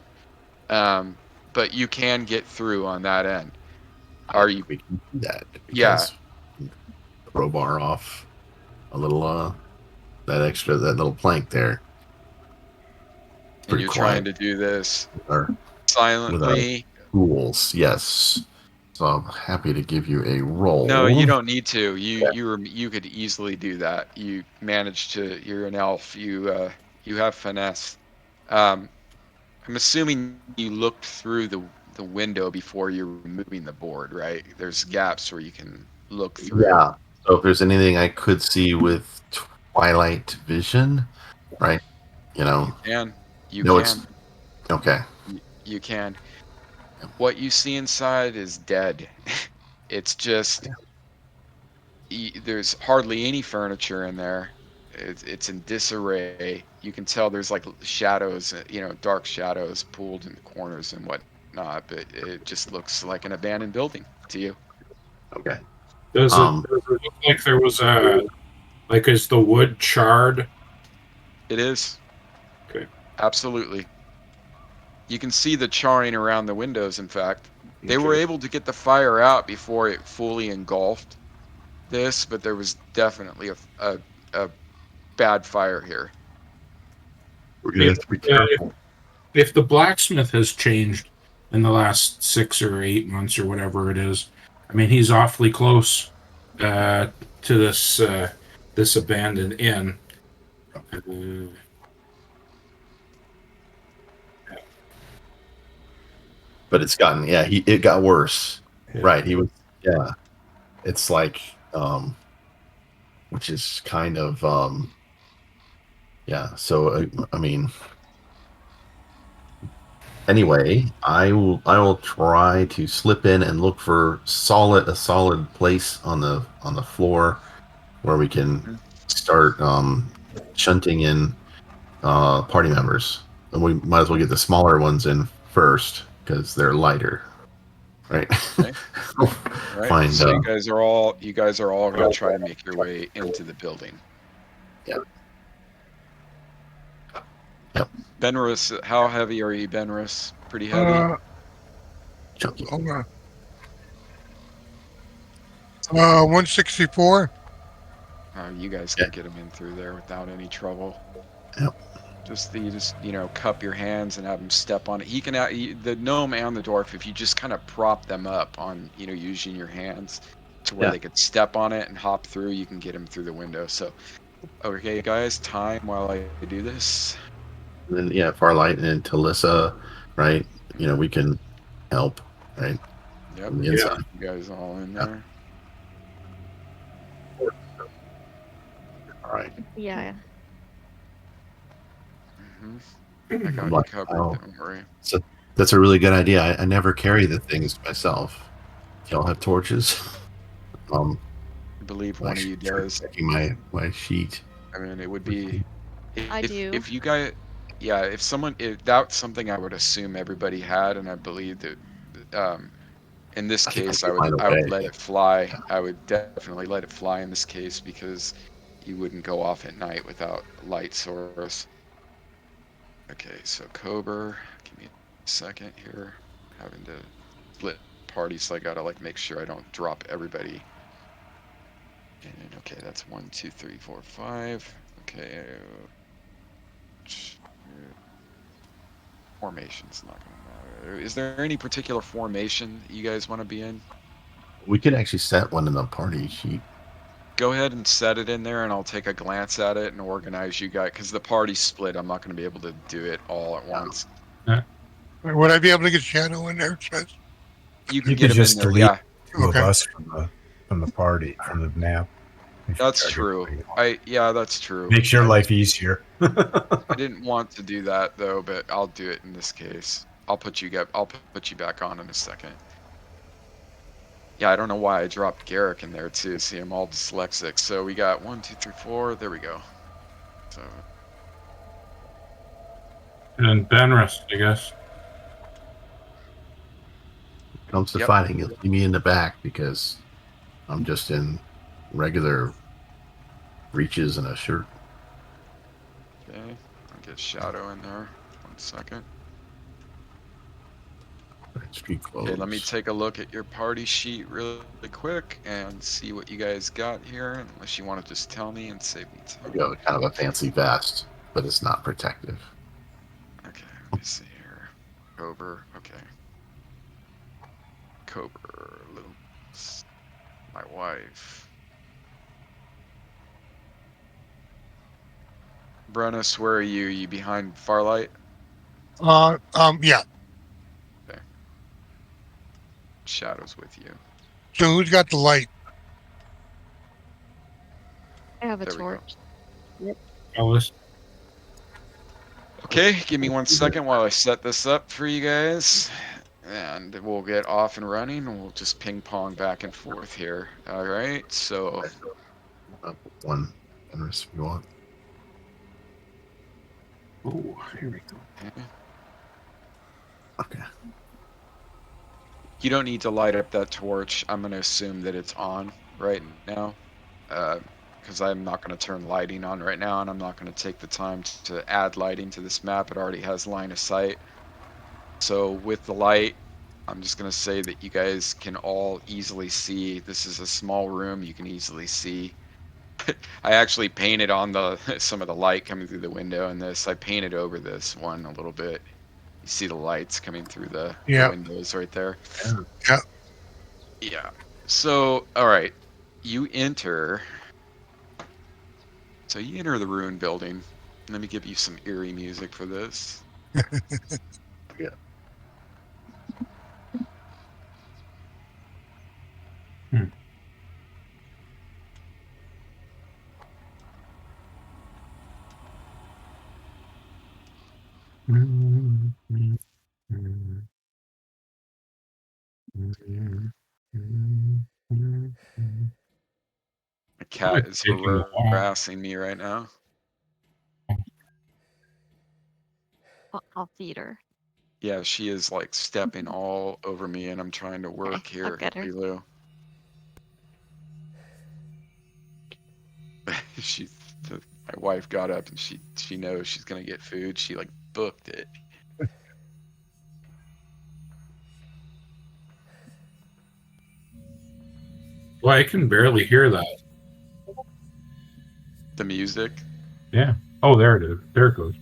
Um, but you can get through on that end. I Are think you? we can do that Yeah. because crowbar off a little that little plank there. It's And pretty you're trying quiet to do this with our silently. tools. Yes. So I'm happy to give you a No, you roll. don't need to. You could easily do that. You managed to. You're an elf. You have finesse. Um, I'm assuming you looked through the window before you're removing the board, right? There's gaps where you can look through. Yeah. So if there's anything I could see with twilight vision, right? You You know, can. You no, it's can. okay. You can. What you see inside is dead. It's just there's hardly any furniture in there. It's in disarray. You can tell there's like shadows, dark shadows pooled in the corners and whatnot, but it just looks like an abandoned building to you. Okay. Does it look like there was is the wood charred? It is. Okay. Absolutely. You can see the charring around the windows, in fact. They were Okay. able to get the fire out before it fully engulfed this, but there was definitely a bad fire here. We're gonna have to be careful. If the blacksmith has changed in the last 6 or 8 months or whatever it is, I mean, he's awfully close to this abandoned inn. But it's gotten it got worse. Yeah. Right. He was it's like which is kind of so I mean anyway, I will try to slip in and look for a solid place on the floor where we can start shunting in party members. And we might as well get the smaller ones in first because they're lighter. Right. Okay. Right. Find So you guys are all going to try to make your way into the building. Yep. Benris, how heavy are you, Benris? Pretty heavy. chunky. Hold on. 164. You guys can get them in through there without any trouble. Yep. You just cup your hands and have them step on it. He can the gnome and the dwarf, if you just kind of prop them up on using your hands to where they could step on it and hop through, you can get them through the window. So okay, guys, time while I do this. And then Farlight and Talissa, right? We can help, right? Yep. From the inside. You guys all in there. All right. Yeah. I got you covered. Don't worry. So that's a really good idea. I never carry the things myself. Y'all have torches? I believe one of you does. Checking my sheet. I mean, it would be. I do. If you guys, if that's something I would assume everybody had, and I believe that In this I think case, we find a I would way. let it fly. I would definitely let it fly in this case because you wouldn't go off at night without a light source. Okay, so Cobra, give me a second here. Having to split parties, so I gotta like make sure I don't drop everybody. And okay, that's 1, 2, 3, 4, 5. Okay. Formation's not gonna matter. Is there any particular formation that you guys want to be in? We could actually set one in the party sheet. Go ahead and set it in there, and I'll take a glance at it and organize you guys. Because the party's split, I'm not going to be able to do it all at once. Would I be able to get Shadow in there, Spence? You can You get could him in just there, delete yeah. two of Okay. us from the party, from the map. if you That's charge true. everybody. Yeah, that's true. Makes your life easier. I didn't want to do that though, but I'll do it in this case. I'll put you back on in a second. Yeah, I don't know why I dropped Garrick in there too. See, I'm all dyslexic. So we got 1, 2, 3, 4. There we go. So And Benrus, I guess. Comes to Yep. fighting, you'll see me in the back because I'm just in regular breeches and a shirt. Okay, I'll get Shadow in there. 1 second. Street clothes. Okay, let me take a look at your party sheet really quick and see what you guys got here. Unless you want to just tell me and save me I time. got kind of a fancy vest, but it's not protective. Okay, let me see here. Cobra. Okay. Cobra. My wife. Brennus, where are you? You behind Farlight? Yeah. Okay. Shadow's with you. So who's got the light? I have a There we go. torch. Alice. Okay, give me 1 second while I set this up for you guys. And we'll get off and running, and we'll just ping pong back and forth here. All right, so One generous if you want. Oh, here we go. okay. Okay. You don't need to light up that torch. I'm going to assume that it's on right now, because I'm not going to turn lighting on right now, and I'm not going to take the time to add lighting to this map. It already has line of sight. So with the light, I'm just going to say that you guys can all easily see. This is a small room. You can easily see. I actually painted on some of the light coming through the window in this. I painted over this one a little bit. You see the lights coming through the Yeah. windows right there. Yeah. Yeah. So, all right. You enter. So you enter the ruin building. Let me give you some eerie music for this. Yeah. My cat is Taking a while. harassing me right now. I'll feed her. Yeah, she is like stepping all over me, and I'm trying to work Okay, I'll here, get her. Lulu. she, my wife got up, and she knows she's gonna get food. She like booked it. Well, I can barely hear that. The music. Yeah. Oh, there it is. There it goes.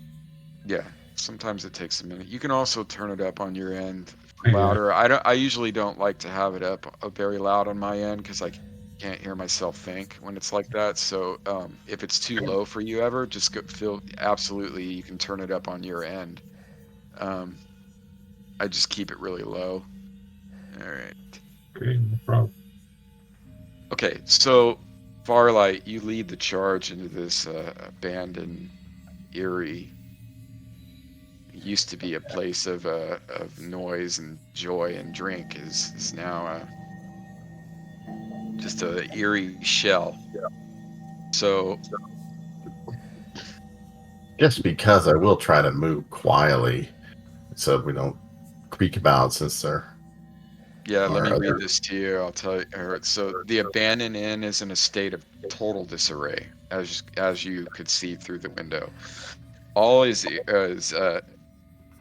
Yeah, sometimes it takes a minute. You can also turn it up on your end Yeah. louder. I usually don't like to have it up very loud on my end because I can't hear myself think when it's like that. So if it's too low for you ever, just feel absolutely you can turn it up on your end. I just keep it really low. All right. Okay, no problem. Okay, so Farlight, you lead the charge into this abandoned, eerie. It used to be a place of noise and joy and drink is now just a eerie shell. So Just because I will try to move quietly so we don't creak about since they're Yeah, let me Are read other- this to you. I'll tell you. So the abandoned inn is in a state of total disarray, as you could see through the window. All is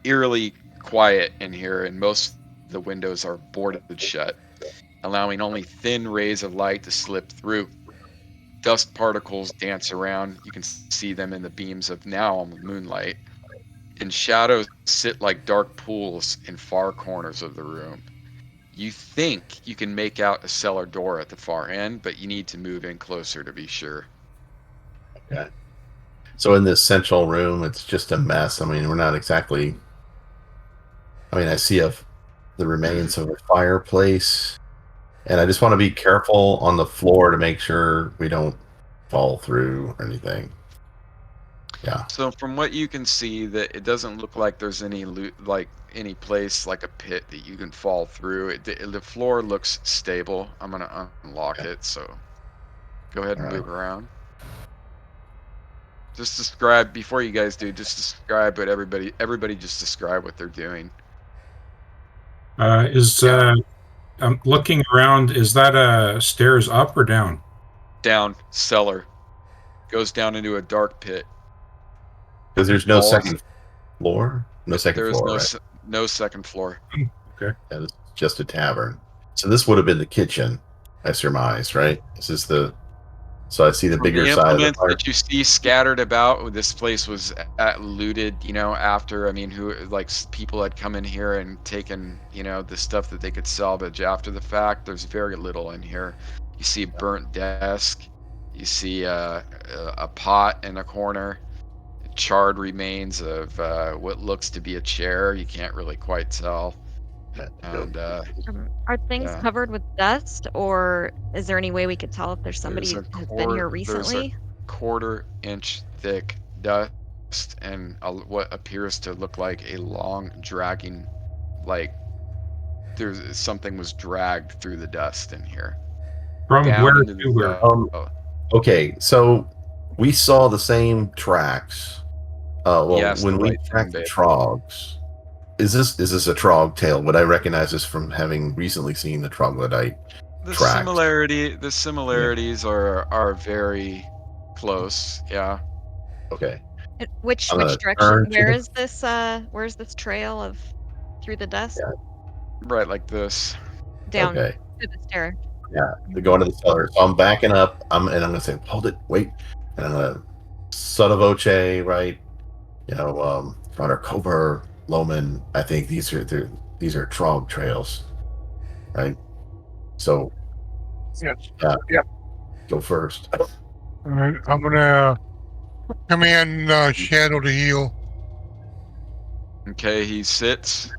eerily quiet in here, and most of the windows are boarded shut, allowing only thin rays of light to slip through. Dust particles dance around. You can see them in the beams of now moonlight, and shadows sit like dark pools in far corners of the room. You think you can make out a cellar door at the far end, but you need to move in closer to be sure. Okay. So in this central room, it's just a mess. I mean, we're not exactly. I mean, I see the remains of a fireplace, and I just want to be careful on the floor to make sure we don't fall through or anything. Yeah. So from what you can see, that it doesn't look like there's any like any place like a pit that you can fall through. The floor looks stable. I'm gonna unlock Okay. it. So go ahead and All right. move around. Just describe before you guys do. Just describe what everybody just describe what they're doing. I'm looking around. Is that stairs up or down? Down cellar goes down into a dark pit. Because there's no Walls. second floor. No second There is floor, right? no second floor. Okay. Yeah, this is just a tavern. So this would have been the kitchen, I surmise, right? This is the. So I see the From bigger the side of the implements fire. that you see scattered about, this place was looted, after, people had come in here and taken, the stuff that they could salvage after the fact. There's very little in here. You see a burnt desk. You see a pot in a corner. Charred remains of what looks to be a chair. You can't really quite tell. And Are things yeah. covered with dust, or is there any way we could tell if there's somebody who has been here recently? quarter-inch thick dust and what appears to look like a long dragging, like something was dragged through the dust in here. From Down where into to where? the Okay, so we saw the same tracks. Yes, when the we right tracked thing, the babe. trogs, is this a trog tail? Would I recognize this from having recently seen the troglodyte The tracks? similarities are very close. Yeah. Okay, Which I'm gonna direction? turn to Where's this trail of through the dust? Yeah. Right like this. Down Okay, to the stair. yeah, to go into the cellar. So I'm backing up. I'm gonna say, hold it, wait, and I'm gonna sotto voce, right? Runner Cover, Loman. I think these are trog trails, right? So Yes. yeah, Yeah. go first. All right. I'm gonna command Shadow to heal. Okay, he sits.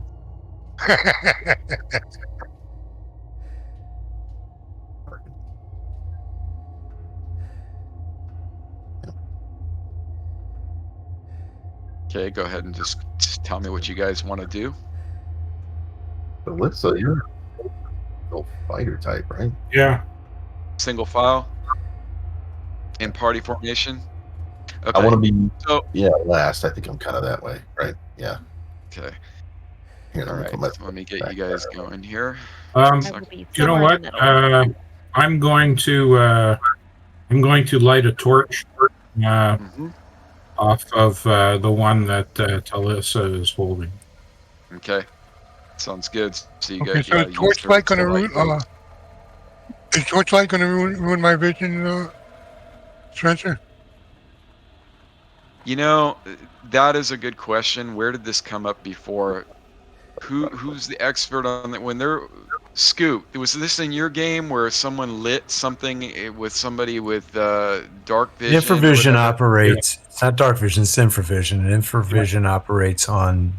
Okay, go ahead and just tell me what you guys want to do. Alyssa, you're a fighter type, right? Yeah. Single file in party formation. I Okay. want to be So last. I think I'm kind of that way, right? Yeah. okay. Here, All let me right. put my Let me get back you guys there. going here. I will be You know somewhere what? in the middle. I'm going to light a torch Mhm. off of the one that Talissa is holding. Okay. Sounds good. So you Okay, got so use torchlight her gonna to light ruin is torchlight gonna ruin my vision, Spencer? That is a good question. Where did this come up before? Who's the expert on that? When they're Scoot, was this in your game where someone lit something with somebody with dark vision? or Infravision whatever? operates. It's not dark vision. It's infravision. And infravision operates on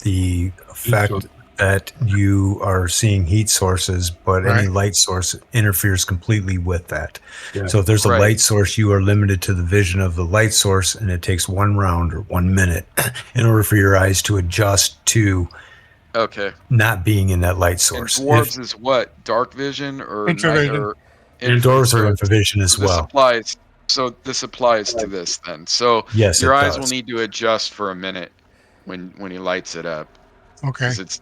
the fact that you are seeing heat sources, but any Right. light source interferes completely with that. Yeah. So if there's a Right. light source, you are limited to the vision of the light source, and it takes 1 round or 1 minute in order for your eyes to adjust to Okay. not being in that light And source. dwarves is what? Dark vision or night Infravision. or Dwarves are so infravision as this well. applies. So this applies to this then. So Yes, your it eyes will does. need to adjust for a minute when he lights it up Okay. because it's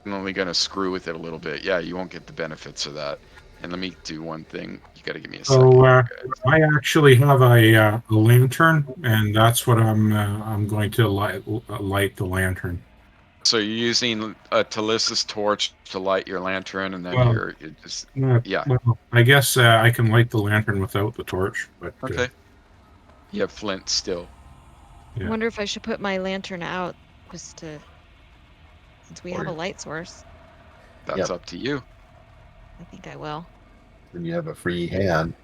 definitely going to screw with it a little bit. Yeah, you won't get the benefits of that. And let me do one thing. You got to give me a second. So Guys. I actually have a lantern, and that's what I'm going to light the lantern. So you're using a Talissus torch to light your lantern, and then Well, you're just yeah. Well, I guess I can light the lantern without the torch, but Okay. You have flint still. I Yeah. wonder if I should put my lantern out just to, since we have a Or light source. That's Yep. up to you. I think I will. when you have a free hand.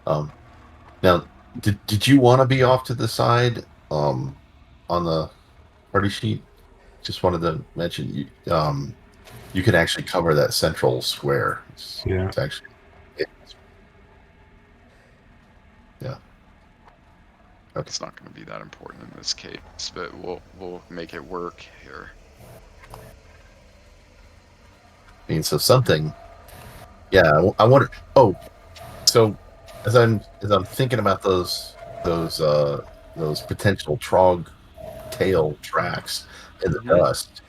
Now, did you want to be off to the side on the party sheet? Just wanted to mention you could actually cover that central square. Yeah. It's actually yeah. Okay. It's not going to be that important in this case, but we'll make it work here. I mean, so something. Yeah, I wonder. Oh, so as I'm thinking about those potential trog tail tracks in the Mhm. dust,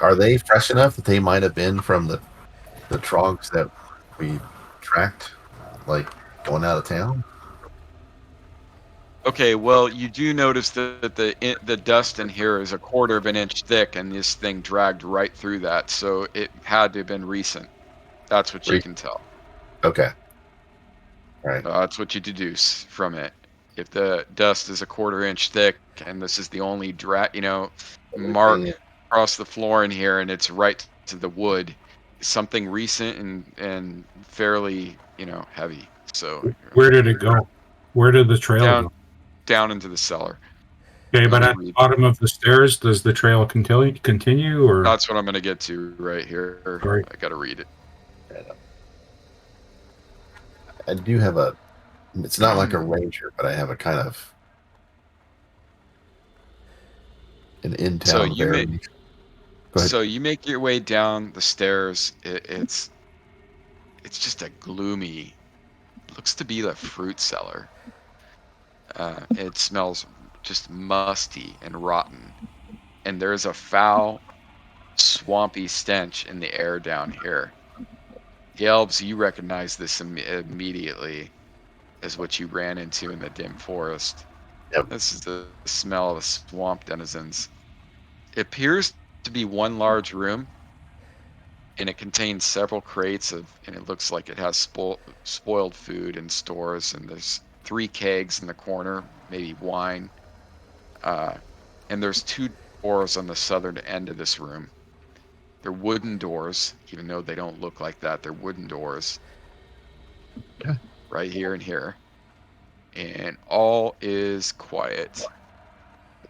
are they fresh enough that they might have been from the trogs that we tracked, like going out of town? Okay, well, you do notice that the dust in here is a quarter of an inch thick, and this thing dragged right through that, so it had to have been recent. That's what you can tell. Okay. All right. That's what you deduce from it. If the dust is a quarter inch thick, and this is the only mark Everything- across the floor in here, and it's right to the wood, something recent and fairly, heavy. So Where did it go? Where did the trail down go? down into the cellar. Okay, Let but me at the read. bottom of the stairs, does the trail continue, or? That's what I'm going to get to right here. Sorry. I got to read it. I do have a. It's not like a ranger, but I have a kind of an So in-town you make variation. Go ahead. so you make your way down the stairs. It's just a gloomy. Looks to be a fruit cellar. It smells just musty and rotten, and there's a foul, swampy stench in the air down here. The elves, you recognize this immediately as what you ran into in the dim forest. Yep. This is the smell of the swamp denizens. It appears to be one large room, and it contains several crates and it looks like it has spoiled food and stores, and there's 3 kegs in the corner, maybe wine. And there's 2 doors on the southern end of this room. They're wooden doors, even though they don't look like that. They're wooden doors. Okay. Right here and here. And all is quiet.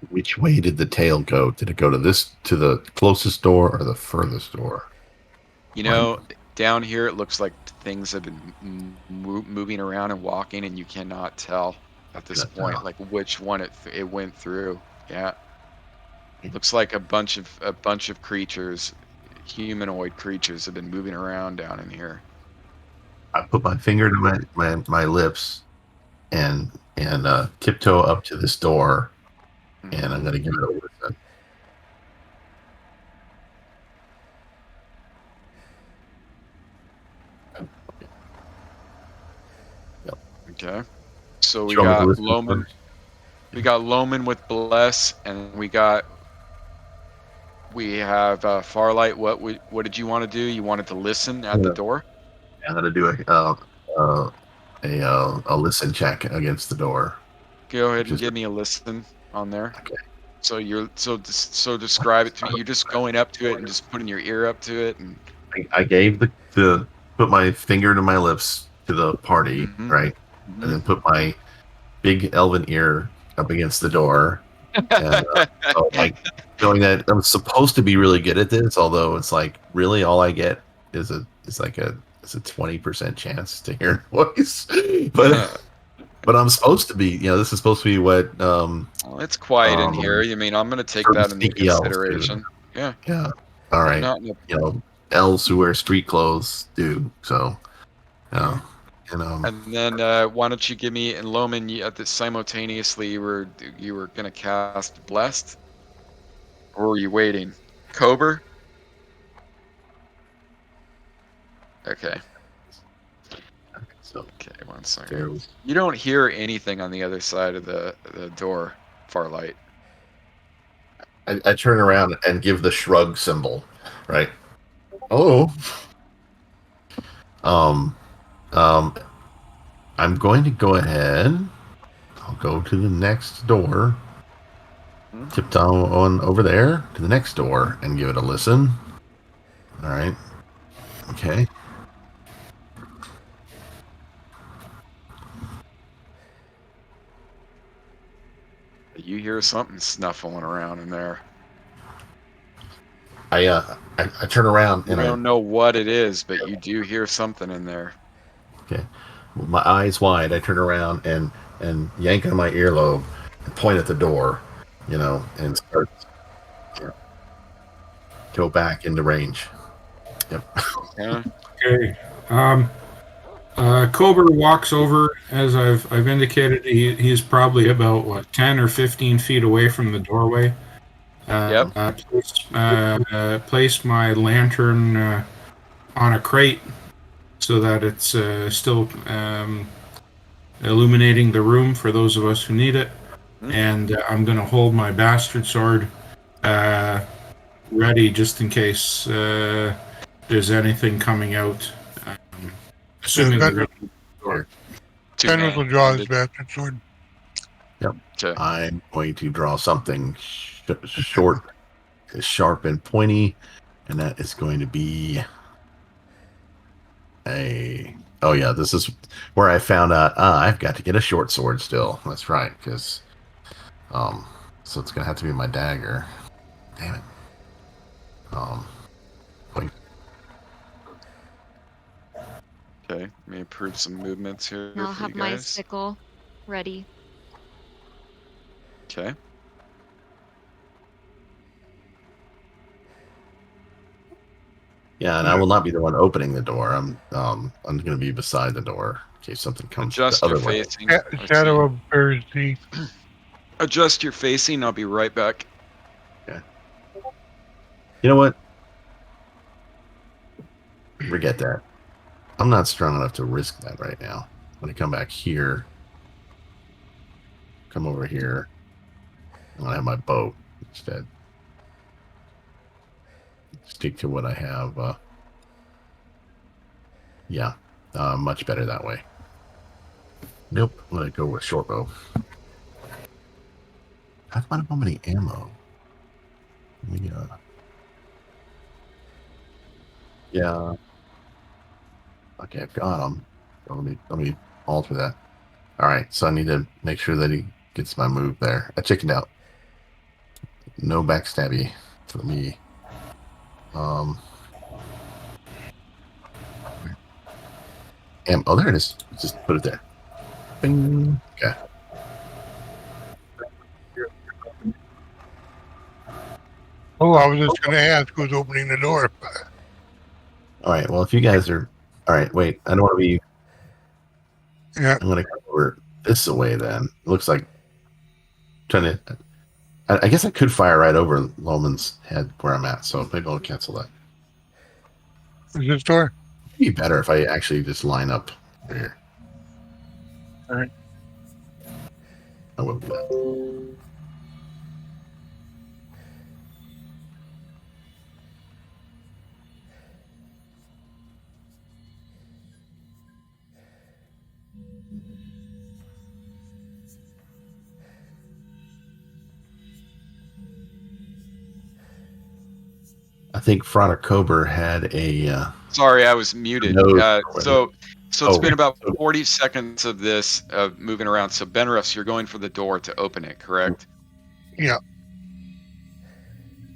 Which way did the tail go? Did it go to the closest door or the furthest door? Down here it looks like things have been moving around and walking, and you cannot tell at this point like which one it went through. Yeah. Looks like a bunch of creatures, humanoid creatures, have been moving around down in here. I put my finger to my lips and tiptoe up to this door, and I'm going to give it a listen. Okay. So we Do you want me to got listen Loman. first? We got Loman with Bless, and we have Farlight. What did you want to do? You wanted to listen at the door? I'm going to do a listen check against the door. Go ahead and give me a listen on there. Okay. So describe it to me. You're just going up to it and just putting your ear up to it, and I gave the put my finger to my lips to the party, right, and then put my big elven ear up against the door, and knowing that I'm supposed to be really good at this, although it's like really all I get is a 20% chance to hear a voice, but I'm supposed to be. This is supposed to be what. Well, it's quiet in here. I mean, I'm going to take that into sneaky elves do. consideration. Yeah. Yeah. All right. Elves who wear street clothes do so. And then why don't you give me, and Loman, simultaneously you were going to cast Blessed, or were you waiting? Cobra? Okay. So Okay, one second. there was You don't hear anything on the other side of the door, Farlight. I turn around and give the shrug symbol, right? Oh, um, um, I'm going to go ahead. I'll go to the next door, tiptoe on over there to the next door, and give it a listen. All right. Okay. You hear something snuffling around in there. I turn around You and don't know what it is, but you do hear something in there. okay, with my eyes wide, I turn around and yank on my earlobe and point at the door, and start go back into range. Yep. Yeah. Okay. Cobra walks over, as I've indicated. He's probably about 10 or 15 feet away from the doorway. Yep. Place my lantern on a crate so that it's still illuminating the room for those of us who need it. And I'm going to hold my bastard sword ready just in case there's anything coming out. Assuming they're going to the door. Tendrils will draw his bastard sword. Yep. Okay. I'm going to draw something short, sharp, and pointy, and that is going to be a. Oh yeah, this is where I found out. I've got to get a short sword still. That's right, because so it's gonna have to be my dagger. Damn it. Wait. Okay. Let me approve some movements here I'll for you have my guys. sickle ready. Okay. Yeah, and I will not be the one opening the door. I'm going to be beside the door in case something comes the Adjust your other way. facing. Let's Shadow see. of Bear's Teeth. Adjust your facing. I'll be right back. Okay. You know what? Forget that. I'm not strong enough to risk that right now. I'm going to come back here. Come over here. I'm going to have my bow instead. Stick to what I have. Yeah, much better that way. Nope, I'm going to go with short bow. How come I don't have any ammo? Let me, yeah. Okay, I've got them. Let me alter that. All right, so I need to make sure that he gets my move there. I chickened out. No backstabby for me. Oh, there it is. Just put it there. Bing. Okay. Oh, I was just going to ask who's opening the door. All right. Well, if you guys are, all right. Wait, I don't want to be. Yeah. I'm going to come over this way. Then it looks like trying to. I guess I could fire right over Loman's head where I'm at. So maybe I'll cancel that. Is this door? It'd be better if I actually just line up here. All right. I will do that. I think Frana Kober had a. Sorry, I was muted. Nose. So it's been about so- 40 seconds of this moving around. So Benrus, you're going for the door to open it, correct? Yeah.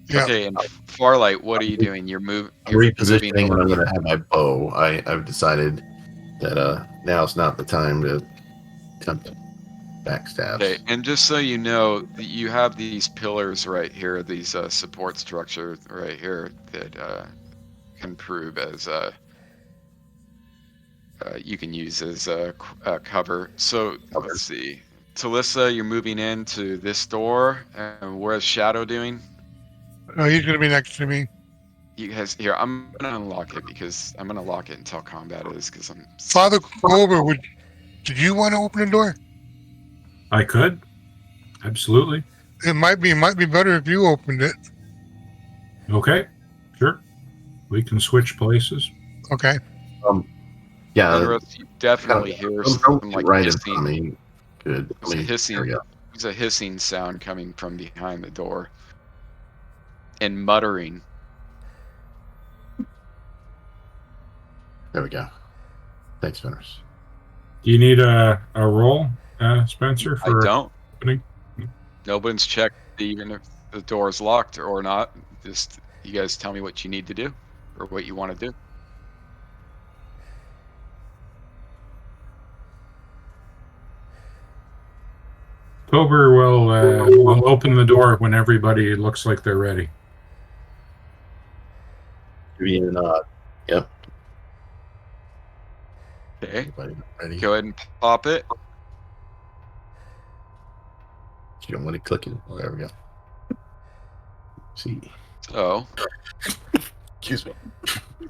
Yeah. Okay, and Farlight, what are you doing? You're I'm moving repositioning, and over. I'm going to have my bow. I've decided that now's not the time to attempt backstabs. Okay, and just so you know, you have these pillars right here, these support structure right here that can prove as you can use as cover. So let's see. Talissa, you're moving into this door, and where's Shadow doing? He's going to be next to me. You guys here. I'm gonna unlock it because I'm gonna lock it until combat is because I'm. Father Clover, did you want to open the door? I could. Absolutely. It might be better if you opened it. Okay. Sure. We can switch places. Okay. Yeah, Penrith, you definitely hear don't some get like right in hissing. front of me. Good. There's a hissing. There we go. There's a hissing sound coming from behind the door, and muttering. There we go. Thanks, Spinners. Do you need a roll, Spencer, I for don't. opening? Nobody's checked even if the door is locked or not. Just you guys tell me what you need to do or what you want to do. Cobra will open the door when everybody looks like they're ready. Yep. Okay. Everybody ready? Go ahead and pop it. You don't want to click it. There we go. See. So Excuse me.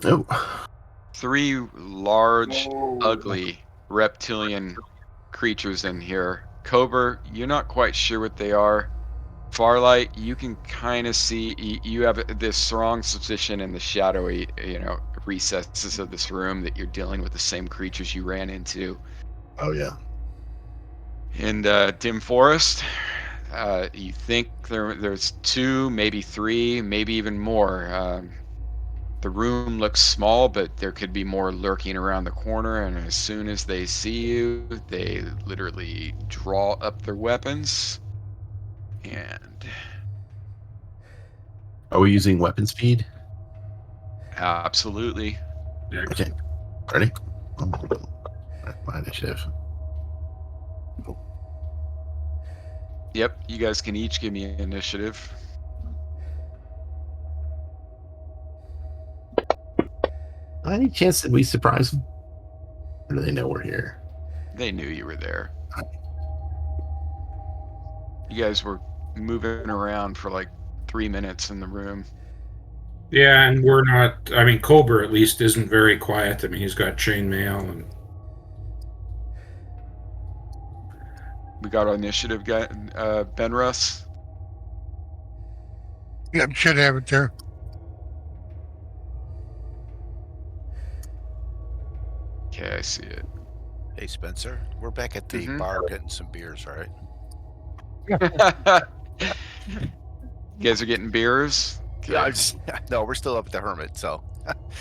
Oh. 3 large, ugly reptilian creatures in here. Cobra, you're not quite sure what they are. Farlight, you can kind of see you have this strong suspicion in the shadowy, recesses of this room that you're dealing with the same creatures you ran into. Oh yeah. In Dim Forest, you think there's 2, maybe 3, maybe even more. The room looks small, but there could be more lurking around the corner, and as soon as they see you, they literally draw up their weapons. And Are we using weapon speed? absolutely. Okay. Ready? My initiative. Yep, you guys can each give me initiative. Any chance that we surprise them? Or do they know we're here? They knew you were there. You guys were moving around for like 3 minutes in the room. Yeah, and we're not. I mean, Cobra at least isn't very quiet. I mean, he's got chainmail and. We got our initiative guy, Ben Russ. Yep, should have it there. Okay, I see it. Hey, Spencer, we're back at the Mhm. bar getting some beers, all right? You guys are getting beers? Yeah, Okay. no, we're still up at the Hermit, so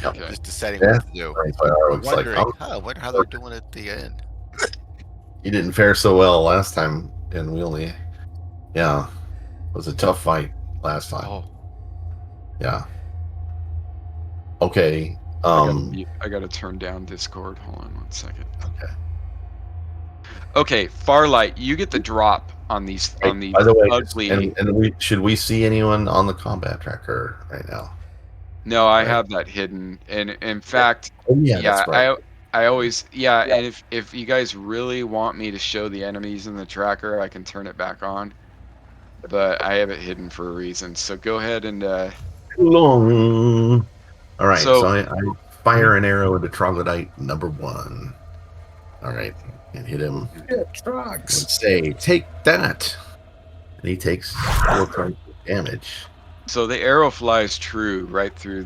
Okay. just deciding Yeah. what to do. Looks like, Wondering, wonder how they're doing at the end. you didn't fare so well last time, and we only, it was a tough fight last time. Oh, Yeah. Okay. I gotta turn down Discord. Hold on 1 second. Okay. Okay, Farlight, you get the drop on these By the way, ugly. should we see anyone on the combat tracker right now? No, I Right. have that hidden, and in fact, Oh yeah, that's right. I always and if you guys really want me to show the enemies in the tracker, I can turn it back on, but I have it hidden for a reason. So go ahead and Too long. All right, So- so I fire an arrow into troglodyte number 1. All right, and hit him. And say, take that. And he takes 4 points of damage. So the arrow flies true right through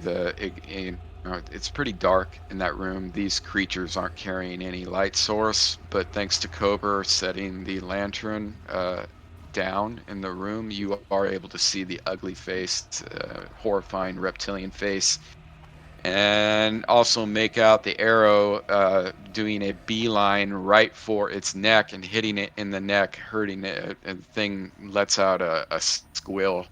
it's pretty dark in that room. These creatures aren't carrying any light source, but thanks to Cobra setting the lantern down in the room, you are able to see the ugly face, horrifying reptilian face, and also make out the arrow doing a beeline right for its neck and hitting it in the neck, hurting it, and the thing lets out a squeal.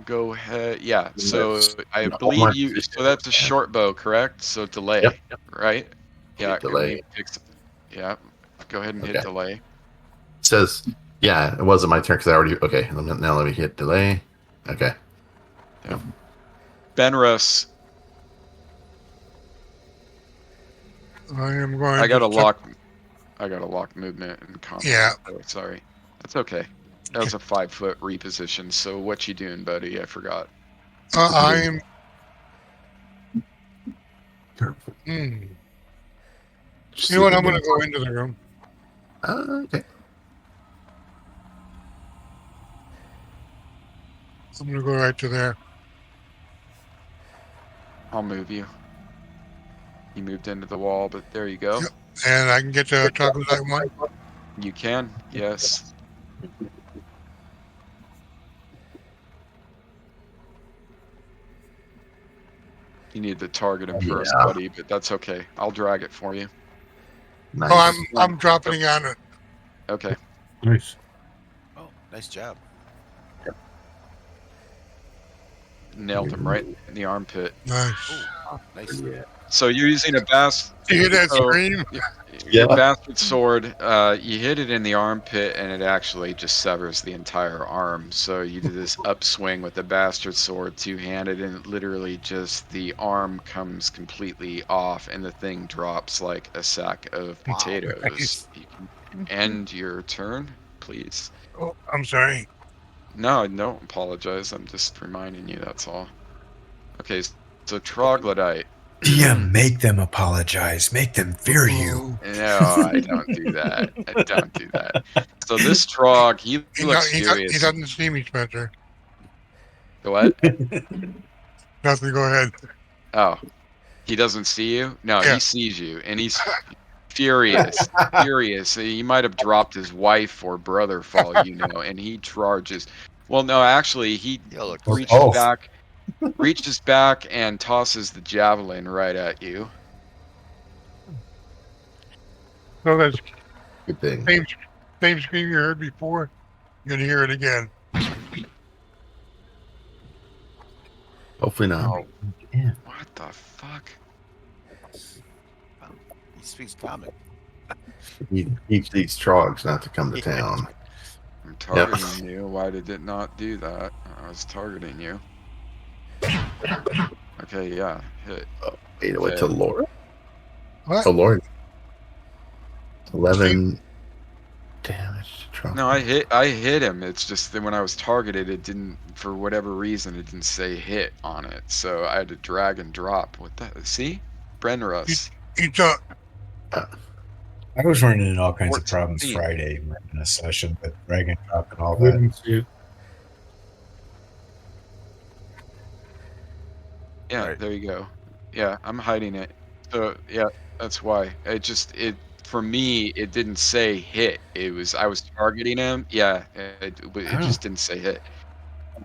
Go ahead. Yeah. So I believe you. So that's a short bow, correct? So delay, Yep. right? Yeah. Delay. Yeah. Go ahead and hit delay. It says, yeah, it wasn't my turn because I already. Okay, now let me hit delay. Okay. Yeah. Benrus, I am going. I got to lock movement and combat. Yeah. Oh, sorry. That's okay. That was a 5-foot reposition. So what you doing, buddy? I forgot. I'm. Careful. You Just know what? I'm sleeping going to go into the room. Okay. I'm going to go right to there. I'll move you. You moved into the wall, but there you go. Yep. And I can get to troglodyte one. You can, yes. You need to target him first, Yeah. buddy, but that's okay. I'll drag it for you. Nice. Oh, I'm dropping on it. Okay. Nice. Oh, nice job. Nailed him right in the armpit. Nice. Nice. Yeah. So you're using a You hear that so scream? your Yeah. bastard sword, you hit it in the armpit and it actually just severs the entire arm. So you do this upswing with the bastard sword two-handed and literally just the arm comes completely off and the thing drops like a sack of Wow. potatoes. Nice. You can end your turn, please. Oh, I'm sorry. No, don't apologize. I'm just reminding you, that's all. Okay, so troglodyte. DM, make them apologize. Make them fear you. Oh, No, I don't do that. I don't do that. So this trog, he looks he furious. doesn't see me, Spencer. What? Nothing. Go ahead. Oh, he doesn't see you? No, Yeah. he sees you, and he's furious. Furious. He might have dropped his wife or brother, for all you know, and he charges. Well, no, actually, he You'll look Or reaches both. back and tosses the javelin right at you. So that's Good thing. same scream you heard before. You're gonna hear it again. Hopefully not. Oh, Yeah. what the fuck? Wow. He speaks common. He teach these trogs not to come to town. I'm targeting you. Why did it not do that? I was targeting you. Okay, yeah, hit. Wait, what to Okay. Laura? What? Oh, Lord. 11 damage to trog. No, I hit him. It's just that when I was targeted, it didn't, for whatever reason, it didn't say hit on it. So I had to drag and drop. What the? See? Brenrus. You don't. I was running into all kinds of problems 14. Friday in a session with drag and drop and all We that. didn't see it. Yeah, Right. there you go. Yeah, I'm hiding it. So yeah, that's why. For me, it didn't say hit. I was targeting him. Yeah, it just didn't say hit.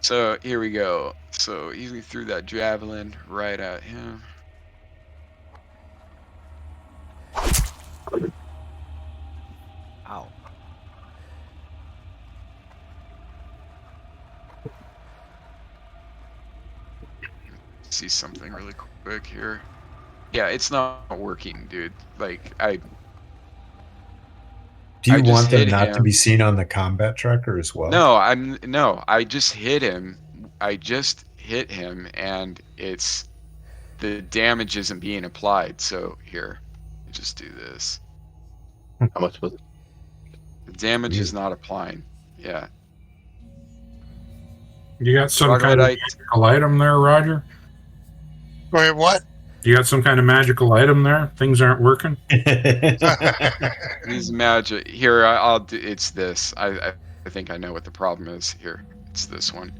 So here we go. So he threw that javelin right at him. Ow. See something really quick here. Yeah, it's not working, dude. Like I Do you just want them hit not to him. be seen on the combat tracker as well? No, I just hit him. I just hit him and the damage isn't being applied. So here, just do this. How much was it? The damage is not applying. Yeah. You got some kind of Troglodyte. magical item there, Roger? Go ahead. What? You got some kind of magical item there? Things aren't working? These magic here. I'll do. It's this. I think I know what the problem is here. It's this one.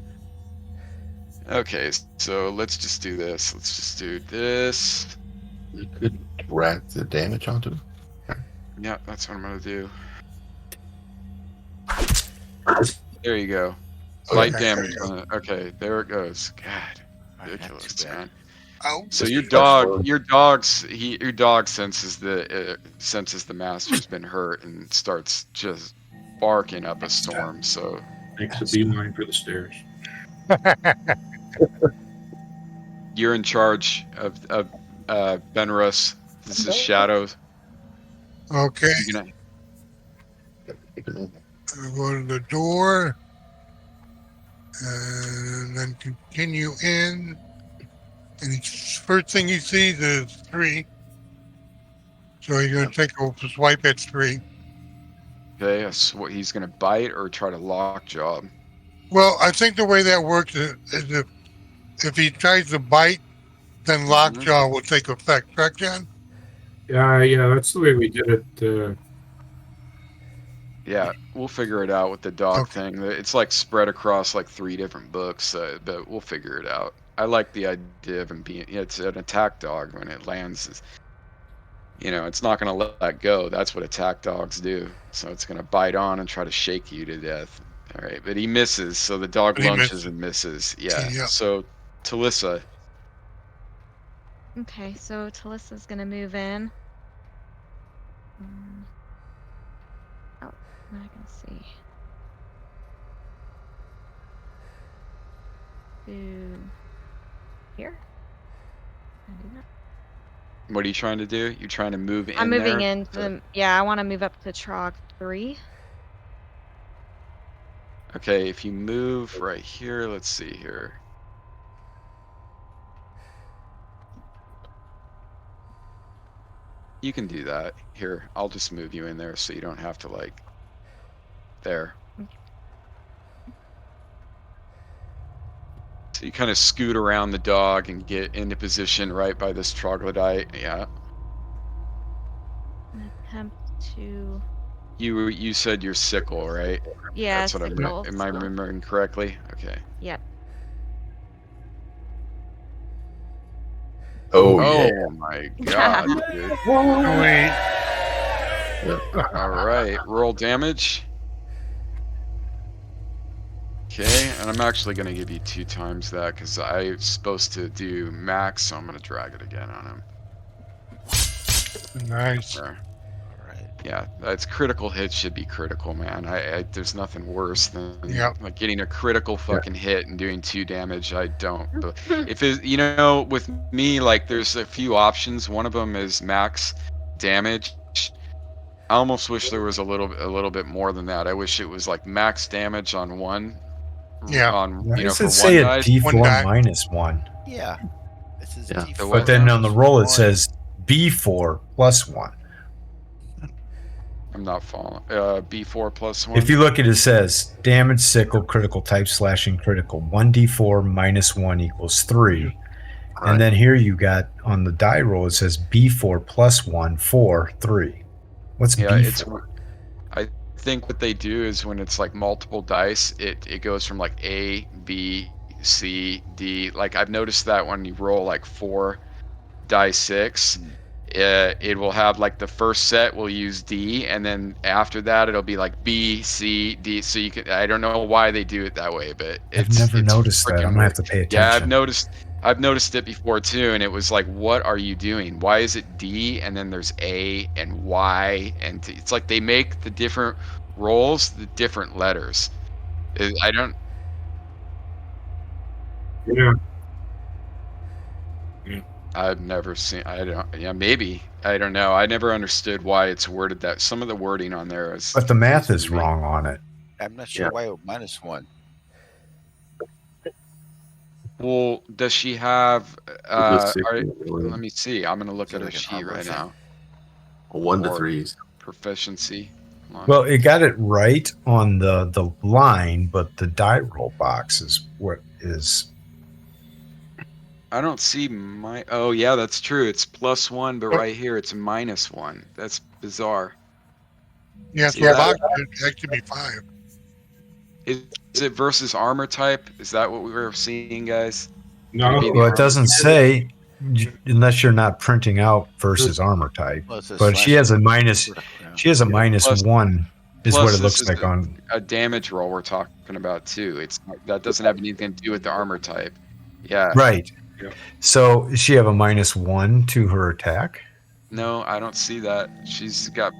Okay, so let's just do this. Let's just do this. You could rack the damage onto him. Yeah, that's what I'm gonna do. There you go. Light damage on it. Okay, there it goes. God, ridiculous, man. Oh, So your dog senses the master's been hurt and starts just barking up a storm. So Makes a beeline for the stairs. you're in charge of Benrus. This is Shadows. okay. You're gonna I'll go to the door and then continue in. And first thing he sees is 3. So he's going to take a swipe at 3. okay. So he's gonna bite or try to lock job. Well, I think the way that works is if if he tries to bite, then lockjaw will take effect, correct, John? Yeah, that's the way we did it. Yeah, we'll figure it out with the dog Okay. thing. It's like spread across like 3 different books, but we'll figure it out. I like the idea of him being. It's an attack dog when it lands. It's not going to let go. That's what attack dogs do. So it's going to bite on and try to shake you to death. All right, but he misses. So the dog But he lunges missed. and misses. Yeah. Yep. So Talissa, Okay, so Talissa's gonna move in. Mm. Oh, now I can see. To here. Can I do that? what are you trying to do? You're trying to move I'm in moving there? into. Yeah, I want to move up to Trog 3. Okay, if you move right here, let's see here. You can do that. Here, I'll just move you in there so you don't have to like there. So you kind of scoot around the dog and get into position right by this troglodyte. Yeah. And attempt to. You said your sickle, right? Yeah, That's what sickle. am I remembering correctly? Okay. Yep. Oh yeah. Oh my god, dude. Wait. All right, roll damage. Okay, and I'm actually going to give you 2 times that because I'm supposed to do max, so I'm going to drag it again on him. Nice. There. All right. Yeah, that's critical hit should be critical, man. There's nothing worse than Yep. like getting a critical fucking hit and doing 2 damage. I don't. But Hmm. if it, with me, like there's a few options. One of them is max damage. I almost wish there was a little bit more than that. I wish it was like max damage on one, Yeah. Why does for it say one a dice. One D4 die. minus 1? Yeah. This is Yeah. D4 what But then on minus the roll it 1. says B4 plus 1. I'm not following. B4 plus 1. If you look at it, it says damage, sickle, critical type, slashing, critical. 1d4 minus 1 equals 3. Right. And then here you got on the die roll, it says B4 plus 1, 4, 3. What's Yeah, B4? I think what they do is when it's like multiple dice, it goes from like A, B, C, D. Like I've noticed that when you roll like 4 die 6, it will have like the first set will use D, and then after that it'll be like B, C, D. So you can, I don't know why they do it that way, but I've it's never noticed that. I'm freaking going to have weird. to pay Yeah, attention. I've noticed it before too, and it was like, what are you doing? Why is it D and then there's A and Y, and it's like they make the different rolls the different letters. I don't. Yeah. I've never seen. I don't. Yeah, maybe. I don't know. I never understood why it's worded that. Some of the wording on there is. But the math is confusing me. wrong on it. I'm not sure Yeah. why it minus 1. Well, does she have? Let me see. I'm gonna look Is it at her like an sheet armor right thing? now. 1 to Or 3s. proficiency. Hold on. Well, it got it right on the line, but the die roll box is what is. I don't see my. Oh yeah, that's true. It's +1, but right here it's -1. That's bizarre. Yeah, See so that? box should actually be 5. Is it versus armor type? Is that what we were seeing, guys? No, Could it be the Well, it armor doesn't type? say unless you're not printing out versus armor type. Well, it says But she slash has a minus. critical, yeah. She has a minus Plus- 1, is what Plus, it this looks is like on. a damage roll we're talking about too. That doesn't have anything to do with the armor type. Yeah. Right. Yeah. So does she have a -1 to her attack? No, I don't see that. She's got.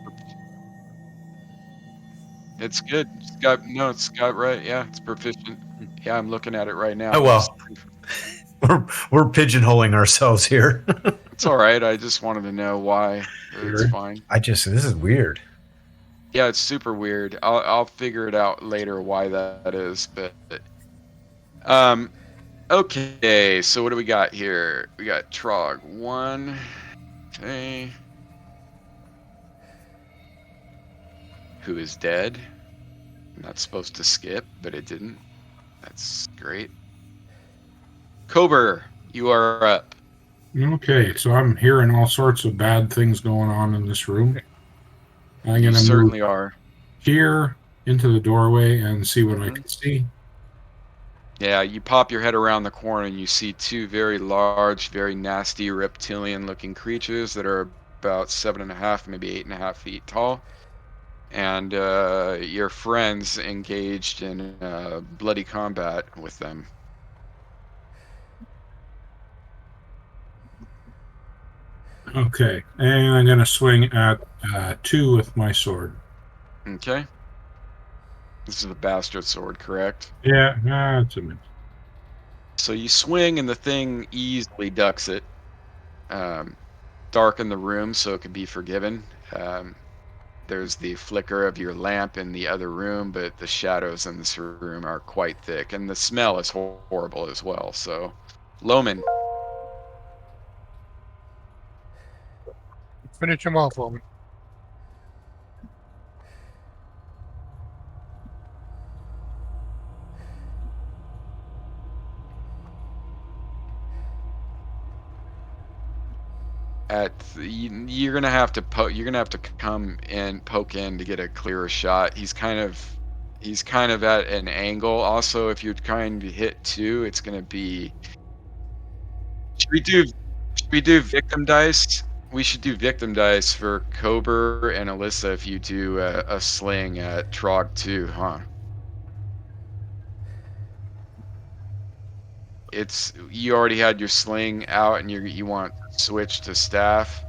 It's good. It's got right. Yeah, it's proficient. Yeah, I'm looking at it right now. Oh well, we're pigeonholing ourselves here. It's all right. I just wanted to know why. It's fine. This is weird. Yeah, it's super weird. I'll figure it out later why that is. But okay. So what do we got here? We got Trog 1. Okay. Who is dead? I'm not supposed to skip, but it didn't. That's great. Kober, you are up. Okay, so I'm hearing all sorts of bad things going on in this room. I'm You gonna move certainly are. here into the doorway and see what I Mhm. can see. Yeah, you pop your head around the corner and you see two very large, very nasty reptilian-looking creatures that are about 7.5, maybe 8.5 feet tall. And your friends engaged in bloody combat with them. Okay, and I'm gonna swing at 2 with my sword. Okay. This is the bastard sword, correct? Yeah, that's a miss. So you swing and the thing easily ducks it. Dark in the room, so it can be forgiven. There's the flicker of your lamp in the other room, but the shadows in this room are quite thick, and the smell is horrible as well. So, Loman, Finish him off, Loman. you're gonna have to you're gonna have to come in, poke in to get a clearer shot. He's kind of at an angle. Also, if you're trying to hit 2, it's gonna be. Should we do should we do victim dice? We should do victim dice for Kober and Alyssa if you do a sling at Trog 2, huh? It's you already had your sling out and you want to switch to staff.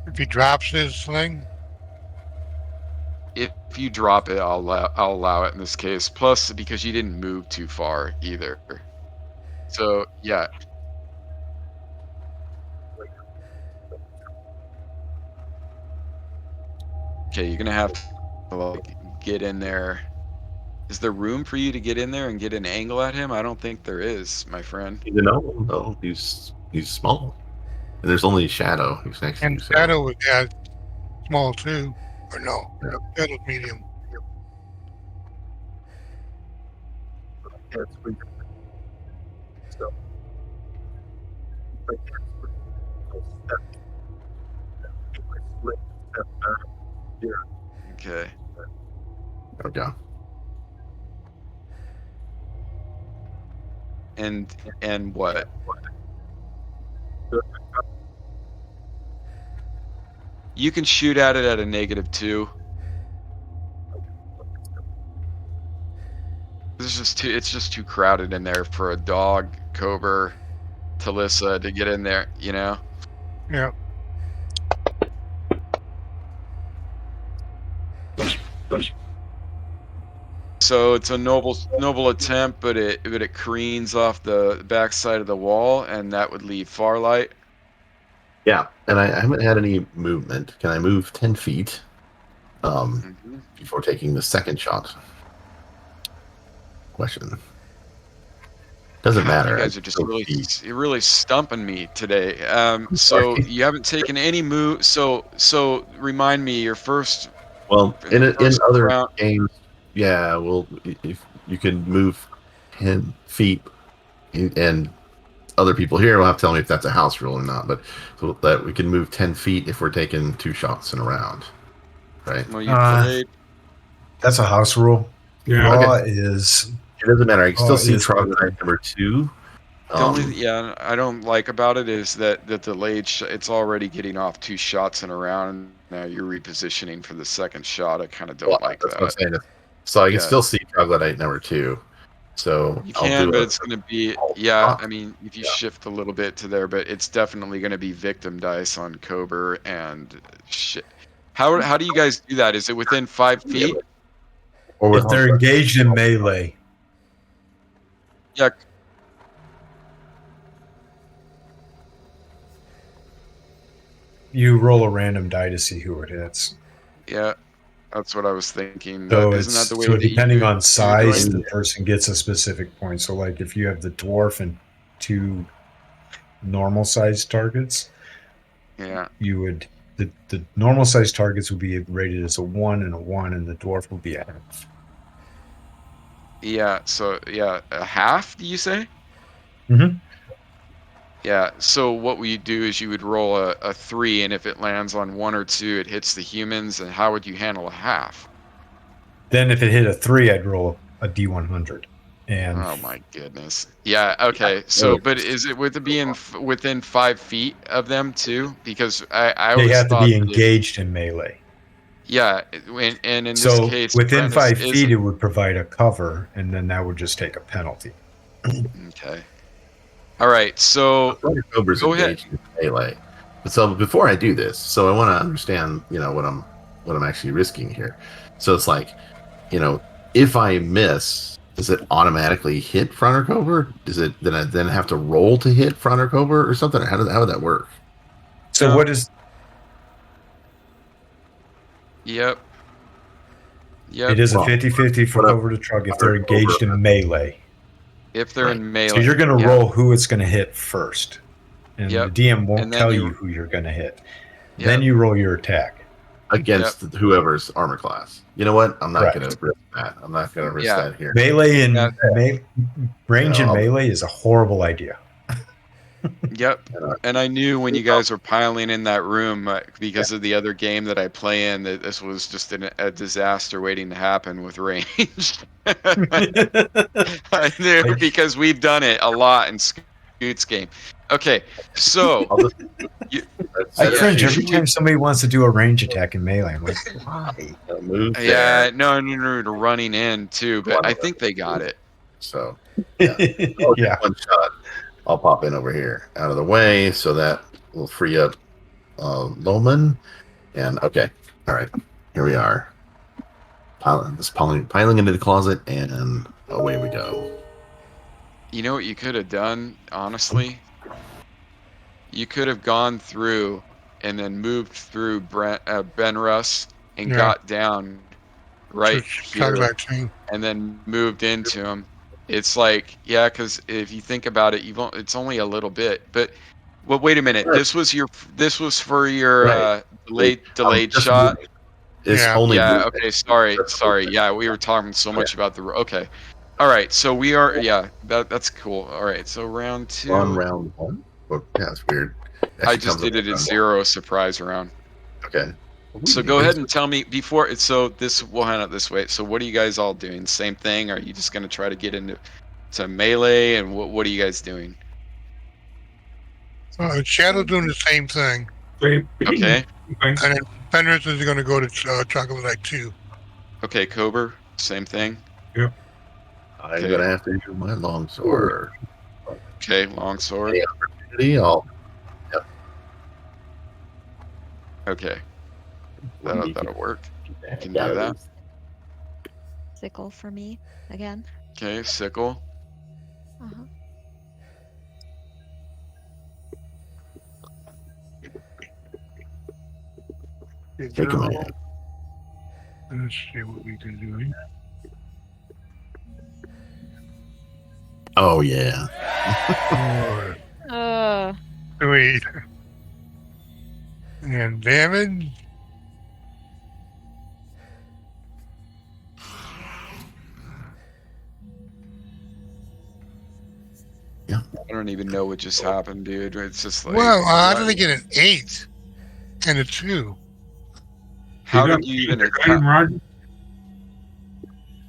If he drops his sling, If you drop it, I'll allow it in this case. Plus, because you didn't move too far either. So yeah. Okay, you're gonna have to like get in there. Is there room for you to get in there and get an angle at him? I don't think there is, my friend. No, he's small. And there's only Shadow who's next to you, and so Shadow was small too. Or no, yeah. Shadow's medium. Okay. There we go. And what? You can shoot at it at a -2. It's just too crowded in there for a dog, Kober, Talissa to get in there, you know? Yeah. So it's a noble attempt, but it careens off the backside of the wall, and that would leave Farlight. Yeah, and I haven't had any movement. Can I move 10 feet before taking the second shot? Question. Doesn't God, you matter. I guys are just still see. you're really stumping me today. I'm So sorry. you haven't taken any move. So remind me, your first Well, in the in first other round. games, yeah, well, if you can move 10 feet, and other people here will have to tell me if that's a house rule or not, but so that we can move 10 feet if we're taking 2 shots in a round, right? Well, you played. That's a house rule. Yeah, Law Okay. is It doesn't matter. I can still see is troglodyte number 2. The only I don't like about it is that the delayed it's already getting off 2 shots in a round. Now you're repositioning for the second shot. I kind of Well, don't like that's what I'm that. saying. So I can Yeah. still see troglodyte number 2. So You I'll can, do but a it's going to be, whole yeah, shot. I mean, if you Yeah. shift a little bit to there, but it's definitely going to be victim dice on Kober and shit. How do you guys do that? Is it within 5 feet? Or with if they're engaged in melee. Yeah. You roll a random die to see who it hits. Yeah. That's what I was thinking. So Isn't that the way that depending you on do size, Dwayne? the person gets a specific point. So like if you have the dwarf and 2 normal sized targets, Yeah. you would the normal sized targets would be rated as a 1 and a 1, and the dwarf would be a half. Yeah. So yeah, a half. Do you say? Mhm. Yeah. So what we do is you would roll a 3, and if it lands on 1 or 2, it hits the humans. And how would you handle a half? Then if it hit a 3, I'd roll a D100. And Oh my goodness. Yeah. Okay. So, but is it with it being within 5 feet of them too? Because I they always have to thought be that it. engaged in melee. Yeah. And in this So case, within Apprentice 5 is feet, it would provide a cover, and then that would just take a penalty. okay. All right. So Thunder Cobra's go ahead. engaged in melee. So before I do this, so I want to understand, what I'm actually risking here. So it's like, if I miss, does it automatically hit Fronter Cobra? Does it then I then have to roll to hit Fronter Cobra or something? How would that work? So No. what is Yep. it is a Well, 50-50 for what up, cover to truck if Fronter they're engaged Cobra? in melee. If they're Right. in melee. So you're going to yeah. roll who it's going to hit first. And Yep. the DM won't And then tell you- you who you're going to hit. Yep. Then you roll your attack. Against whoever's armor class. You know what? I'm not Correct. going to risk that. I'm not going to risk Yeah. that here. Melee and Yeah. range and I'll- melee is a horrible idea. Yep. And I knew when you guys were piling in that room because of the other game that I play in that this was just a disaster waiting to happen with range. I knew because we've done it a lot in Scoot's game. Okay, so I'll just- I that's- cringe you every should- time somebody wants to do a range attack in melee. I'm like, why? move yeah, there. no, running in too, but I think they got it. So yeah. Yeah. One shot. I'll pop in over here out of the way so that will free up Loman. And okay. All right. Here we are. Piling into the closet, and away we go. You know what you could have done, honestly? You could have gone through and then moved through Ben Russ and Yeah. got down right here Contact chain. and then moved into him. It's like, yeah, because if you think about it, it's only a little bit. But well, wait a minute. Sure. This was for your Right. delayed Just shot. moving. It's Yeah. only Yeah. movement. Okay. Sorry. Yeah, we were talking so much about the. Okay. All right. So we are. Yeah. That's cool. All right. So round 2. On round 1. Well, yeah, it's weird. I Actually just comes did up it on as round 0 surprise round. 1. Okay. So go ahead and tell me before. So we'll hand it this way. So what are you guys all doing? Same thing? Or are you just gonna try to get into melee? And what are you guys doing? Shadow's doing the same thing. Okay. And then Fenris is going to go to Chocolate Night 2. Okay, Cobra, same thing. I'm Okay. gonna have to use my longsword. Okay, longsword. Any opportunity, I'll Okay, that'll work. You can do that. Sickle for me again. Okay, sickle. Uh-huh. Take a minute. Let's see what we can do here. Oh yeah. 3. And damage. I don't even know what just happened, dude. It's just like. Well, how did they get an 8 and a 2? How did you even attack? Roger?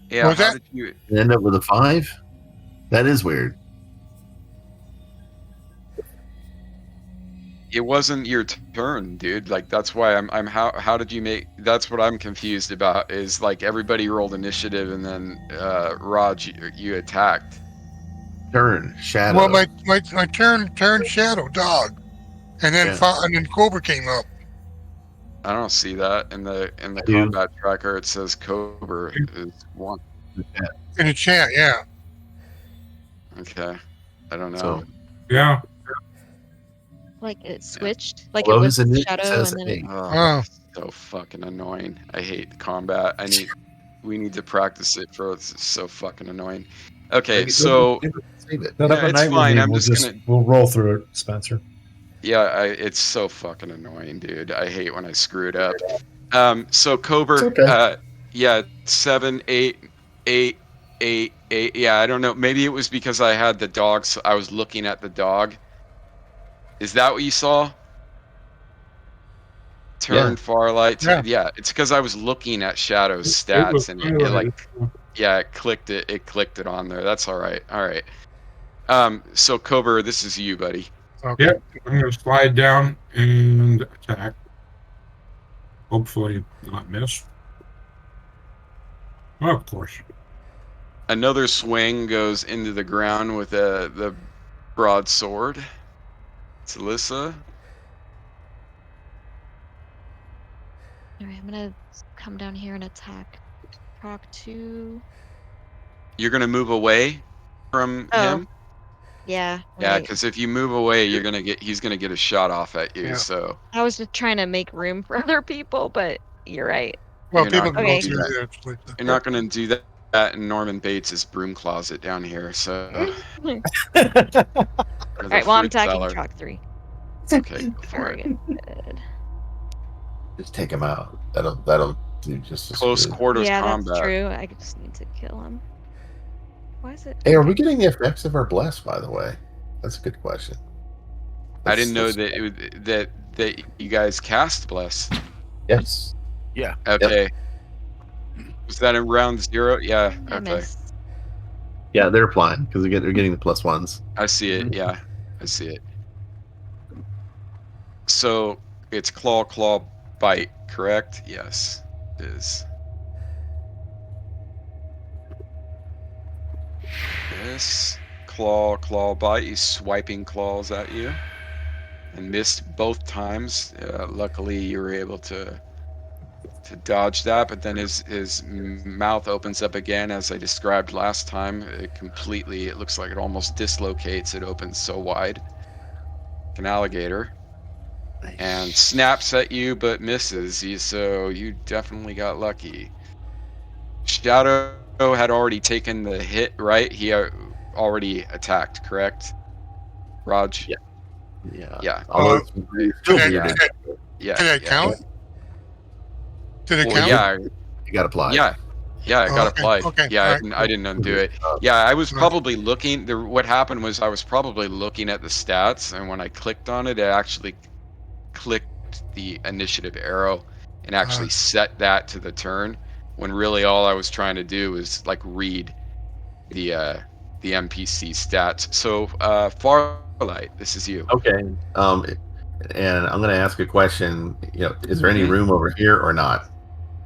Yeah, What's how that? did you? You end up with a 5? That is weird. It wasn't your turn, dude. Like that's why I'm. How did you make? That's what I'm confused about. Is like everybody rolled initiative and then Raj, you attacked. Turn, shadow. Well, my turn Shadow Dog, and then Yeah. and then Cobra came up. I don't see that in the do. combat tracker. It says Cobra is 1. In the chat, yeah. Okay, I don't know. So Yeah. Like it switched. Like Well, it was his initiative shadow says and then eight. it, Oh. So fucking annoying. I hate combat. We need to practice it, bro. It's so fucking annoying. Okay, so save it. Set up Yeah, a it's night fine. with me. I'm We'll just we'll roll through it, Spencer. yeah, it's so fucking annoying, dude. I hate when I screw it up. So Cobra, It's okay. yeah, 7, 8, Yeah, I don't know. Maybe it was because I had the dog, so I was looking at the dog. Is that what you saw? Turn Farlight. Yeah. Yeah, it's because I was looking at Shadow's It was stats and it highlighted. yeah, it clicked it on there. That's all right. All right. So Cobra, this is you, buddy. Okay. Yep, I'm going to slide down and attack. Hopefully not miss. Of course. Another swing goes into the ground with the broadsword. It's Alyssa. All right, I'm gonna come down here and attack. Proc 2. You're gonna move away from Oh, him. yeah, Yeah, right. because if you move away, he's gonna get a shot off at you. Yeah. So I was just trying to make room for other people, but you're right. Well, You're people not can go Okay. do through that. there. It's like that. You're not gonna do that in Norman Bates's broom closet down here. So All or the right, well, I'm fruit attacking cellar. Proc 3. Okay, go for it. Very good. Just take him out. That'll do just as Close good. quarters Yeah, that's combat. true. I just need to kill him. Why is it? Hey, are okay. we getting the effects of our bless? By the way, that's a good question. I didn't know Let's- that you guys cast bless. Yes. Yeah. Okay. Was that in round 0? Yeah. I Okay. missed. Yeah, they're applying because they're getting the plus ones. I see it. Yeah, I see it. So it's claw, bite, correct? Yes, it is. Yes. Claw, bite. He's swiping claws at you. And missed both times. Luckily, you were able to dodge that, but then his mouth opens up again, as I described last time. It looks like it almost dislocates. It opens so wide. Like an alligator. And snaps at you but misses you, so you definitely got lucky. Shadow had already taken the hit, right? He already attacked, correct? Raj? Yeah. Yeah. Yeah. Although it's still Did weird. that- Yeah. Did that yeah. count? Did it Well, count? yeah, You got applied. yeah, it got Okay, applied. okay, Yeah, alright, I didn't undo it. Yeah, I was probably looking. What happened was I was probably looking at the stats, and when I clicked on it, it actually clicked the initiative arrow and actually set that to the turn. When really all I was trying to do was like read the NPC stats. So Farlight, this is you. Okay. And I'm going to ask a question. Is there any Mhm. room over here or not?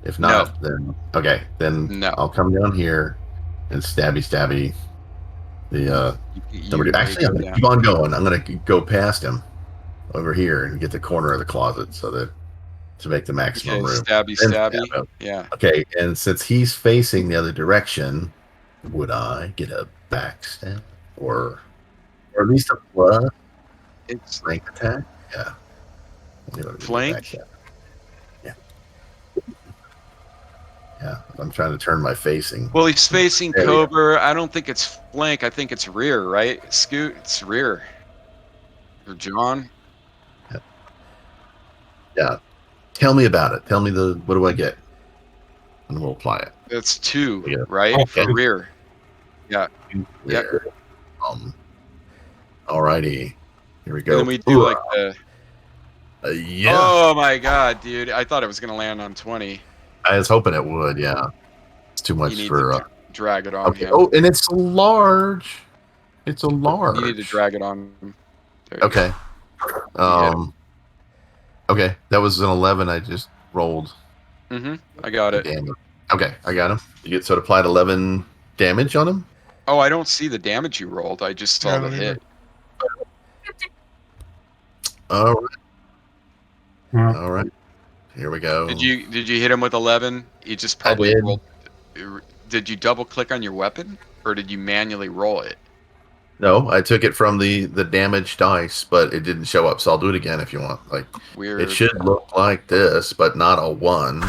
If not, then okay. Then No. I'll come down here and stabby the You somebody. may Actually, go I'm going to down. keep on going. I'm going to go past him over here and get the corner of the closet to make the maximum Okay, room. stabby, Then stabby. stab him. Yeah. Okay, and since he's facing the other direction, would I get a backstab or at least a plus It's flank attack? Yeah. Flank? Backstab. Yeah. Yeah. I'm trying to turn my facing. Well, he's facing There we go. Cobra. I don't think it's flank. I think it's rear, right? Scoot, it's rear. Or John. Yeah. Tell me about it. Tell me what do I get? And we'll apply it. That's 2, Yeah. right? Okay. For rear. Yeah. There. Alrighty. Here we go. And then we do like the. yeah. Oh my god, dude! I thought it was gonna land on 20. I was hoping it would. Yeah. It's too You much need for. to drag it on Okay. him. Oh, and it's large. It's a large. You need to drag it on him. There you Okay. Okay. That was an 11. I just rolled. go. I got it. Damage. Okay, I got him. So it applied 11 damage on him. Oh, I don't see the damage you rolled. I just saw Yeah, I the don't hit. All right. Well, All right. Here we go. Did you hit him with 11? You just I probably did. rolled. Did you double click on your weapon, or did you manually roll it? No, I took it from the damage dice, but it didn't show up. So I'll do it again if you want. Like Weird. it should look like this, but not a 1,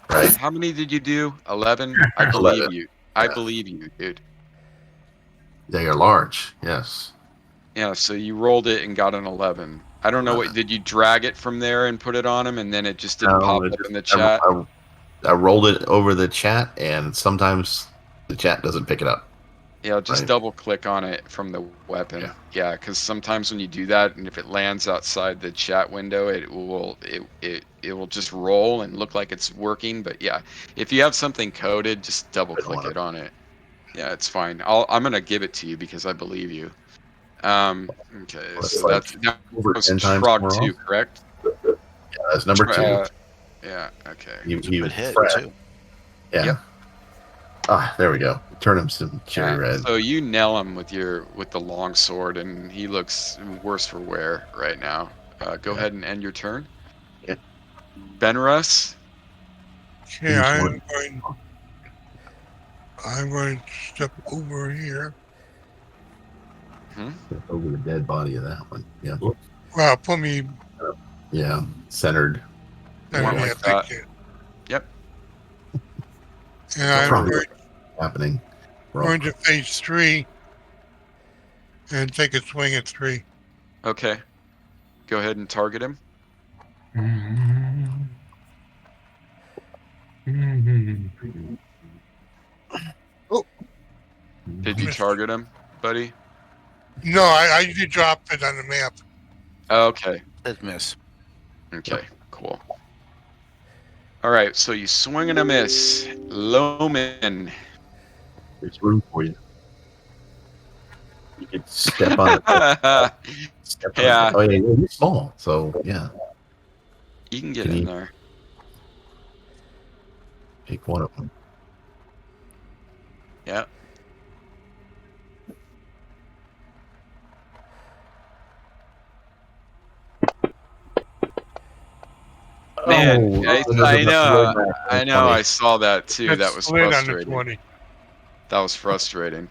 right? How many did you do? 11? I believe 11. you. I Yeah. believe you, dude. They are large. Yes. Yeah, so you rolled it and got an 11. I don't know what. Did you drag it from there and put it on him, and then it just didn't No, pop it up just- in the chat? I rolled it over the chat, and sometimes the chat doesn't pick it up. Yeah, just Right. double click on it from the weapon. Yeah, because sometimes when you do that, and if it lands outside the chat window, it will just roll and look like it's working. But yeah, if you have something coded, just double click it on it. Yeah, it's fine. I'm gonna give it to you because I believe you. Okay, Well, so like that over was 10 times Trog more 2, often. correct? Yeah, that's number 2. Yeah. Okay. He It's a good was hit, fresh. too. Yeah. Yep. Ah, there we go. Turn him some cherry Yeah, red. so you nail him with the long sword, and he looks worse for wear right now. Go ahead and end your turn. Yeah. Benrus. Okay, I'm going to step over here. Over the dead body of that one. Yeah. Well, put me Yeah. Centered. You want yeah, like thank that? you. Yep. And Go I'm for Probably it. going, happening. going to phase 3 and take a swing at 3. Okay. Go ahead and target him. Oh, Did you missed. target him, buddy? No, I did drop it on the map. Okay. Says miss. Okay. Cool. All right. So you swing and a miss. Loman. There's room for you. You could step on it. Step on it. Yeah. Oh, yeah. He's small. So, yeah. You can get Can in you there. pick one of them? Yeah. Man, Oh, I there's enough know. rollback on I know. 20. I saw that too. That That was slid on the frustrating. 20. That was frustrating.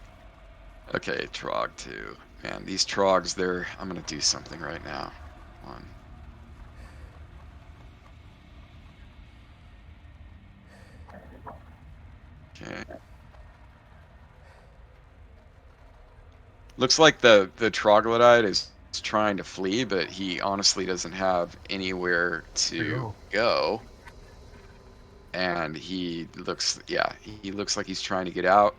Okay, Trog 2. Man, these Trogs, I'm going to do something right now. One. Okay. Looks like the troglodyte is trying to flee, but he honestly doesn't have anywhere to go. And he looks like he's trying to get out.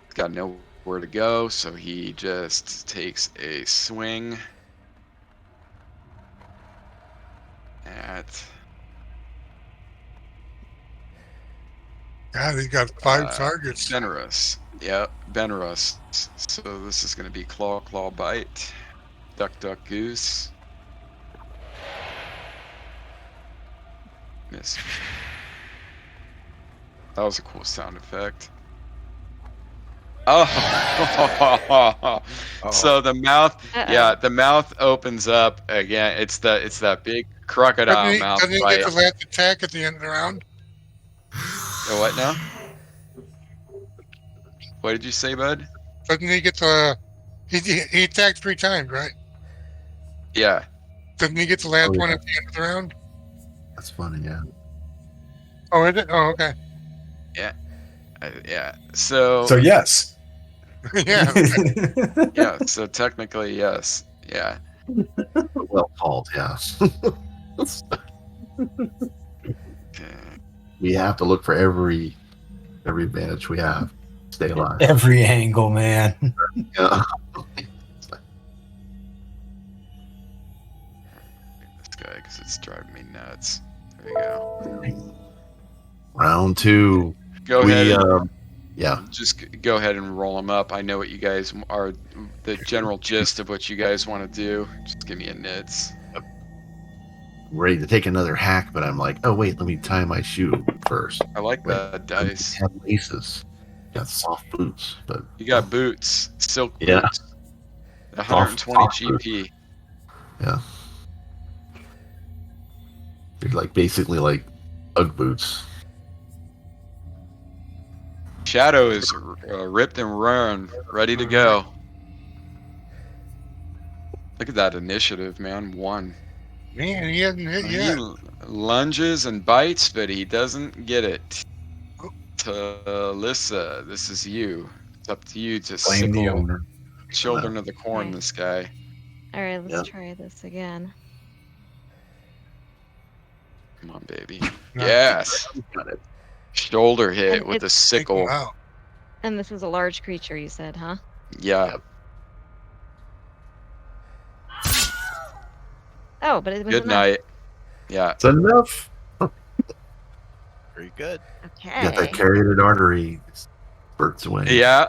He's got nowhere to go, so he just takes a swing at God, he got 5 targets. Benrus. Yep, Benrus. So this is going to be claw, bite, duck, goose. Miss. That was a cool sound effect. Oh, so the mouth, Uh-oh. the mouth opens up again. It's that big crocodile mouth Doesn't he get bite. the last attack at the end of the round? What now? What did you say, bud? Doesn't he get the... He attacked 3 times, right? Yeah. Doesn't he get the last Oh, yeah. one at the end of the round? That's funny, yeah. Oh, is it? Oh, okay. Yeah. Yeah. So yes. Yeah. yeah. So technically, yes. Yeah. Well called, yeah. Okay. We have to look for every advantage we have. Stay alive. Every angle, man. Yeah. This guy, because it's driving me nuts. There you go. Round 2. Go ahead. Yeah. Just go ahead and roll them up. I know what you guys are, the general gist of what you guys want to do. Just give me a nits. Ready to take another hack, but I'm like, oh wait, let me tie my shoe first. I like that dice. Have laces. Got soft boots, but You got boots, silk Yeah. boots. 120 Soft boots. GP. Yeah. They're like basically like Ugg boots. Shadow is ripped and run, ready to go. Look at that initiative, man. 1. Man, he hasn't hit He yet. lunges and bites, but he doesn't get it. Talissa, this is you. It's up to you to Blame the sickle owner. children of the corn, Okay. this guy. All right, let's Yeah. try this again. Come on, baby. No. Yes. Got it. Shoulder hit And with a it's sickle. Wow. And this is a large creature, you said, huh? Yeah. Yep. Oh, but it was Good enough. night. Yeah. It's enough. Very good. You got that Okay. carotid artery spurts away. Yeah.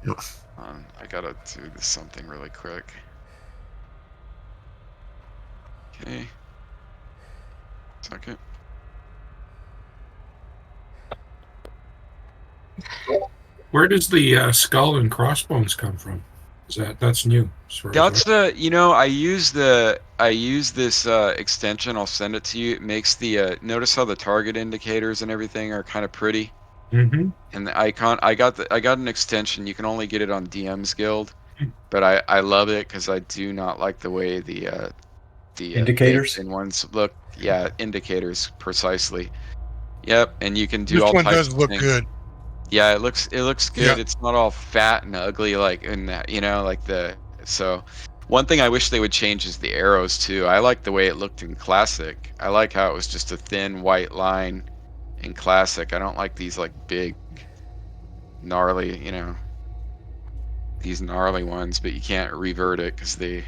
Yep. I gotta do this something really quick. Okay. Second. Where does the skull and crossbones come from? That's new? As far as That's the, I use this extension. I'll send it to you. It makes the notice how the target indicators and everything are kind of pretty. Mm-hmm. And the icon, I got an extension. You can only get it on DM's Guild, but I love it because I do not like the way the Indicators? baked-in ones look. Yeah, indicators precisely. Yep, and you can do This all one types does of look things. good. Yeah, it looks good. Yeah. It's not all fat and ugly like in that, like so one thing I wish they would change is the arrows too. I like the way it looked in classic. I like how it was just a thin white line in classic. I don't like these like big gnarly, these gnarly ones, but you can't revert it because they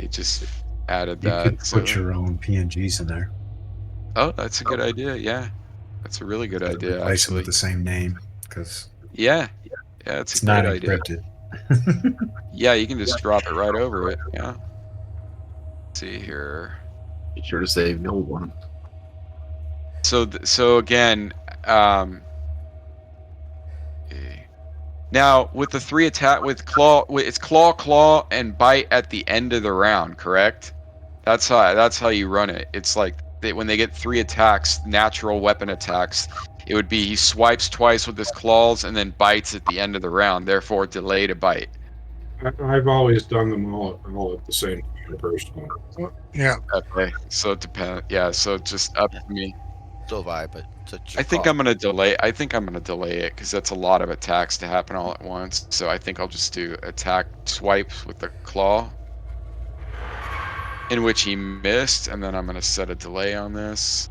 just added You could that. put So your own PNGs in there. oh, that's a good idea. Yeah. That's a really good idea Replace them with actually. the same name because Yeah. Yeah, it's a it's not great idea. encrypted. Yeah, you can just drop it right over it. Yeah. Let's see here. Be sure to save the old one. So again, now with the 3 attack with claw, it's claw and bite at the end of the round, correct? That's how you run it. It's like when they get 3 attacks, natural weapon attacks, it would be he swipes twice with his claws and then bites at the end of the round, therefore delay to bite. I've always done them all at the same time personally. Yeah. Okay, so it depends. Yeah, so just up Yeah. to me. So have I, but it's I your think call. I'm gonna delay. I think I'm gonna delay it because that's a lot of attacks to happen all at once. So I think I'll just do attack swipes with the claw, in which he missed, and then I'm gonna set a delay on this.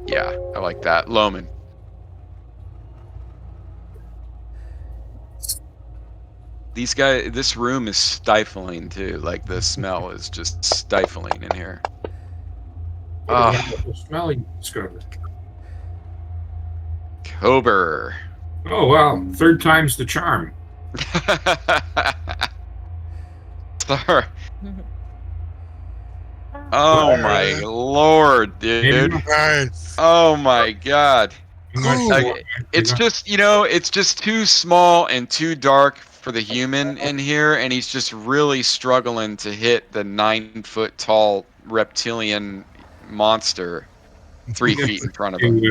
Yeah, I like that. Loman. This room is stifling too. Like the smell is just stifling in here. What a Ah, wonderful smell you discovered. Cober. Oh, wow. Third time's the charm. Sorry. Oh my lord, dude. Nice. Oh my god. I'm not Ooh. sure I, it's just, it's just too small and too dark for the human in here, and he's just really struggling to hit the 9-foot tall reptilian monster 3 feet in front of him.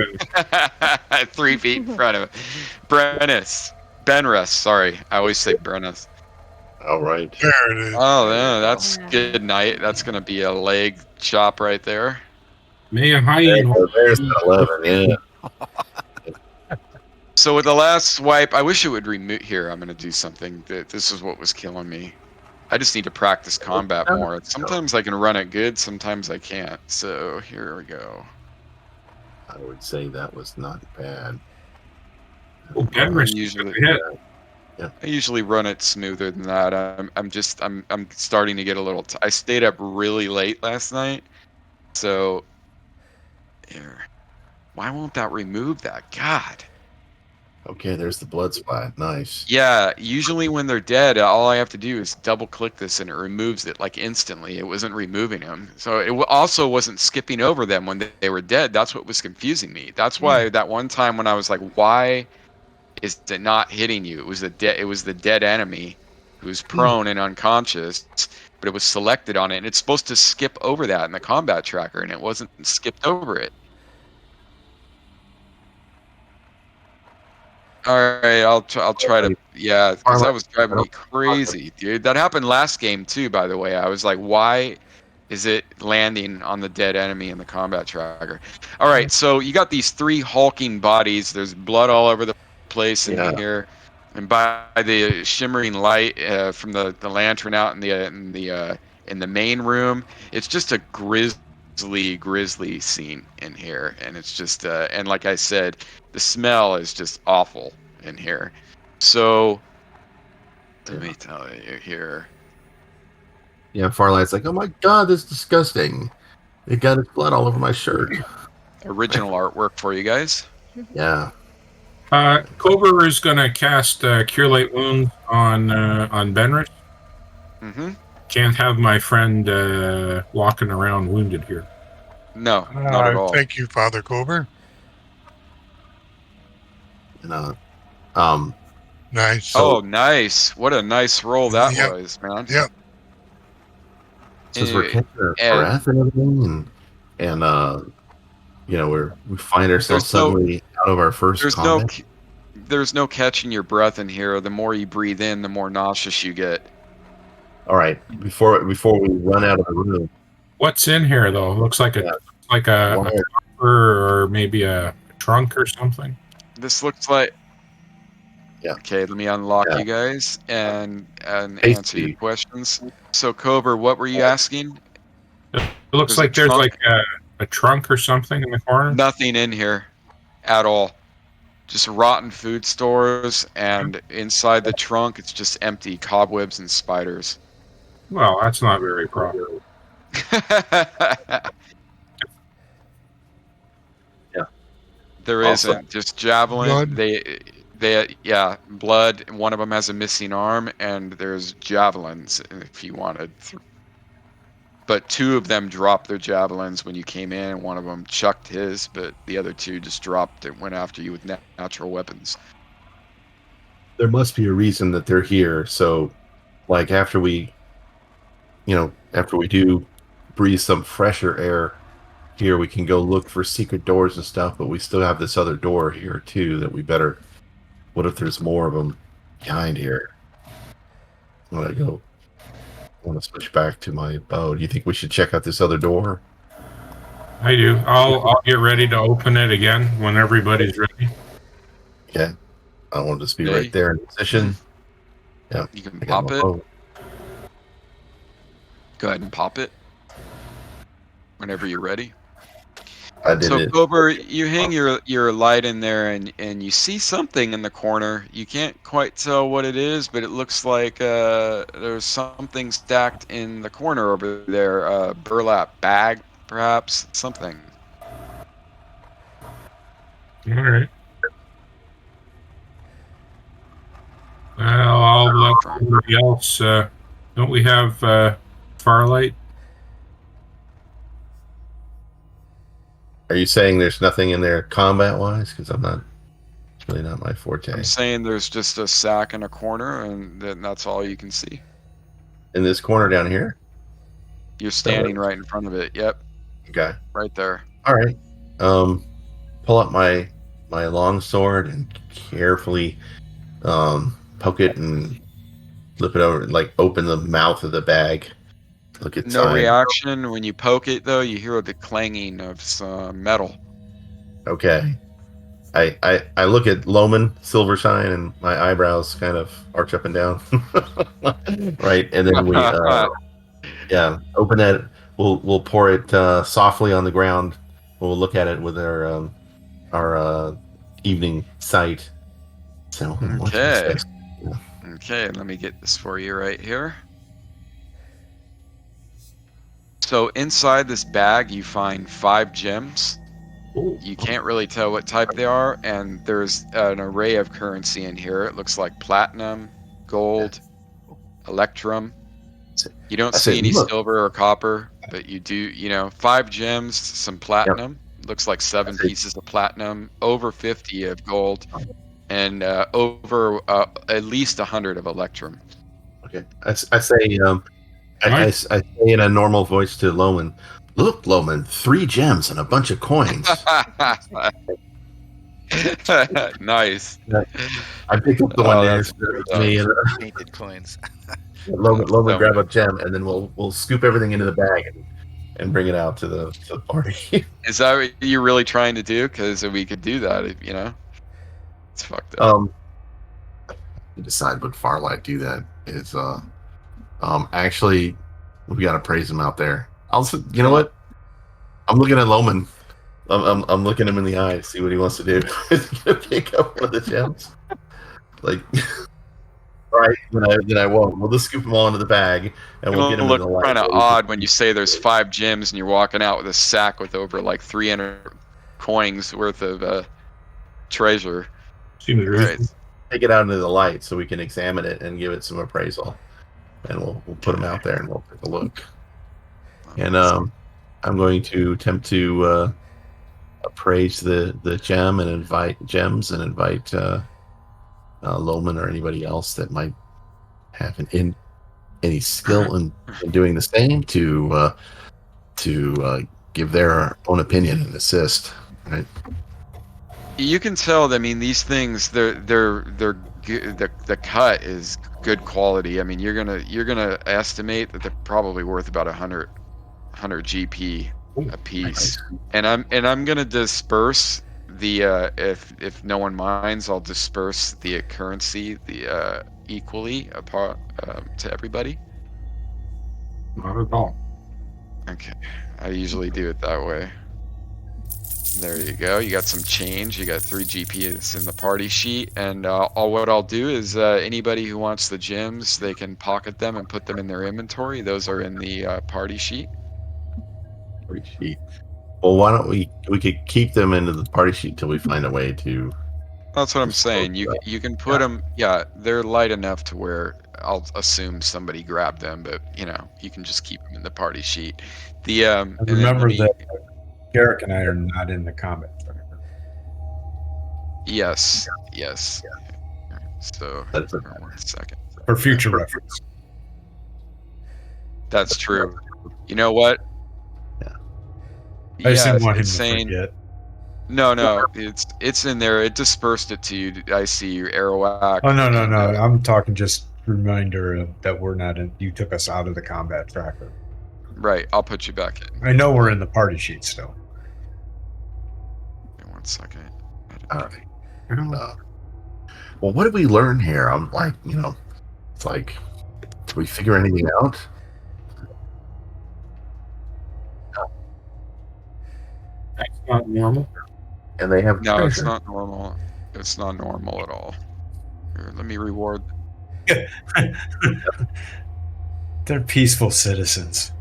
3 feet in front of him. Benrus, sorry. I always say Brennis. All right. There it is. Oh, yeah, that's Yeah. good night. That's going to be a leg chop right there. May a hyena. There's the 11. Yeah. So with the last swipe, I wish it would remove. Here, I'm going to do something. This is what was killing me. I just need to practice combat more. Sometimes I can run it good, sometimes I can't. So here we go. I would say that was not bad. Oh, Benrus usually- hit. I usually run it smoother than that. I'm starting to get a little. I stayed up really late last night, so here. Why won't that remove that? God. Okay, there's the blood spot. Nice. Yeah, usually when they're dead, all I have to do is double click this and it removes it like instantly. It wasn't removing them. So it also wasn't skipping over them when they were dead. That's what was confusing me. That's why that one time when I was like, why is it not hitting you? It was the dead enemy who's prone and unconscious, but it was selected on it, and it's supposed to skip over that in the combat tracker, and it wasn't skipped over it. All right, I'll try to, yeah, because that was driving me crazy, dude. That happened last game too, by the way. I was like, why is it landing on the dead enemy in the combat tracker? All right, so you got these 3 hulking bodies. There's blood all over the place in here, and by the shimmering light from the lantern out in the main room, it's just a grisly grisly scene in here, and it's just and like I said, the smell is just awful in here. So let me tell you here. Yeah, Farlight's like, oh my god, this is disgusting. It got its blood all over my shirt. Original artwork for you guys. Yeah. Cobra is going to cast Cure Light Wounds on Benris. Mm-hmm. Can't have my friend walking around wounded here. No, not at all. Thank you, Father Cober. And, Nice. Oh, nice! What a nice roll that Yep. was, man. Yep. since we're Anyway, catching our and breath and everything, and you know, we find ourselves suddenly out of our first combat. there's no catching your breath in here. The more you breathe in, the more nauseous you get. All right, before we run out of the room, What's in here though? Looks like a Wire. copper or maybe a trunk or something. This looks like. Yeah. Okay, let me unlock Yeah. you guys and Tasty. answer your questions. So, Cobra, what were you asking? It looks There's a like there's trunk. like a trunk or something in the corner. Nothing in here at all. Just rotten food stores, and inside the trunk, it's just empty cobwebs and spiders. Well, that's not very proper. There Also- isn't. Just javelin. Blood. Yeah, blood. One of them has a missing arm, and there's javelins if you wanted. But two of them dropped their javelins when you came in, and one of them chucked his, but the other two just dropped and went after you with natural weapons. There must be a reason that they're here. So, like after we do breathe some fresher air here, we can go look for secret doors and stuff. But we still have this other door here too that we better. What if there's more of them behind here? I want to switch back to my bow. Do you think we should check out this other door? I do. I'll get ready to open it again when everybody's ready. Okay. I want to just be Okay. right there in position. Yeah. You can I got pop my it. bow. Go ahead and pop it whenever you're ready. I did So, it. Cobra, you hang your light in there, and you see something in the corner. You can't quite tell what it is, but it looks like there's something stacked in the corner over there. A burlap bag, perhaps, something. All right. Well, I'll let somebody else. Don't we have Farlight? Are you saying there's nothing in there combat-wise? Because it's really not my forte. I'm saying there's just a sack in a corner, and that's all you can see. In this corner down here? You're standing right in front of it. Yep, Okay. right there. All right. Pull up my long sword and carefully poke it and flip it over, like open the mouth of the bag. Look at No reaction when you poke it, though. You hear the clanging of some metal. Okay. I look at Loman Silvershine and my eyebrows kind of arch up and down. Right, and then we open that. We'll pour it softly on the ground. We'll look at it with our evening sight. So Okay. Okay, let me get this for you right here. So inside this bag, you find 5 gems. You can't really tell what type they are, and there's an array of currency in here. It looks like platinum, gold, electrum. You don't see any silver or copper, but you do, 5 gems, some platinum. Looks like 7 pieces of platinum, over 50 of gold, and over at least 100 of electrum. Okay. I say I say in a normal voice to Loman, "Look, Loman, 3 gems and a bunch of coins." Nice. I pick up the one next to me and Painted coins. Loman grab a gem, and then we'll scoop everything into the bag and bring it out to the party. Is that what you're really trying to do? Because we could do that, It's fucked up. Decide what Farlight do that is actually we gotta praise him out there. Also, you know what? I'm looking at Loman. I'm looking him in the eye to see what he wants to do. Is he gonna pick up one of the gems? Like, all right, then I won't. We'll just scoop them all into the bag, and we'll get It'll them in look the light. kind of odd when you say there's 5 gems and you're walking out with a sack with over like 300 coins worth of treasure. Seems All reasonable. right. Take it out into the light so we can examine it and give it some appraisal, and we'll put them out there and we'll take a look. And I'm going to attempt to appraise the gem and invite Loman or anybody else that might have any skill in doing the same to give their own opinion and assist. Right? You can tell. I mean, these things, they're good. The cut is good quality. I mean, you're gonna estimate that they're probably worth about 100 GP a piece. And I'm gonna disperse the if no one minds, I'll disperse the currency equally apart to everybody. Not at all. Okay, I usually do it that way. There you go. You got some change. You got 3 GP. It's in the party sheet. And what I'll do is anybody who wants the gems, they can pocket them and put them in their inventory. Those are in the party sheet. Party sheet. Well, why don't we could keep them into the party sheet till we find a way to. That's what I'm saying. You can put them. Yeah, they're light enough to where I'll assume somebody grabbed them, but you can just keep them in the party sheet. And remember that Garrick and I are not in the combat tracker. Yes. So That's for 1 second. For future reference. That's true. You know what? I just didn't want him it's to saying. forget. No, it's in there. It dispersed it to you. I see your Arawak. Oh no! I'm talking just reminder that we're not in. You took us out of the combat tracker. Right. I'll put you back in. I know we're in the party sheet still. In 1 second. All right. Well, what did we learn here? I'm like, it's like, did we figure anything out? That's not normal. And they have No, treasure. it's not normal. It's not normal at all. Here, let me reward. They're peaceful citizens.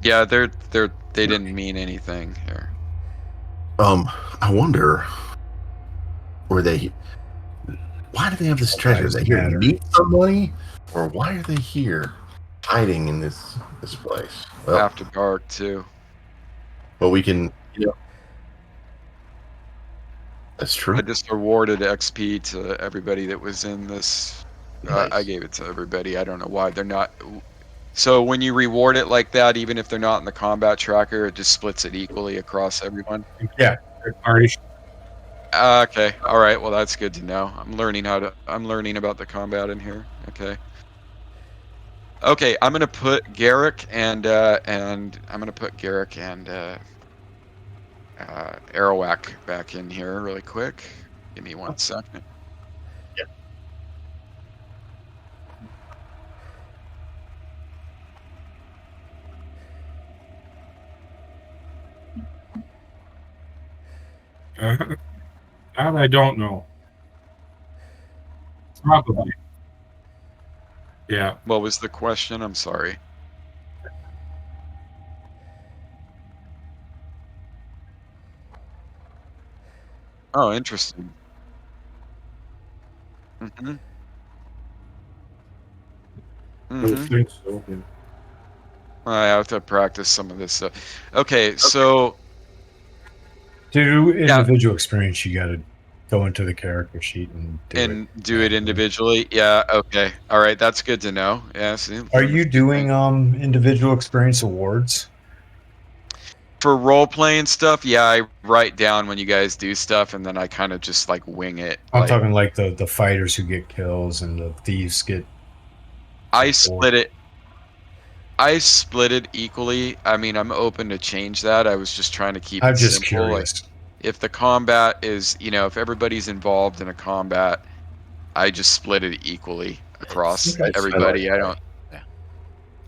Yeah, they didn't mean anything here. I wonder, why do they have this treasure? Are they here to meet somebody, or why are they here, hiding in this place? Well, After dark too. but we can, that's true. I just awarded XP to everybody that was in this. Nice. I gave it to everybody. I don't know why they're not. So when you reward it like that, even if they're not in the combat tracker, it just splits it equally across everyone. Yeah. Party. Okay. All right. Well, that's good to know. I'm learning about the combat in here. Okay. Okay. I'm gonna put Garrick and Arawak back in here really quick. Give me 1 second. That I don't know. Probably. Yeah. What was the question? I'm sorry. Oh, interesting. Mm-hmm. I think so. Yeah. I have to practice some of this stuff. Okay, so To do individual experience, you got to go into the character sheet and do it individually. Yeah. Okay. All right. That's good to know. Yeah. See, Are you doing individual experience awards? for role playing stuff? Yeah, I write down when you guys do stuff, and then I kind of just like wing it. I'm talking like the fighters who get kills and the thieves get. I split it equally. I mean, I'm open to change that. I was just trying to keep it just simple. curious. Like, if the combat is, if everybody's involved in a combat, I just split it equally across everybody.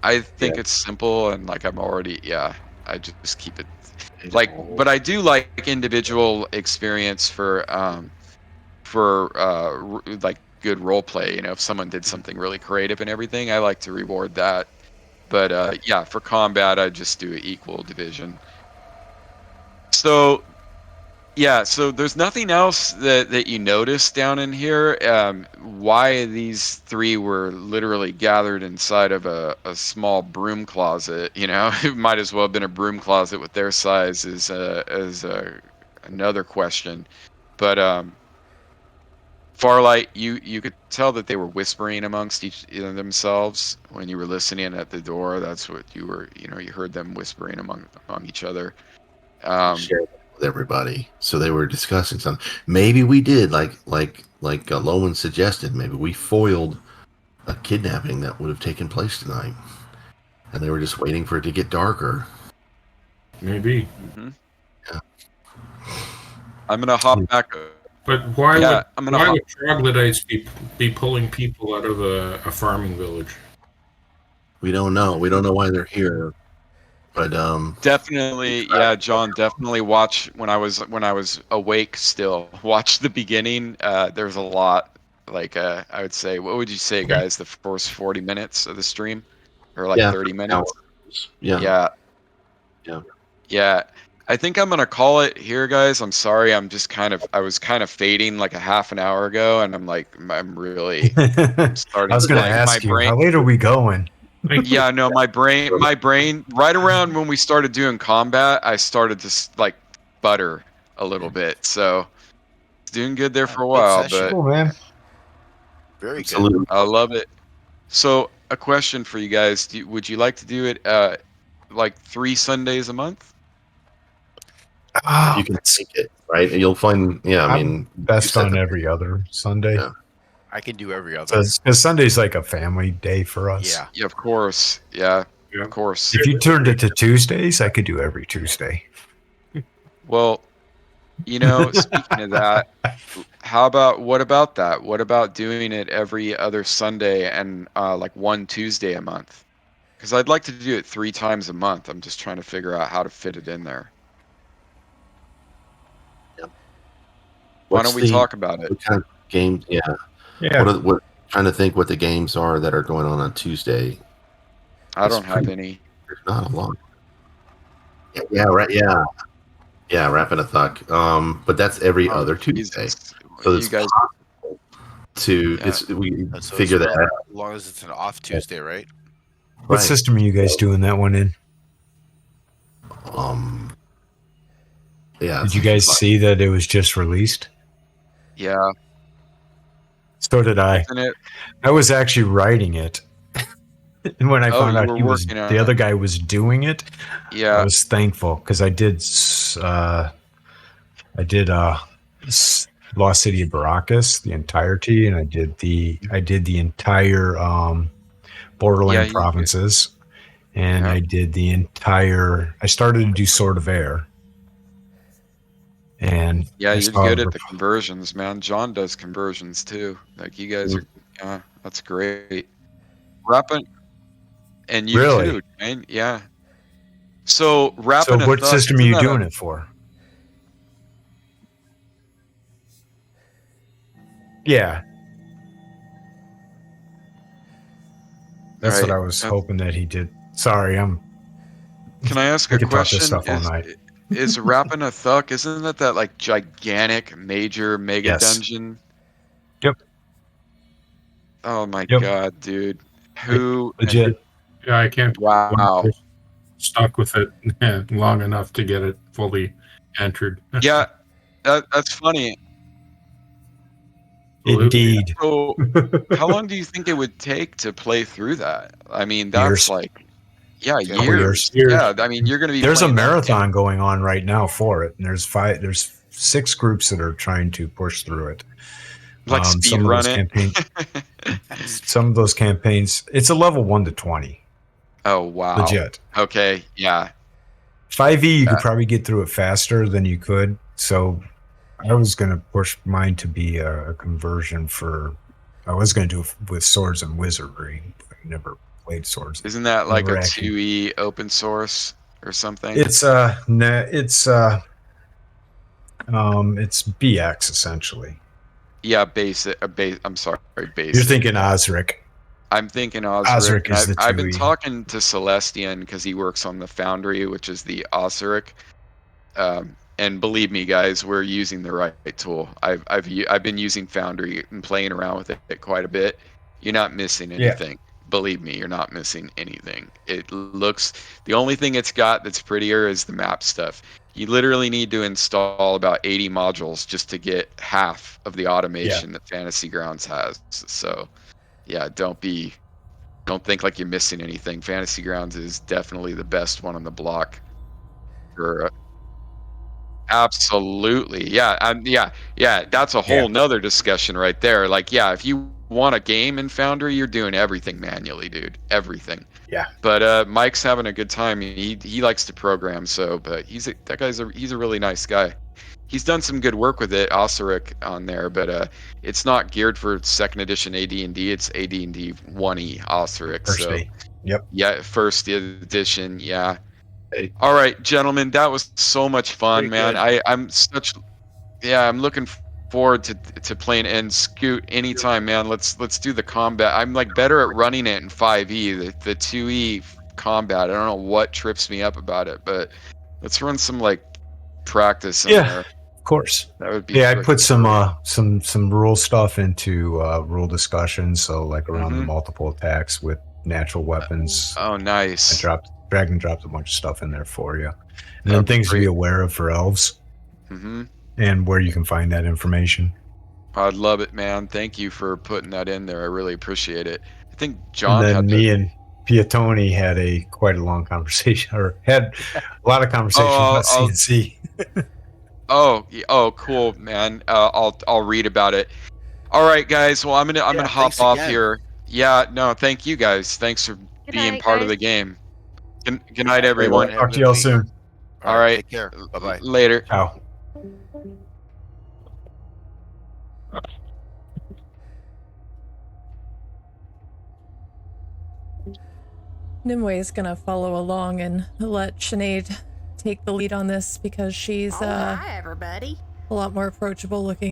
I think it's simple, and like I just keep it Like, but I do like individual experience for like good role play. You know, if someone did something really creative and everything, I like to reward that. But yeah, for combat, I just do equal division. So yeah, so there's nothing else that you notice down in here. Why these three were literally gathered inside of a small broom closet, you know, it might as well have been a broom closet with their size is another question. But Farlight, you could tell that they were whispering amongst themselves when you were listening at the door. That's what you were, you know, you heard them whispering among each other. Share that with everybody. So they were discussing something. Maybe we did, like Lowen suggested. Maybe we foiled a kidnapping that would have taken place tonight, and they were just waiting for it to get darker. Maybe. Mm-hmm. Yeah. I'm gonna hop back. But why Yeah, would troglodytes be pulling people out of a farming village? We don't know. We don't know why they're here. But definitely, yeah, John, definitely watch when I was awake still. Watch the beginning. There's a lot. Like I would say, what would you say, guys? The first 40 minutes of the stream, or like 30 minutes? Yeah. Yeah. I think I'm gonna call it here, guys. I'm sorry. I was kind of fading like a half an hour ago, and I'm really starting. I was going to to ask you, how late are we going? Yeah, no, my brain, right around when we started doing combat, I started to like butter a little bit. So it's doing good there for a while, but Cool, man. Very Absolutely. good. I love it. So a question for you guys: would you like to do it like 3 Sundays a month? You can take it, right? And you'll find, I mean, best on every other Sunday. Yeah. I can do every other. Because Sunday's like a family day for us. Yeah. Yeah, of course. Yeah, of course. If you turned it to Tuesdays, I could do every Tuesday. Well, you know, speaking of that, what about that? What about doing it every other Sunday and like one Tuesday a month? Because I'd like to do it 3 times a month. I'm just trying to figure out how to fit it in there. Why don't we talk about it? What kind of games? Yeah. What trying to think what the games are that are going on Tuesday. I don't have any. There's not a lot. Yeah, right. Yeah. Yeah, Rapid a Thuck. But that's every other Tuesday. Jesus. So You it's guys- possible to we So figure it's that out. as long as it's an off Tuesday, right? What Right. system are you guys doing that one in? Yeah. Did you guys see that it was just released? Yeah. So did I. Isn't it? I was actually writing it. And when I found you out were he was working on the other it. guy was doing it, Yeah. I was thankful because I did Lost City of Baracus, the entirety, and I did the entire Borderland you provinces, and Yeah. I did the entire. I started to do Sword of Air, and Yeah, I you're saw good at the conversions, man. John does conversions too. Like you guys are. Yeah, that's great. Rapping, and you Really? too, Dwayne. Yeah. So So rapping. what system are you doing it for? Yeah. That's what I was hoping that he did. Sorry, Can I ask we a could talk this question? stuff all night. Is Rapping a Thuck, isn't that like gigantic major mega Yes. dungeon? Yep. Oh my Yep. god, dude. Who Legit. Yeah, I can't. Wow. Stuck with it long enough to get it fully entered. Yeah, that's funny. Indeed. So how long do you think it would take to play through that? I mean, that's Years. like years. Years. Yeah, I mean, you're going to be There's a playing that marathon going on right now for it, and there's 6 groups that are trying to push through it. like speed some of run those it. some of those campaigns, it's a level 1 to 20. Oh wow. Legit. Okay, yeah. 5e, you could probably get through it faster than you could. So I was going to push mine to be a conversion for. I was going to do it with swords and wizardry. But I never played swords. Isn't that like Never a actually- 2e open source? or something? It's BX essentially. Yeah, basic. I'm sorry, basic. You're thinking Osric. I'm thinking Osric. Osric is the I've been 2E. talking to Celestian because he works on the Foundry, which is the Osric. And believe me, guys, we're using the right tool. I've been using Foundry and playing around with it quite a bit. You're not missing anything. Believe me, you're not missing anything. It looks, the only thing it's got that's prettier is the map stuff. You literally need to install about 80 modules just to get half of the automation that Fantasy Grounds has. So, yeah, don't think like you're missing anything. Fantasy Grounds is definitely the best one on the block. For absolutely, yeah, yeah. That's a whole nother discussion right there. Like, yeah, if you want a game in Foundry, you're doing everything manually, dude. Everything. Yeah. But Mike's having a good time. He likes to program, so but he's a really nice guy. He's done some good work with it, Osiric on there, but it's not geared for second edition AD&D. It's AD&D 1E Osiric. So Yep. yeah, first edition. Yeah. Hey. All right, gentlemen, that was so much fun, Pretty man. good. I'm looking forward to playing and Scoot anytime, man. Let's do the combat. I'm like better at running it in 5e. The 2e combat. I don't know what trips me up about it, but let's run some like practice in there. Of course. That would be I put freaking some rule stuff into rule discussions. So like around the Mhm. multiple attacks with natural weapons. Oh, nice. Drag and dropped a bunch of stuff in there for you, and then That'd be things to be great. aware of for elves, Mm-hmm. and where you can find that information. I'd love it, man. Thank you for putting that in there. I really appreciate it. I think And John then had me and Piatoni had quite a long conversation, or had a lot of conversations about I'll- CNC. Oh, cool, man. I'll read about it. All right, guys. Well, I'm gonna hop thanks off again. here. Yeah, no, thank you guys. Thanks for Good being night, part of guys. the game. Good night, Later. everyone. Have a Talk to good y'all night. soon. All right. Take care. Bye-bye. Later. Ciao. Nimue is gonna follow along and let Sinead take the lead on this because she's Hi, everybody. a lot more approachable looking.